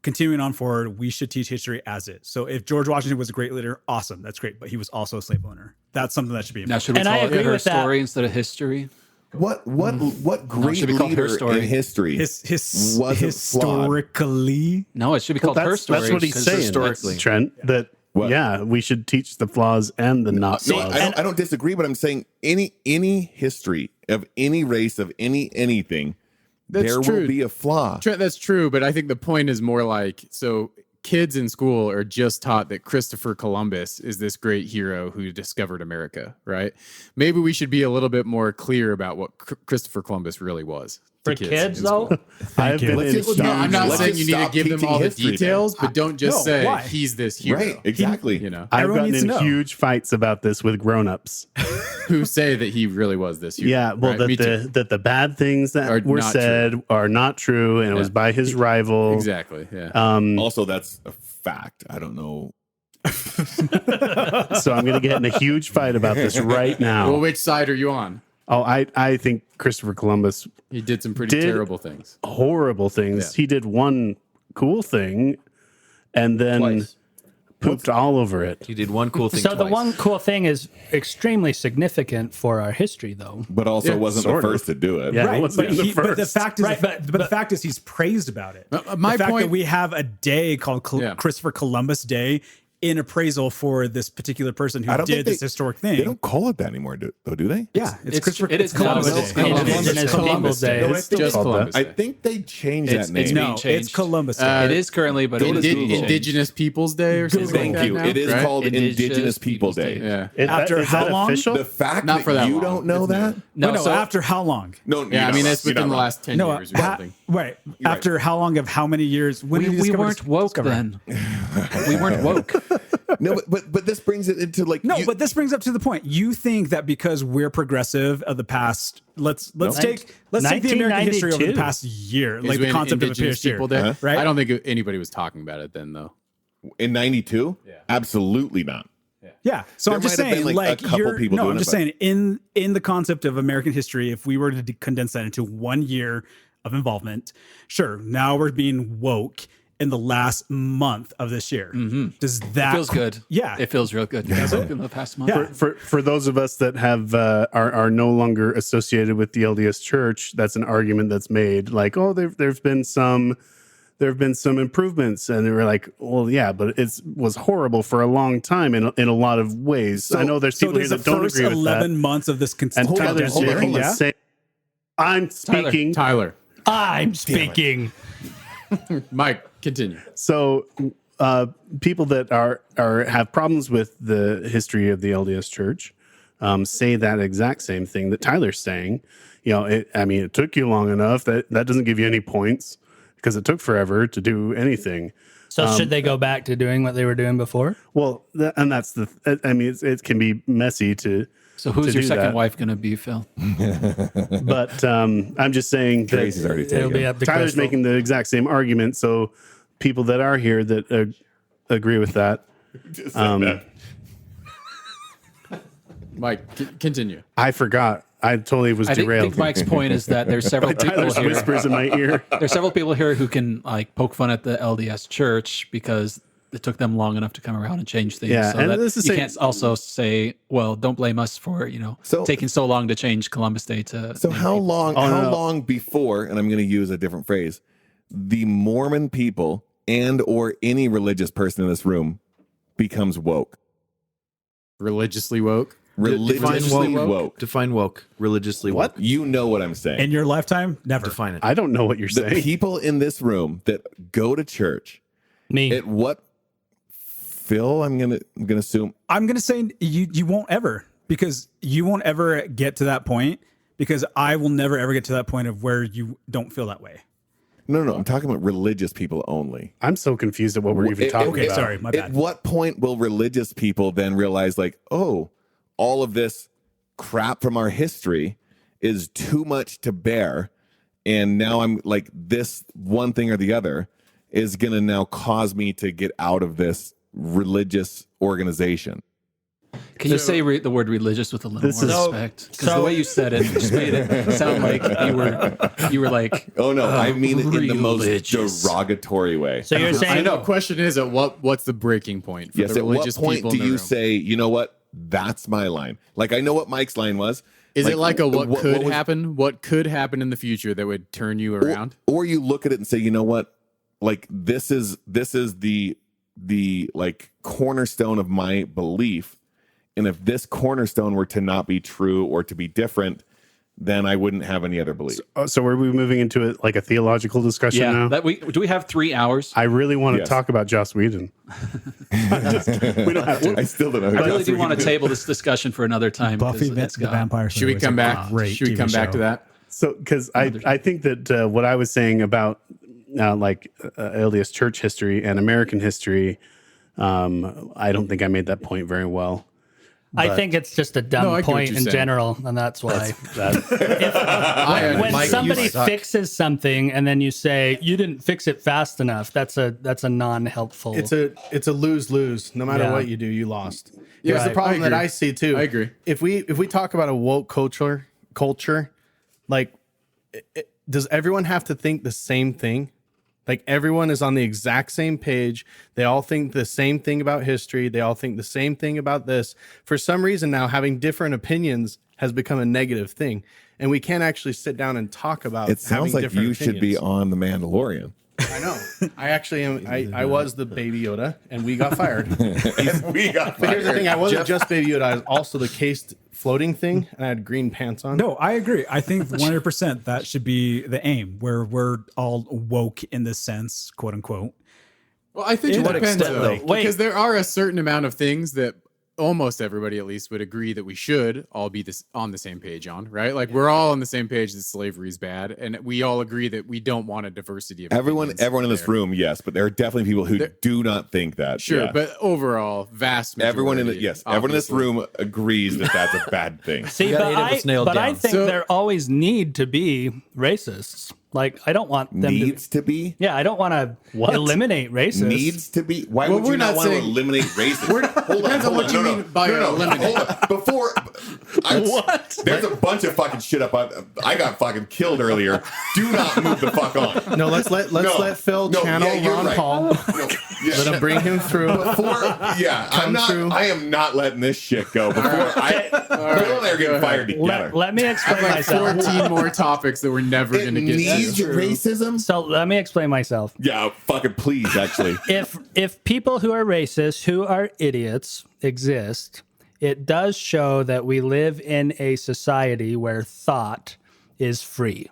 Continuing on forward, we should teach history as is. So if George Washington was a great leader, awesome, that's great. But he was also a slave owner. That's something that should be.
Now, should we
And I
call
agree
it her
with that.
story instead of history?
What great
should be called her
leader
story.
in history
His
wasn't
historically.
No, it should be called her story.
That's what he's
'cause
saying,
historically.
Trent. That
What?
yeah, we should teach the flaws and the not
No,
flaws.
I don't disagree, but I'm saying any history of any race of anything,
That's
there
true.
will be a flaw.
Trent, that's true, but I think the point is more like so kids in school are just taught that Christopher Columbus is this great hero who discovered America, right? Maybe we should be a little bit more clear about what Christopher Columbus really was. to
For kids,
in school.
though,
I've been
Let's
in
just-
No,
No,
I'm not
let's
saying
just
you need to
stop
give them
teaching
all the
history then.
details, but don't just
No,
say
why?
he's this hero.
Right, exactly.
You know,
I've
Everyone
gotten
needs
in
to know.
huge fights about this with grown-ups.
who say that he really was this hero.
Yeah, well,
right? Me too.
that the bad things that
Are
were
not
said are not true, and it was
Yeah.
by his rival.
Exactly. Yeah.
Also, that's a fact. I don't know.
So I'm going to get in a huge fight about this right now.
Well, which side are you on?
Oh, I think Christopher Columbus
He did some pretty
Did-
terrible things.
horrible things.
Yeah.
He did one cool thing, and then
Twice.
pooped all over it.
He did one cool thing.
so the
twice.
one cool thing is extremely significant for our history, though.
But also
Yeah,
wasn't the
sort of.
first to do it.
Yeah, it
Right,
wasn't
but,
the
but the
first.
fact is,
Right,
but the fact is, he's praised about it.
my
the fact
point-
that we have a day called
Yeah.
Christopher Columbus Day in appraisal for this particular person who
I don't
did
think
this historic thing.
They don't call it that anymore, do they?
Yeah, it's Christopher.
it is
Columbus
Columbus
Day.
Day.
Indigenous Peoples Day.
It's still
Just
called
Columbus
I
Day.
think they changed
It's-
that name.
it's
No,
being changed.
it's Columbus Day.
It is currently, but it is being changed.
Indigenous Peoples Day or something
Thank
like
you.
that now,
It is
right?
called
Indigenous
Indigenous People
Peoples
Day.
Day.
Yeah.
After
is
how
that
long?
official?
The fact
Not
that
for that
you
long.
don't know that?
No,
no,
so
after how long?
No,
Yeah,
you're
I
not
mean,
wrong.
that's
You're
within
not
the
wrong.
last 10
No,
years or something.
right. After how long of how many years? When
we,
did he
we
discover
weren't
this-
woke
discover it?
then. We weren't woke.
No, but this brings it into like
No,
you-
but this brings up to the point. You think that because we're progressive of the past, let's take the American history over the
1992.
past year,
Is
like the
when
concept of a
Indigenous
past year,
People Day.
right?
I don't think anybody was talking about it then, though.
in '92, absolutely not.
Yeah. So
There
I'm just
might have
saying,
been, like, a couple
you're
people
no,
doing
I'm
it,
just
but-
saying in the concept of American history, if we were to condense that into 1 year of involvement, sure, now we're being woke in the last month of this year. Does that
It feels good.
Yeah.
It feels real good. In the past month.
Yeah.
For those of us that have are no longer associated with the LDS Church, that's an argument that's made. Like, oh, there have been some improvements, and they were like, well, yeah, but it was horrible for a long time in a lot of ways.
So-
I know there's people here
the
that don't
first
agree with
11
that.
months of this
And
consistent
Tyler's making the same. I'm speaking.
Tyler,
I'm speaking.
Mike, continue.
So, people that are have problems with the history of the LDS Church say that exact same thing that Tyler's saying. You know, it took you long enough. That doesn't give you any points because it took forever to do anything.
So should they go back to doing what they were doing before?
Well, and that's it can be messy to.
So who's
to
your
do
second
that.
wife going to be, Phil?
But I'm just saying
Tracy's already
It'll
taken.
be up to
Tyler's
Crystal.
making the exact same argument. So people that are here that agree with that.
Mike, continue.
I forgot. I totally was
I
derailed.
think Mike's point is that there's several people
Tyler's
here.
whispers in my ear.
There's several people here who can like poke fun at the LDS Church because it took them long enough to come around and change things.
Yeah,
so
and
that
this is
you
same-
can't also say, well, don't blame us for taking so long to change Columbus Day to.
So how long?
Oh,
how
no.
long before? And I'm going to use a different phrase. The Mormon people and or any religious person in this room becomes woke.
Religiously woke.
Religiously
woke.
woke.
Define woke. Religiously
What?
woke.
You know what I'm saying.
in your lifetime? Never.
Define it.
I don't know what you're
The
saying.
people in this room that go to church,
Me.
at what? Phil, I'm gonna assume.
I'm going to say you won't ever, because you won't ever get to that point, because I will never ever get to that point of where you don't feel that way.
No. I'm talking about religious people only.
I'm so confused at what we're even
It-
talking
Okay,
about.
sorry, my
At
bad.
what point will religious people then realize, like, oh, all of this crap from our history is too much to bear, and now I'm like, this one thing or the other is going to now cause me to get out of this religious organization.
Can you say the word religious with a little
This
more
is-
respect? Because the way you said it just made it sound like you were like,
Oh no, I mean it in the most
religious.
derogatory way.
So you're
I
saying
know. Question is, what's the breaking point for
Yes,
the
at what
religious
point
people
do
in the
you
room?
say, you know what, that's my line? Like, I know what Mike's line was.
Is it like a what could
was-
happen? What could happen in the future that would turn you around?
Or you look at it and say, you know what, like this is the like cornerstone of my belief, and if this cornerstone were to not be true or to be different, then I wouldn't have any other belief.
So are we moving into it like a theological discussion
yeah.
now?
Do we have 3 hours?
I really want to
Yes.
talk about Joss Whedon. We don't have to.
I still don't know.
I really do want to table this discussion for another time.
Buffy
'cause it's
the
got-
Vampire
Should we
Slayer is
come
a
back?
great
Should we
TV
come back
show.
to that?
So, because I think that what I was saying about LDS Church history and American history, I don't think I made that point very well.
I think it's just a dumb
No, I get what
point
you're
in
saying.
general, and that's why. When
Mike, you
somebody
suck.
fixes something and then you say you didn't fix it fast enough, that's a non-helpful.
It's a lose-lose. No matter
Yeah.
what you do, you lost.
Yeah,
Here's the
I
problem that
agree.
I see too.
I agree.
If we talk about a woke culture, like, does everyone have to think the same thing? Like, everyone is on the exact same page. They all think the same thing about history. They all think the same thing about this. For some reason now, having different opinions has become a negative thing. And we can't actually sit down and talk about
It sounds
having
like
different
you should be
opinions.
on The Mandalorian.
I know. I actually am. I was the Baby Yoda, and we got fired.
We got
But here's the thing: I wasn't just Baby Yoda. I was also the cased floating thing, and I had green pants on.
No, I agree. I think 100% that should be the aim, where we're all woke in this sense, quote unquote.
Well, I think
To
it
what
depends,
extent,
though,
though?
Wait.
because there are a certain amount of things that almost everybody, at least, would agree that we should all be on the same page on, right? Like, we're all on the same page that slavery is bad, and we all agree that we don't want a diversity of
Everyone in this
there.
room, yes, but there are definitely people who do not think that.
Sure,
yeah.
but overall, vast majority.
everyone in this
obviously.
room agrees that that's a bad thing.
See,
You gotta
but
hit it with nailed
I
down.
think
So-
there always need to be racists. Like, I don't want them
Needs to be?
Yeah, I don't want to eliminate racists.
Needs to be? Why
Well,
would you
we're
not
not
want to
saying-
eliminate racism?
Depends on what you mean by eliminate.
Hold on. Before, there's a bunch of fucking shit up on. I got fucking killed earlier. Do not move the fuck on.
No, let's let Phil channel
you're
Ron
right.
Paul. Let him bring him through.
I am not letting this shit go. Before Phil and I are getting fired together.
Let me explain
Like
myself.
14 more topics that we're never
It
going to get
needs
to.
racism.
So let me explain myself.
Yeah, fucking please, actually.
If people who are racist, who are idiots, exist, it does show that we live in a society where thought is free,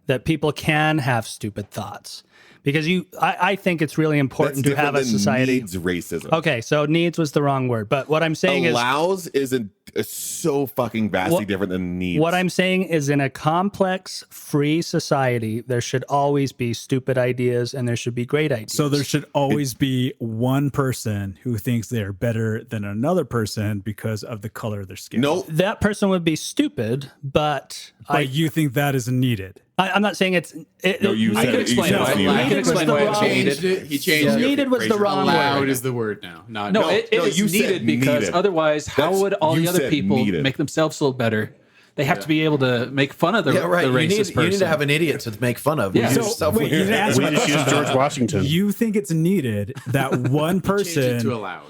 that people can have stupid thoughts. Because I think it's really important
That's
to have a
different than
society.
needs racism.
Okay, so needs was the wrong word, but what I'm saying
Allows isn't so fucking vastly different than needs.
What I'm saying is, in a complex, free society, there should always be stupid ideas and there should be great ideas.
So there should always be one person who thinks they're better than another person because of the color of their skin.
No,
that person would be stupid, but
you think that is needed.
I'm not saying it's.
No, you
I
said
can
it.
explain
You
why.
said it.
I can explain why it's
Changed
needed.
it. He changed it.
Needed was the wrong
Allowed
word.
is the word now. Not
No,
No,
it is
you said
needed because
needed.
otherwise, how
That's-
would all
you
the other
said
people
needed.
make themselves feel better? They have to be able to make fun of the,
Yeah, right.
the racist person.
You need to have an idiot to make fun of.
Yeah.
Use
So,
yourself
wait,
weird.
you asked
We
me-
just use George Washington.
You think it's needed that one
Change it
person,
to allowed.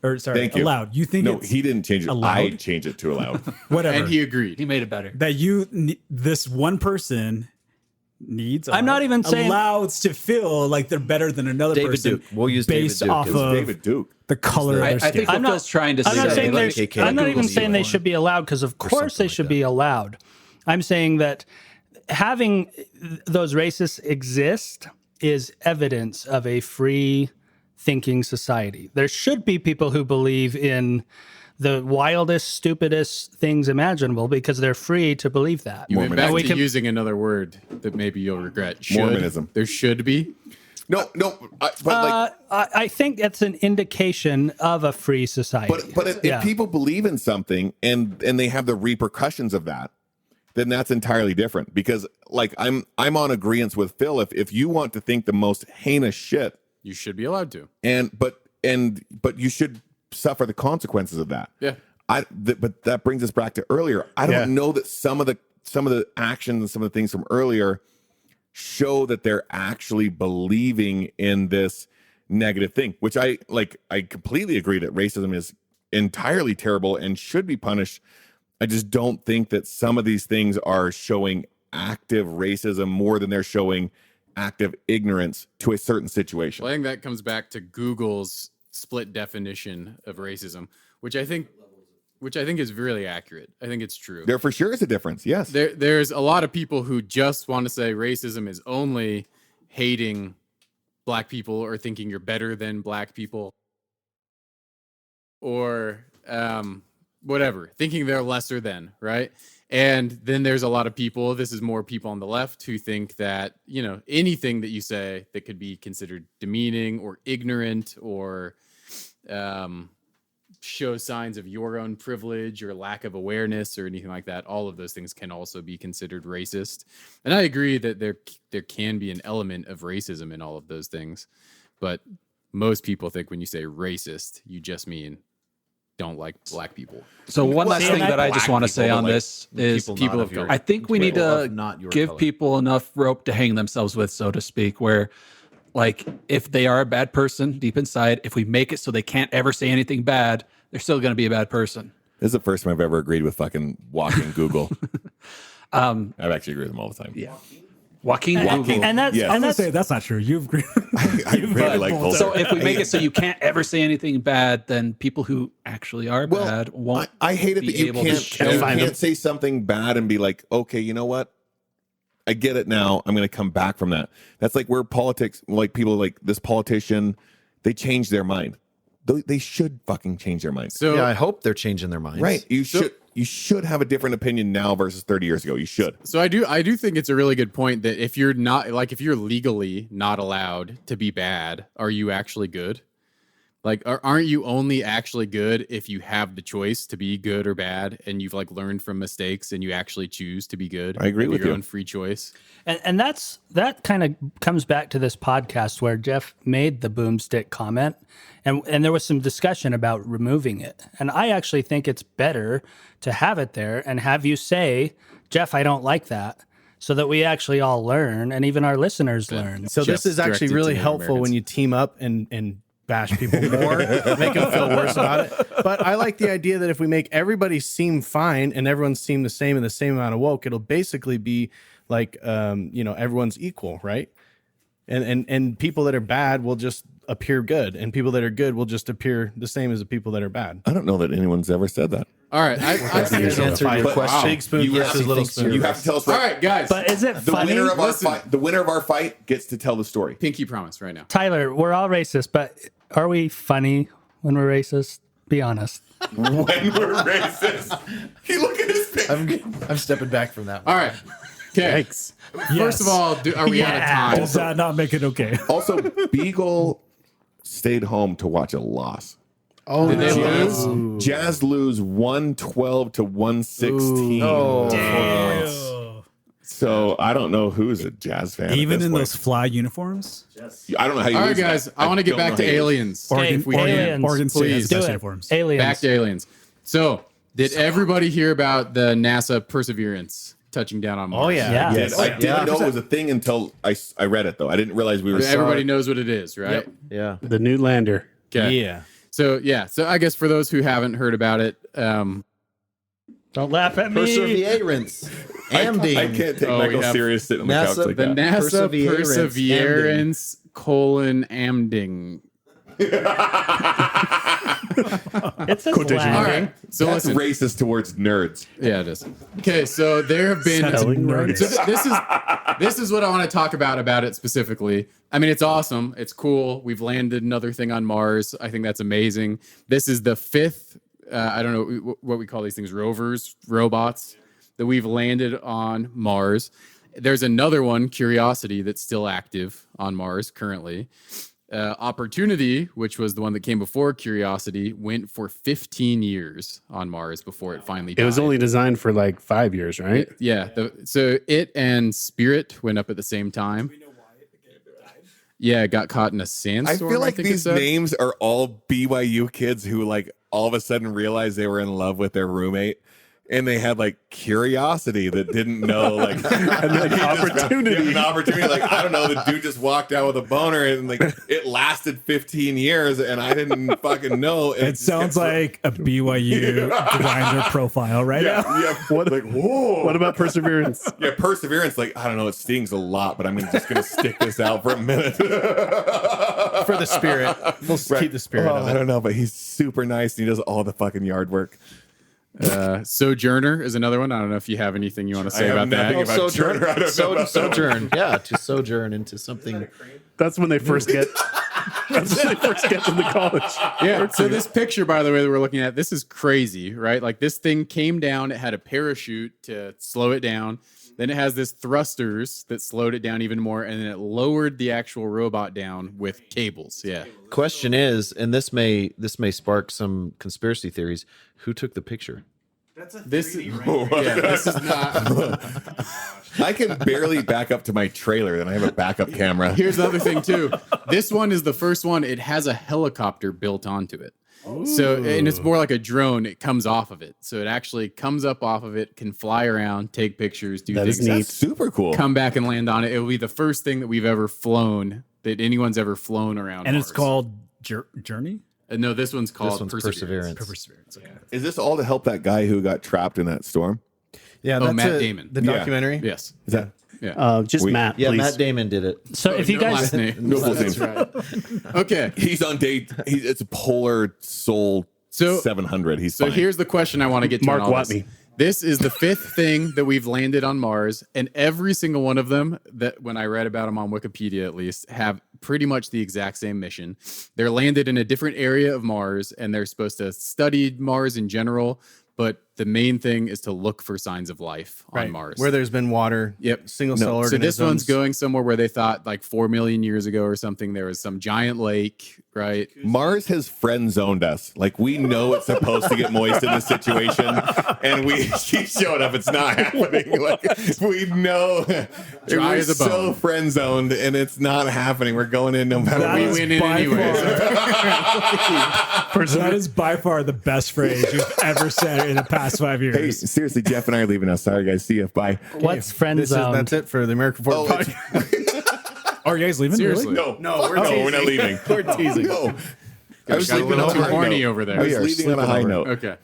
or sorry,
Thank you.
allowed. You think
No,
it's
he didn't change it. I
allowed?
changed it to allowed.
Whatever.
And he agreed.
He made it better.
That this one person needs.
I'm not even saying-
allowed to feel like they're better than another
David
person.
Duke. We'll use
based
David Duke
off
as
of
David Duke.
the color
I
of their skin.
think what Phil's trying to say.
I'm not saying
like
they
KK,
I'm not even
Google's
saying they
evil.
should be allowed because of course they
something
should
like
be allowed. I'm saying that having those racists exist is evidence of a free thinking society. There should be people who believe in the wildest, stupidest things imaginable because they're free to believe that.
You went back
Mormonism.
to using another word that maybe you'll regret. Should.
Mormonism.
There should be.
No, but like,
I think that's an indication of a free society.
but if people believe in something and they have the repercussions of that, then that's entirely different. Because like I'm on agreement with Phil. If you want to think the most heinous shit,
You should be allowed to.
but you should suffer the consequences of that.
Yeah.
But that brings us back to earlier. I don't know that some of the actions and some of the things from earlier show that they're actually believing in this negative thing, which I completely agree that racism is entirely terrible and should be punished. I just don't think that some of these things are showing active racism more than they're showing active ignorance to a certain situation.
Well, I think that comes back to Google's split definition of racism, which I think is really accurate. I think it's true.
There for sure is a difference. Yes.
There's a lot of people who just want to say racism is only hating black people or thinking you're better than black people or whatever, thinking they're lesser than, right? And then there's a lot of people, this is more people on the left, who think that, anything that you say that could be considered demeaning or ignorant or show signs of your own privilege or lack of awareness or anything like that, all of those things can also be considered racist. And I agree that there can be an element of racism in all of those things, but most people think when you say racist, you just mean don't like black people.
So one last thing that I just want to say on
like
this is
people of color.
I think we need to
not your
give
color.
people enough rope to hang themselves with, so to speak, where like if they are a bad person deep inside, if we make it so they can't ever say anything bad, they're still going to be a bad person.
This is the first time I've ever agreed with fucking walking Google. I've actually agreed with them all the time.
Yeah. Joaquin Google.
and that's
Yeah.
I
and
was
that's
gonna say that's not true. You've agreed.
I really like Boulter.
So if we make it so you can't ever say anything bad, then people who actually are bad won't.
I hate it
be
that you
able to
can't,
show
you
them.
can't say something bad and be like, okay, you know what? I get it now. I'm going to come back from that. That's like where politics, like people like this politician, they change their mind. They should fucking change their mind.
So
Yeah, I hope they're changing their minds.
Right. You should have a different opinion now versus 30 years ago. You should.
So I do think it's a really good point that if you're not, like, if you're legally not allowed to be bad, are you actually good? Like, aren't you only actually good if you have the choice to be good or bad, and you've like learned from mistakes, and you actually choose to be good?
I agree with
your
you.
own free choice.
And that kind of comes back to this podcast where Jeff made the boomstick comment, and there was some discussion about removing it. And I actually think it's better to have it there and have you say, Jeff, I don't like that, so that we actually all learn, and even our listeners learn.
So
Jeff's
this is actually
directed
really
to
helpful
Americans.
when you team up and bash people more, make them feel worse about it. But I like the idea that if we make everybody seem fine and everyone seem the same and the same amount of woke, it'll basically be like, everyone's equal, right? And people that are bad will just appear good, and people that are good will just appear the same as the people that are bad.
I don't know that anyone's ever said that.
All right, I
Answered your question.
Big spoon
You
versus
actually
little
think
spoon.
You have to tell us.
all right, guys.
But is it
The
funny?
winner of our
Listen.
fight. The winner of our fight gets to tell the story.
Pinky promise right now.
Tyler, we're all racist, but are we funny when we're racist? Be honest.
When we're racist, you look at his face.
I'm stepping back from that one.
All right. Okay.
Yikes.
First of all, are we out of time?
Does that not make it okay?
Also, Beagle stayed home to watch a loss.
Oh,
Did they
Jazz,
lose?
Jazz lose 112 to 116. So I don't know who's a Jazz fan. at
Even
this
in
point.
those fly uniforms?
I don't know how you
All right,
lose
guys.
that.
I want to get
don't
back
know
to
how you lose.
aliens.
Oregon,
if we
Oregon,
can.
Oregon State has
Please.
the best
Do it.
uniforms.
Aliens.
Back to aliens. So, did everybody hear about the NASA Perseverance touching down on Mars?
Oh, yeah.
Yeah.
Yes, I didn't know it was a thing until I read it, though. I didn't realize we were.
Everybody knows what it is, right?
Yeah.
The new lander.
Okay.
Yeah.
So I guess for those who haven't heard about it,
Don't laugh at me.
Perseverance. Amding.
I can't take
Oh, we
Michael
have
serious sitting on the couch
NASA
like
the
that.
NASA
Perseverance,
Perseverance colon Amding.
It's a
All
slang.
right. So
That's
listen.
racist towards nerds.
Yeah, it is. Okay, so there have been.
Selling nerds.
So this is what I want to talk about it specifically. I mean, it's awesome. It's cool. We've landed another thing on Mars. I think that's amazing. This is the fifth. I don't know what we call these things, robots that we've landed on Mars. There's another one, Curiosity, that's still active on Mars currently. Opportunity, which was the one that came before Curiosity, went for 15 years on Mars before it finally died.
It was only designed for like 5 years, right?
Yeah. So it and Spirit went up at the same time. Yeah, it got caught in a
I
sandstorm.
feel like
think it
these
said.
names are all BYU kids who like all of a sudden realized they were in love with their roommate. And they had like curiosity that didn't know, like,
And then opportunity.
an opportunity. Like, I don't know, the dude just walked out with a boner and like it lasted 15 years and I didn't fucking know. And
It sounds like a BYU grinder profile right now.
yeah. What? Like, whoa.
What about Perseverance?
Yeah, perseverance. Like, I don't know, it stings a lot, but I'm just gonna stick this out for a minute.
For the spirit. We'll keep the spirit of
I
it.
don't know, but he's super nice and he does all the fucking yard work.
Sojourner is another one. I don't know if you have anything you want to say
have
about that.
nothing about Turner. I don't know about that.
Sojourn. Yeah, to sojourn into something.
That's when they first get. That's when they first get to the college.
Yeah. So this picture, by the way, that we're looking at, this is crazy, right? Like this thing came down. It had a parachute to slow it down. Then it has this thrusters that slowed it down even more, and then it lowered the actual robot down with cables. Yeah.
Question is, and this may spark some conspiracy theories. Who took the picture?
This is not.
I can barely back up to my trailer, and I have a backup camera.
Here's the other thing too. This one is the first one. It has a helicopter built onto it. So, and it's more like a drone. It comes off of it. So it actually comes up off of it, can fly around, take pictures, do
That is
things,
neat.
That's super cool.
come back and land on it. It will be the first thing that we've ever flown, that anyone's ever flown around.
And it's
Mars.
called Journey?
No, this one's called
This one's
Perseverance.
Perseverance. Okay.
Is this all to help that guy who got trapped in that storm?
Yeah,
Oh,
that's
Matt Damon.
The
Yeah.
documentary.
Yes.
Is that
Just
We-
Matt,
Yeah,
please.
Matt Damon did it.
So if you
No
guys,
last name.
No full
That's
name.
right. Okay.
He's on date. It's a Polar Soul
So-
700. He's
So
fine.
here's the question I want to get to.
Mark
on all this.
Watney.
This is the fifth thing that we've landed on Mars, and every single one of them, that when I read about them on Wikipedia at least, have pretty much the exact same mission. They're landed in a different area of Mars, and they're supposed to study Mars in general, but the main thing is to look for signs of life on Mars.
where there's been water.
Yep.
Single cell
So this one's
organisms.
going somewhere where they thought like 4 million years ago or something, there was some giant lake, right?
Mars has friend zoned us. Like we know it's supposed to get moist in this situation, and she showed up. It's not happening. Like we know,
Dry
we're
as a
so
bone.
friend zoned, and it's not happening. We're going in no matter
That
what.
We
is
win it
by
anyway.
That is by far the best phrase you've ever said in the past 5 years.
Hey, seriously, Jeff and I are leaving now. Sorry, guys. See you. Bye.
What's friend zone?
That's it for the American Fort
Oh,
podcast.
Are you guys leaving?
Seriously.
Really?
No, we're not leaving.
We're teasing.
No. I was
Got a
leaving
little
on
too
a high
horny
note.
over there.
I was
We are
leaving on a high note.
Okay.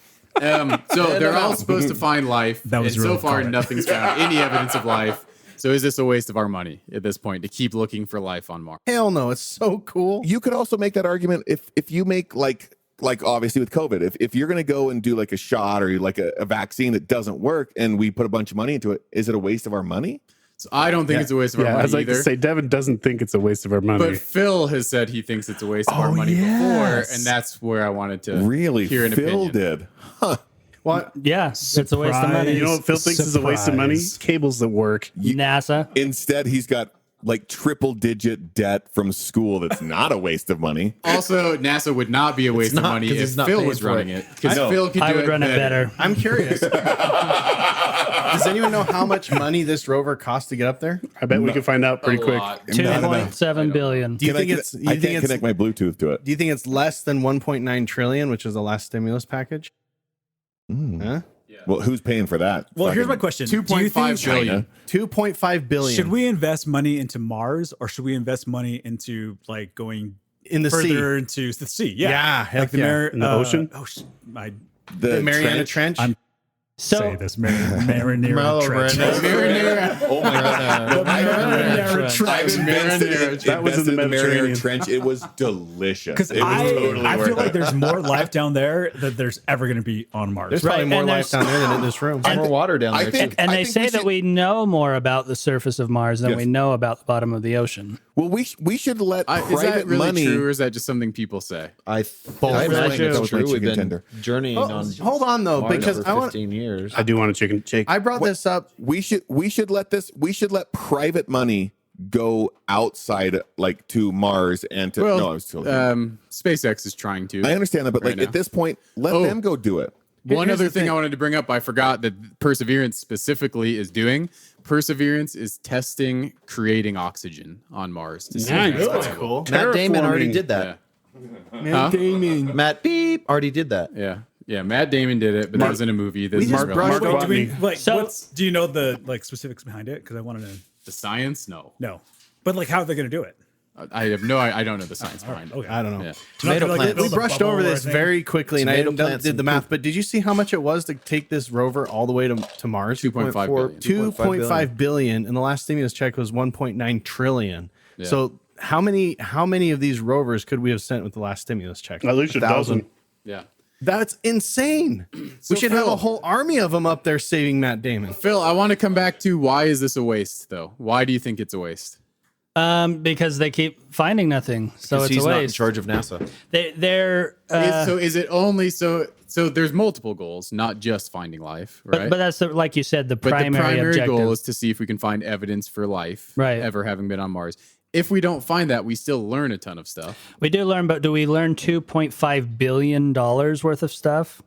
So they're all supposed to find life,
That was
and so
really
far
quiet.
nothing's found any evidence of life. So is this a waste of our money at this point to keep looking for life on Mars?
Hell no, it's so cool.
You could also make that argument if you make like obviously with COVID, if you're going to go and do like a shot or like a vaccine that doesn't work and we put a bunch of money into it, is it a waste of our money?
So I don't think it's a waste of our
Yeah, I
money
was like
either.
to say, Devin doesn't think it's a waste of our money.
But Phil has said he thinks it's a waste of our money before, and that's where I wanted to
Really?
hear an
Phil
opinion.
did. Huh.
Well,
Yeah, it's a waste of money.
You know what Phil thinks is a waste of money?
Surprise.
Cables that work.
NASA.
Instead, he's got like triple digit debt from school that's not a waste of money.
Also, NASA would not be a waste of
not,
money
'cause
if
he's not
Phil
paying
was
for
running
it.
it. Because
I know.
Phil could do
I would run it better.
I'm curious. Does anyone know how much money this rover cost to get up there?
I bet we can find out pretty
A
quick.
lot.
2.7 billion.
Do you
Can
think
I,
it's?
I can't connect my Bluetooth to it.
Do you think it's less than 1.9 trillion, which is the last stimulus package? Huh?
Well, who's paying for that?
Well, here's my
Fucking
question. Do you
2.5
think-
billion.
2.5 billion.
Should we invest money into Mars or should we invest money into like going
in the
further
sea?
into the sea? Yeah.
Yeah, heck
Like the
yeah.
In the ocean?
Oh, I
The
Mariana Trench.
I'm-
So
say this marinara trench.
Oh my god!
Marinara trench.
I've invested
That was in the
invested in the Marinara
Mediterranean.
Trench. It was delicious.
Because
It was totally
I
worth
feel like
it.
there's more life down there than there's ever going to be on Mars.
There's probably
Right,
more
and
life
there's-
down there than in this room.
There's more water down
I
there.
think-
too.
and
I
they
think
say
we
that
should-
we know more about the surface of Mars than
Yes.
we know about the bottom of the ocean.
Well, we should let
Is
private
that really
money.
true, or is that just something people say?
I
I
imagine
true.
it's
That was my
true. We've
chicken
been
tender.
journeying on
Hold on though,
Mars
because
for
I want.
15 years.
I do want a chicken shake.
I brought this up.
We should let private money go outside, like to Mars and to.
Well,
no, I was still.
SpaceX is trying to.
I understand that, but
right
like
now.
at this point, let
Oh.
them go do it.
One
Here's
other
the
thing
thing.
I wanted to bring up, I forgot that Perseverance specifically is doing. Perseverance is testing creating oxygen on Mars. To see if
Nice.
it's
That's
viable.
Matt Damon already
Terraforming.
did that.
Huh?
Matt Beep already did that.
Yeah. Matt Damon did it, but that was in a movie. This is
just
real.
brushed
Wait, do we,
Watney.
like,
So-
do you know the like specifics behind it? Because I want to know.
The science? No.
But like, how are they going to do it?
I have no. I don't know the science behind it.
Okay.
I don't know.
Yeah.
Tomato
Like,
plants.
We
build a
brushed
bubble
over
or
this
anything?
very quickly, and I
Tomato
didn't
plants
did
and
the math. But did you see how much it was to take this rover all the way to Mars?
2.5 billion.
2.5 billion, and the last stimulus check was 1.9 trillion.
Yeah.
So how many of these rovers could we have sent with the last stimulus check?
At least a dozen.
Yeah.
That's insane.
So
we should have
Phil-
a whole army of them up there saving Matt Damon.
Phil, I want to come back to why is this a waste, though? Why do you think it's a waste?
Because they keep finding nothing, so it's
he's
a
not in
waste.
charge of NASA.
They're
Is it only so there's multiple goals, not just finding life, right?
but that's like you said, the
But
primary,
the primary
objective.
goal is to see if we can find evidence for life
Right.
ever having been on Mars. If we don't find that, we still learn a ton of stuff.
We do learn, but do we learn $2.5 billion worth of stuff?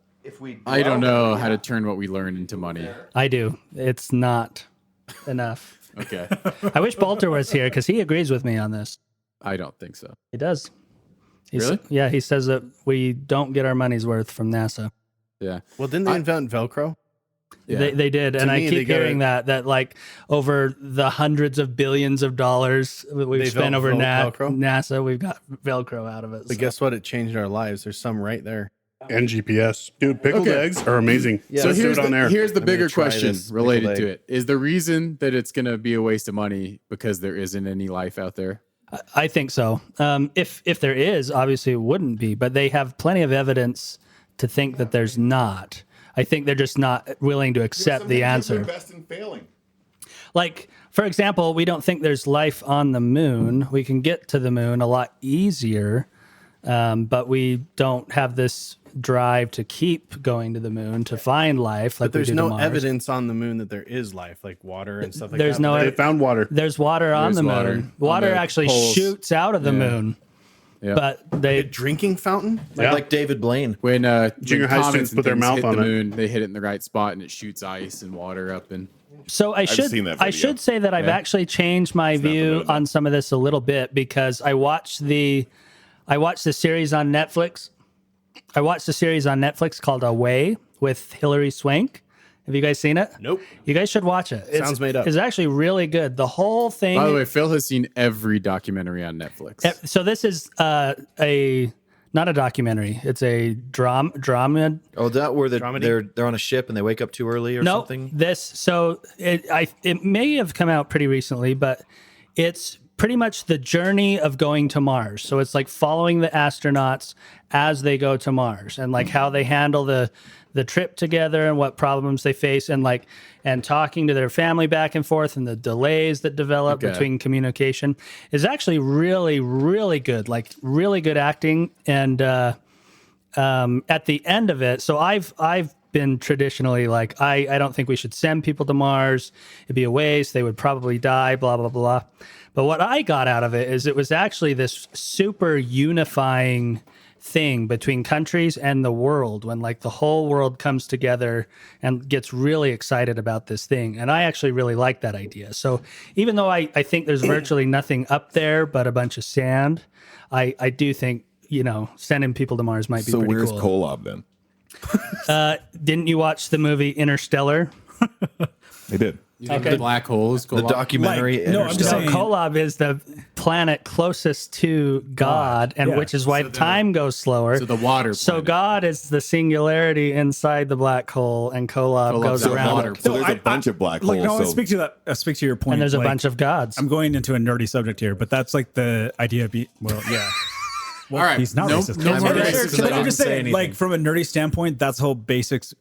I don't know how to turn what we learn into money.
I do. It's not enough.
Okay.
I wish Boulter was here because he agrees with me on this.
I don't think so.
He does.
Really?
Yeah, he says that we don't get our money's worth from NASA.
Yeah.
Well, didn't they invent Velcro?
Yeah.
They did, and I
me, they
keep
gotta-
hearing that like over the hundreds of billions of dollars that we've
They
spent
built
over
Velcro?
NASA, we've got Velcro out of it.
But
so.
guess what? It changed our lives. There's some right there.
And GPS. Dude, pickled
Okay.
eggs are amazing.
So
Let's do
here's
it on there.
here's the
I'm gonna
bigger
try
question
this
related
pickled
to
egg.
it. Is the reason that it's going to be a waste of money because there isn't any life out there?
I think so. If there is, obviously it wouldn't be, but they have plenty of evidence to think that there's not. I think they're just not willing to accept the answer.
Best in failing.
Like, for example, we don't think there's life on the moon. We can get to the moon a lot easier but we don't have this drive to keep going to the moon to find life. Like
But there's
we do to
no
Mars.
evidence on the moon that there is life, like water and stuff like
There's
that.
no
They found water.
There's water on
There's
the
water
moon.
on
Water
the
actually
poles.
shoots out of the
Yeah.
moon.
Yeah.
But
a
they
drinking fountain.
Yeah.
Like David Blaine.
When
Junior
when
high
comets
students
and
put their
things
mouth
hit
on
the
it.
moon, they hit it in the right spot and it shoots ice and water up. And
So I should
seen that
I
video.
should say that I've actually changed my
not the
view
moon, though.
on some of this a little bit because I watched the series on Netflix. I watched a series on Netflix called Away with Hilary Swank. Have you guys seen it?
Nope.
You guys should watch it.
Sounds made up.
It's actually really good. The whole thing.
by the way, Phil has seen every documentary on Netflix.
So this is not a documentary. It's a drama.
Oh, that where
Dramedy?
they're on a ship and they wake up too early or
No,
something.
it may have come out pretty recently, but it's pretty much the journey of going to Mars. So it's like following the astronauts as they go to Mars and like how they handle the trip together and what problems they face and talking to their family back and forth and the delays that develop
Okay.
between communication is actually really, really good, like really good acting. And at the end of it, so I've been traditionally like, I don't think we should send people to Mars. It'd be a waste. They would probably die, blah, blah, blah. But what I got out of it is it was actually this super unifying thing between countries and the world when like the whole world comes together and gets really excited about this thing. And I actually really like that idea. So even though I think there's virtually nothing up there but a bunch of sand, I do think, sending people to Mars might be
So
pretty
where's
cool.
Kolob then?
Didn't you watch the movie Interstellar?
They did.
You think the black hole is
The documentary.
Like, no, I'm just
So
saying.
Kolob is the planet closest to God, and
yeah.
which is why time goes slower.
So the water.
So
planet.
God is the singularity inside the black hole, and Kolob
Kolob's
goes
the
around
water.
it.
So there's a bunch of black holes.
Like, no, I
so
speak to that. I speak to your point.
And there's a
like,
bunch of gods.
I'm going into a nerdy subject here, but that's like the idea of yeah. Well,
All right.
he's not
No-
racist.
no more
I'm
racist,
just-
'cause I
I'm just
didn't say
saying,
anything.
like from a nerdy standpoint, that's the whole basis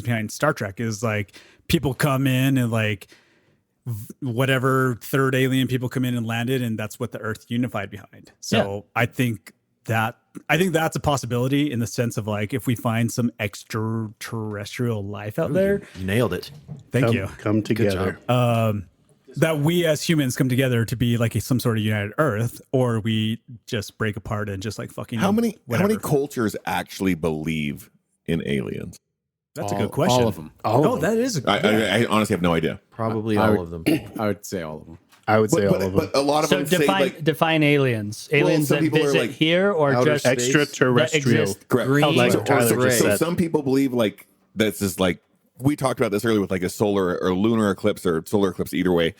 behind Star Trek is like people come in and like whatever third alien people come in and landed, and that's what the Earth unified behind. So I think that's a possibility in the sense of like if we find some extraterrestrial life out there.
You nailed it.
Thank you.
Come together.
That we as humans come together to be like some sort of united Earth, or we just break apart and just like fucking.
how many
whatever.
cultures actually believe in aliens?
That's a good question.
All of them.
Oh, that is.
I honestly have no idea.
Probably
I
all
would-
of them.
I would say all of them.
I would say all of them.
But a lot of
So
them say like
define aliens. Aliens
some
that
people are
visit
like
here or
outer
just
space.
that
Extraterrestrial.
exist.
correct.
Green
Like
or
Tyler
gray.
just
So
said.
some people believe like this is like we talked about this earlier with like a solar or lunar eclipse or solar eclipse either way,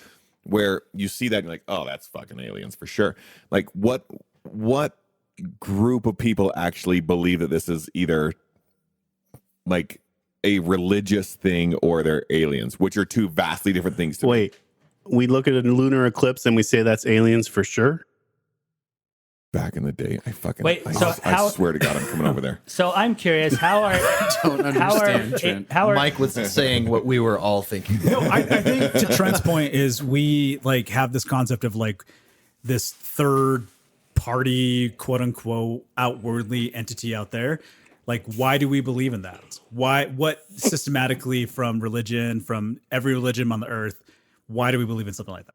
where you see that and you're like, oh, that's fucking aliens for sure. Like what group of people actually believe that this is either like a religious thing or they're aliens, which are two vastly different things to me.
Wait, we look at a lunar eclipse and we say that's aliens for sure?
Back in the day,
Wait, so
I
how-
swear to God, I'm coming over there.
So I'm curious, how are
Don't understand, Trent.
how are
Mike was saying what we were all thinking.
No, I think to Trent's point is we like have this concept of like this third party, quote unquote, outwardly entity out there. Like, why do we believe in that? What systematically from religion, from every religion on the earth, why do we believe in something like that?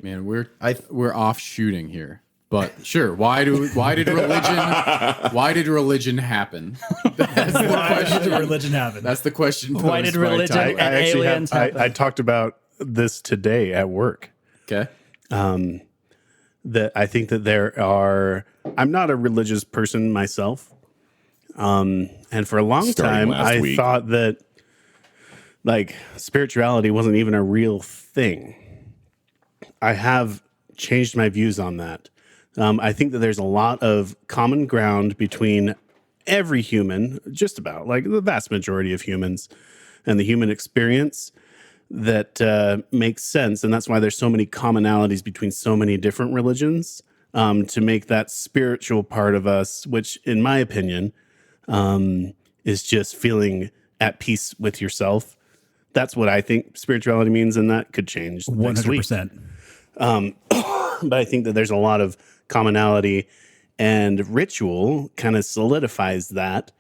Man, we're off shooting here. But sure, why did religion happen? That's the
Why did
question.
religion happen?
That's the question.
Why
posed
did
by
religion
Tyler.
and aliens happen?
I talked about this today at work.
Okay.
That I think that I'm not a religious person myself. And for a long
Starting
time,
last
I
week.
thought that like spirituality wasn't even a real thing. I have changed my views on that. I think that there's a lot of common ground between every human, just about like the vast majority of humans and the human experience that makes sense. And that's why there's so many commonalities between so many different religions to make that spiritual part of us, which in my opinion is just feeling at peace with yourself. That's what I think spirituality means, and that could change next week.
100%.
But I think that there's a lot of commonality And ritual kind of solidifies that.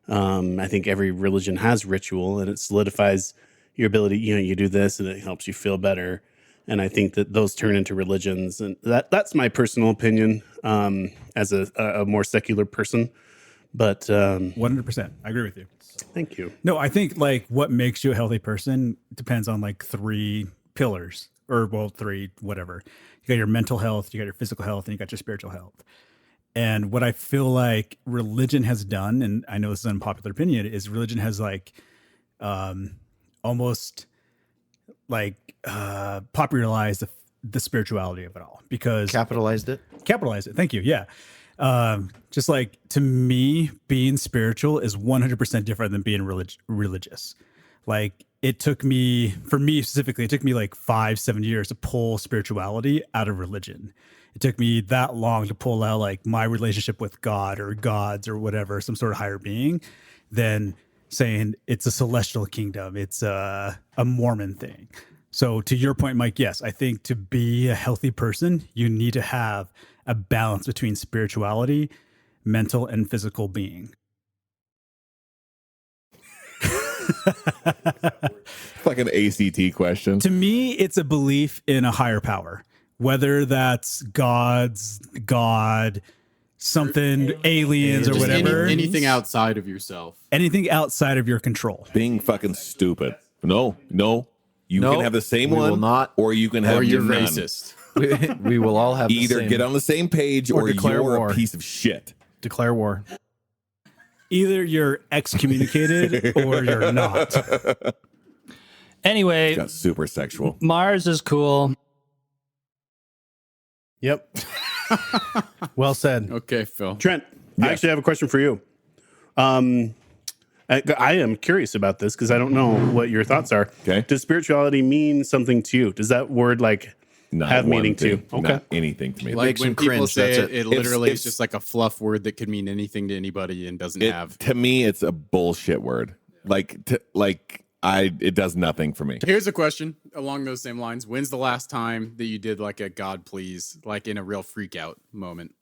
I think every religion has ritual, and it solidifies your ability. You do this, and it helps you feel better. And I think that those turn into religions, and that's my personal opinion as a more secular person. But
100%, I agree with you.
Thank you.
No, I think like what makes you a healthy person depends on like 3 pillars, or well, 3 whatever. You got your mental health, you got your physical health, and you got your spiritual health. And what I feel like religion has done, and I know this is an unpopular opinion, is religion has like almost like popularized the spirituality of it all, because
Capitalized it.
Thank you. Yeah. Just like, to me, being spiritual is 100% different than being religious. Like, for me specifically, it took me like 5-7 years to pull spirituality out of religion. It took me that long to pull out like my relationship with God or gods or whatever, some sort of higher being, than saying it's a celestial kingdom. It's a Mormon thing. So to your point, Mike, yes, I think to be a healthy person, you need to have a balance between spirituality, mental, and physical being.
Like an ACT question.
To me, it's a belief in a higher power, whether that's God, something, aliens, or
Just
whatever.
anything outside of yourself.
Anything outside of your control.
Being fucking stupid. No. You
No,
can have the same
we will
one,
not.
or you can have
Or you're
none.
racist.
We will all have
Either
the same.
get on the same page, or
declare
you're
war.
a piece of shit.
Declare war.
Either you're excommunicated or you're not.
Anyway,
Got super sexual.
Mars is cool.
Yep. Well said.
Okay, Phil.
Trent, I actually have a question for you. I am curious about this because I don't know what your thoughts are.
Okay.
Does spirituality mean something to you? Does that word like
Not
have
one
meaning to you?
thing,
Okay.
Not anything to me.
Like
makes
when
him
people
cringe,
say
that's
it,
it.
it literally
It's-
is just like a fluff word that could mean anything to anybody and doesn't have.
To me, it's a bullshit word. It does nothing for me.
Here's a question along those same lines. When's the last time that you did like a God please, like in a real freak out moment?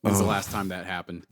When's the last time that happened?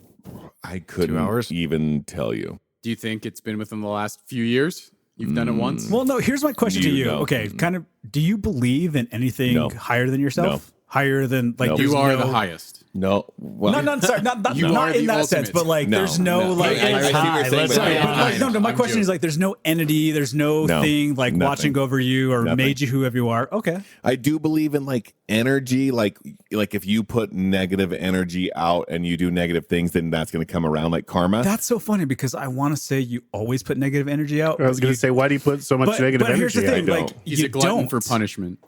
I couldn't
2 hours?
even tell you.
Do you think it's been within the last few years? You've done it once?
Well, no, here's my question to you.
No.
Okay, kind of, do you believe in anything
No.
higher than yourself?
No.
Higher than, like,
No.
there's
You are
no-
the highest.
No. Well,
No, sorry, not
You are
in
the
that sense,
ultimate.
but like,
No,
there's no,
no.
like,
I see what you're saying, but
sorry,
no,
but like, no, my
I'm
question is
joking.
like, there's no entity, there's no
No,
thing like
nothing.
watching over you or
Nothing.
made you whoever you are. Okay.
I do believe in like energy, like if you put negative energy out and you do negative things, then that's going to come around, like karma.
That's so funny because I want to say you always put negative energy out.
I was going to say, why do you put so much negative
but here's
energy?
the thing,
I
like,
don't.
He's
you
a glutton
don't.
for punishment.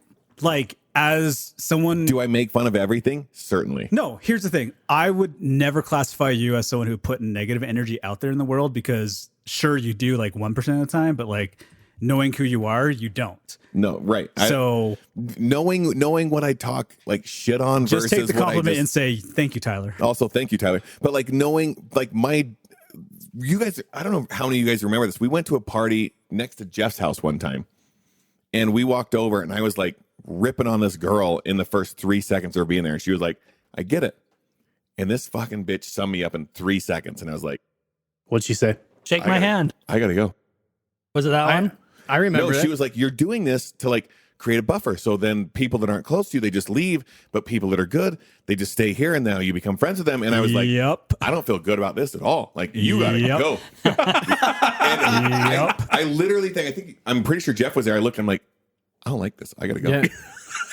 Like, as someone
Do I make fun of everything? Certainly.
No, here's the thing. I would never classify you as someone who put negative energy out there in the world, because sure you do like 1% of the time, but like knowing who you are, you don't.
No, right.
So
knowing what I talk like shit on
just
versus
take the
what I
compliment
just-
and say, thank you, Tyler.
Also, thank you, Tyler. But like knowing, like you guys, I don't know how many of you guys remember this. We went to a party next to Jeff's house one time, and we walked over, and I was like ripping on this girl in the first 3 seconds of her being there. And she was like, I get it. And this fucking bitch summed me up in 3 seconds. And I was like,
What'd she say?
Shake
I
my
gotta-
hand.
I got to go.
Was it that one?
I remember
No,
it.
she was like, you're doing this to like create a buffer. So then people that aren't close to you, they just leave. But people that are good, they just stay here. And now you become friends with them. And I was like,
yep.
I don't feel good about this at all. Like, you got to
Yep.
go. And I literally I'm pretty sure Jeff was there. I looked, I'm like, I don't like this. I got to go.
Yeah.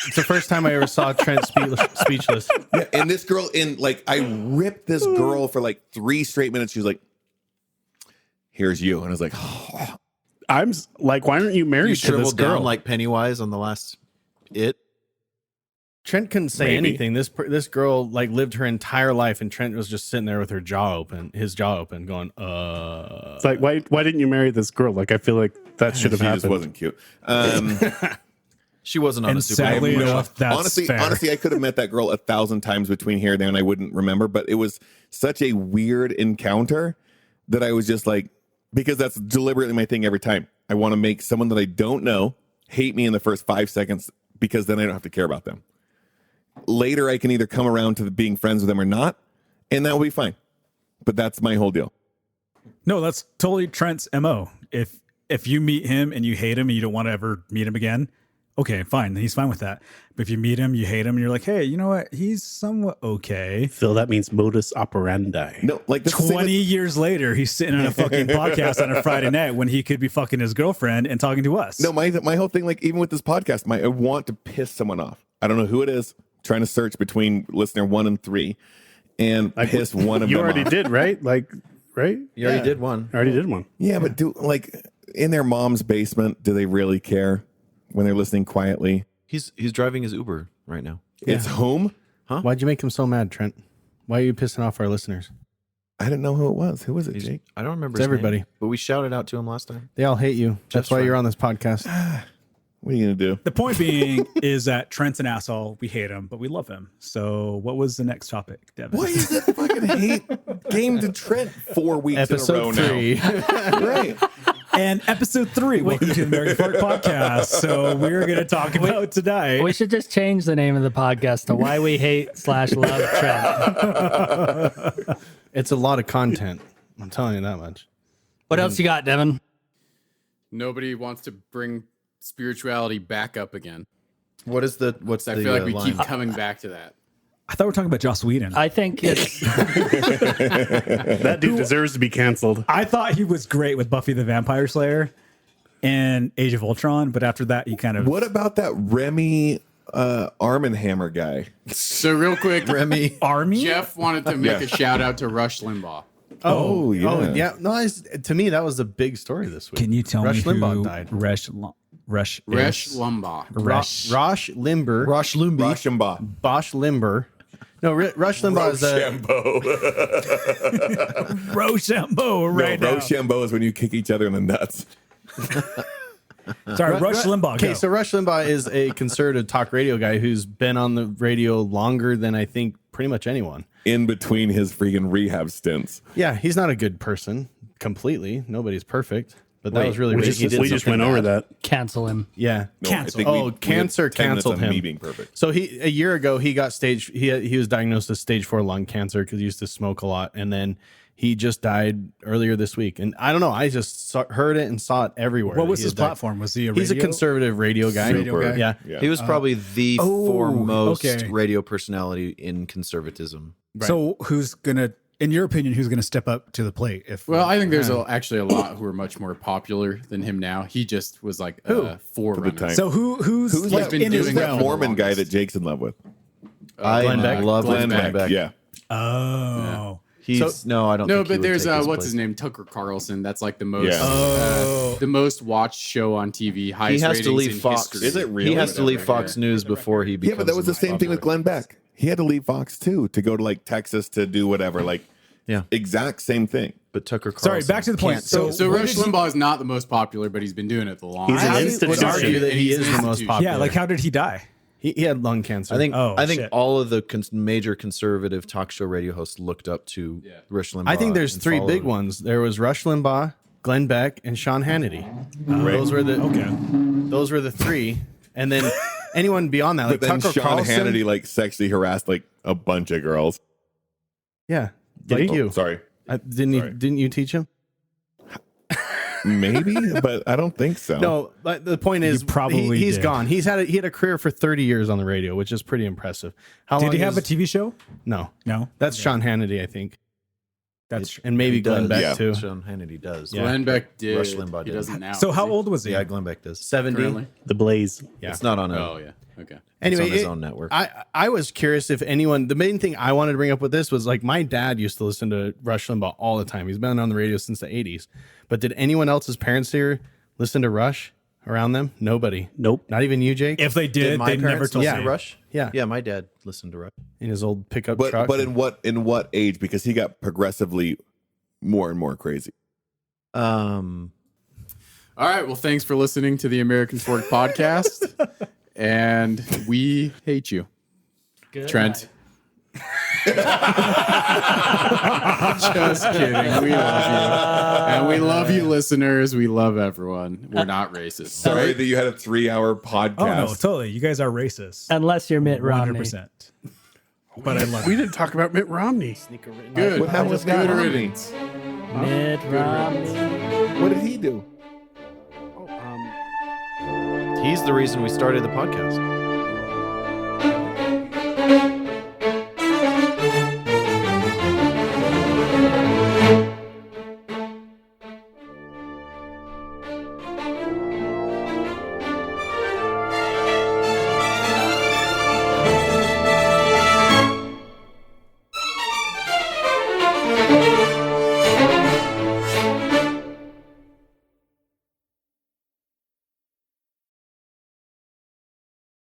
It's the first time I ever saw Trent speechless.
Yeah, and this girl I ripped this girl for like 3 straight minutes. She was like, here's you. And I was like, oh.
I'm like, why aren't you married
You
to this
shriveled
girl?
down like Pennywise on the last It.
Trent couldn't say
Maybe.
anything. This girl like lived her entire life, and Trent was just sitting there with his jaw open, going,
It's like, why didn't you marry this girl? Like, I feel like that should have
She
happened.
just wasn't cute.
She wasn't on
And
a super.
sadly enough, that's
honestly,
fair.
I could have met that girl 1,000 times between here and there, and I wouldn't remember. But it was such a weird encounter that I was just like, because that's deliberately my thing every time. I want to make someone that I don't know hate me in the first 5 seconds, because then I don't have to care about them. Later, I can either come around to being friends with them or not, and that will be fine. But that's my whole deal.
No, that's totally Trent's MO. If you meet him and you hate him and you don't want to ever meet him again, okay, fine. He's fine with that. But if you meet him, you hate him, and you're like, hey, you know what? He's somewhat okay.
Phil, that means modus operandi.
No, like
20 years later, he's sitting on a fucking podcast on a Friday night when he could be fucking his girlfriend and talking to us.
No, my whole thing, like even with this podcast, I want to piss someone off. I don't know who it is. Trying to search between listener 1 and 3, and piss one of them.
You already
off.
did, right? Right?
You already did one.
I already did one.
Yeah, but in their mom's basement, do they really care when they're listening quietly?
He's driving his Uber right now.
It's home.
Why'd you make him so mad, Trent? Why are you pissing off our listeners?
I didn't know who it was. Who was it, Jake?
I don't remember.
It's
his name,
everybody.
but we shouted out to him last time.
They all hate you. That's why you're on this podcast.
What are you gonna do?
The point being is that Trent's an asshole. We hate him, but we love him. So what was the next topic, Devin?
Why is that fucking hate game to Trent 4 weeks
Episode
in a row
3.
now? Right.
And episode 3, welcome to the American Fork Podcast. So we're going to talk about tonight.
We should just change the name of the podcast to Why We Hate / Love Trent.
It's a lot of content. I'm telling you that much.
What else you got, Devin?
Nobody wants to bring spirituality back up again.
What's
I
the
feel like we
line?
keep coming back to that.
I thought we were talking about Joss Whedon.
I think it's
That dude deserves to be canceled.
I thought he was great with Buffy the Vampire Slayer and Age of Ultron, but after that, he kind of...
What about that Remy Arm and Hammer guy?
So real quick,
Remy
Army?
Jeff wanted to make a shout out to Rush Limbaugh.
Oh, yeah.
Oh, yeah. No, to me, that was the big story this week.
Can you tell
Rush
me
Limbaugh
who
died.
Rush
Limbaugh.
Rush
Rush Limber.
Rush Lumby.
Rochambeau.
Bosch Limber. No, Rush Limbaugh is a...
Rochambeau right
No,
now.
Rochambeau is when you kick each other in the nuts.
Sorry, Rush Limbaugh.
Okay,
go.
so Rush Limbaugh is a conservative talk radio guy who's been on the radio longer than I think pretty much anyone.
In between his freaking rehab stints.
Yeah, he's not a good person completely. Nobody's perfect. But that was really
We
racist.
just went over that.
cancel him.
Yeah.
No,
Cancel.
I think we
Cancer
have 10 minutes
canceled
of
him.
Me being perfect.
So a year ago he got he was diagnosed with stage 4 lung cancer because he used to smoke a lot, and then he just died earlier this week. And I don't know, I just heard it and saw it everywhere.
What was
He
his
had died.
platform? Was he a radio?
He's a conservative radio guy.
Super.
Yeah.
Yeah.
He was probably the foremost
okay.
radio personality in conservatism.
So who's going to, in your opinion, who's going to step up to the plate?
Well, I think there's actually a lot who are much more popular than him now. He just was like a forerunner.
time.
So who's
like
been
in
in
his
his
Who's that
realm?
Mormon guy that Jake's in love with?
I
Glenn Beck?
love
Glenn
Glenn
Beck.
Beck.
Yeah.
Oh.
He's no, I don't.
No,
think he
but
would
there's
take
what's
place.
his name, Tucker Carlson. That's like the most
Yeah.
the most watched show on TV.
He
Highest
has to
ratings
leave
in
Fox.
history.
Is it really?
He has to leave
Whatever,
Fox
yeah.
News before he becomes.
Yeah, but that was the same thing with Glenn Beck. He had to leave Fox too to go to like Texas to do whatever. Like,
Yeah.
exact same thing.
But Tucker Carlson.
Sorry, back to the point.
can't-
So
where
Rush
did he-
Limbaugh is not the most popular, but he's been doing it the longest.
He's an
I would
institution.
argue that he is the most popular.
Yeah, like how did he die?
He had lung cancer.
I think
Oh,
I think
shit.
all of the major conservative talk show radio hosts looked up to Rush Limbaugh.
I think there's
and
3
followed
big
him.
ones. There was Rush Limbaugh, Glenn Beck, and Sean Hannity. Those were the Those were the 3, and then anyone beyond that, like
But then
Tucker
Sean
Carlson.
Hannity like sexually harassed like a bunch of girls.
Yeah,
Did
like
he?
you.
Sorry.
Didn't you teach him?
Maybe, but I don't think so.
No, but the point is,
probably
he's
did.
gone. He had a career for 30 years on the radio, which is pretty impressive. How
Did
long
he have a
is-
TV show?
No,
No.
that's Sean Hannity, I think,
That's
and maybe Glenn
does.
Beck
Yeah.
too.
Sean Hannity does.
Glenn Beck did.
Rush Limbaugh
He
did.
doesn't now.
So how
does he?
old was he?
Yeah, Glenn Beck does.
70.
Currently?
The Blaze.
Yeah.
It's not on a.
Oh yeah. Okay.
Anyway,
on his own network.
I was curious if anyone. The main thing I wanted to bring up with this was like my dad used to listen to Rush Limbaugh all the time. He's been on the radio since the 80s. But did anyone else's parents here listen to Rush around them? Nobody.
Nope.
Not even you, Jake.
If they did,
my
they never
parents
told
listen
me.
to Rush?
Yeah.
Yeah, my dad listened to Rush.
In his old pickup
but
truck.
in what age? Because he got progressively more and more crazy.
All right. Well, thanks for listening to the American Fork Podcast, and we hate you, Trent. Just kidding. We love you, and we love you, listeners. We love everyone. We're not racist.
Sorry that you had a 3-hour podcast.
Oh no, totally. You guys are racist.
Unless you're Mitt Romney.
100%. but I love
We
it.
didn't talk about Mitt Romney.
Good.
What happened with Mitt
Good
Romney?
riddance.
Mitt Romney.
What did he do?
Oh,
He's the reason we started the podcast.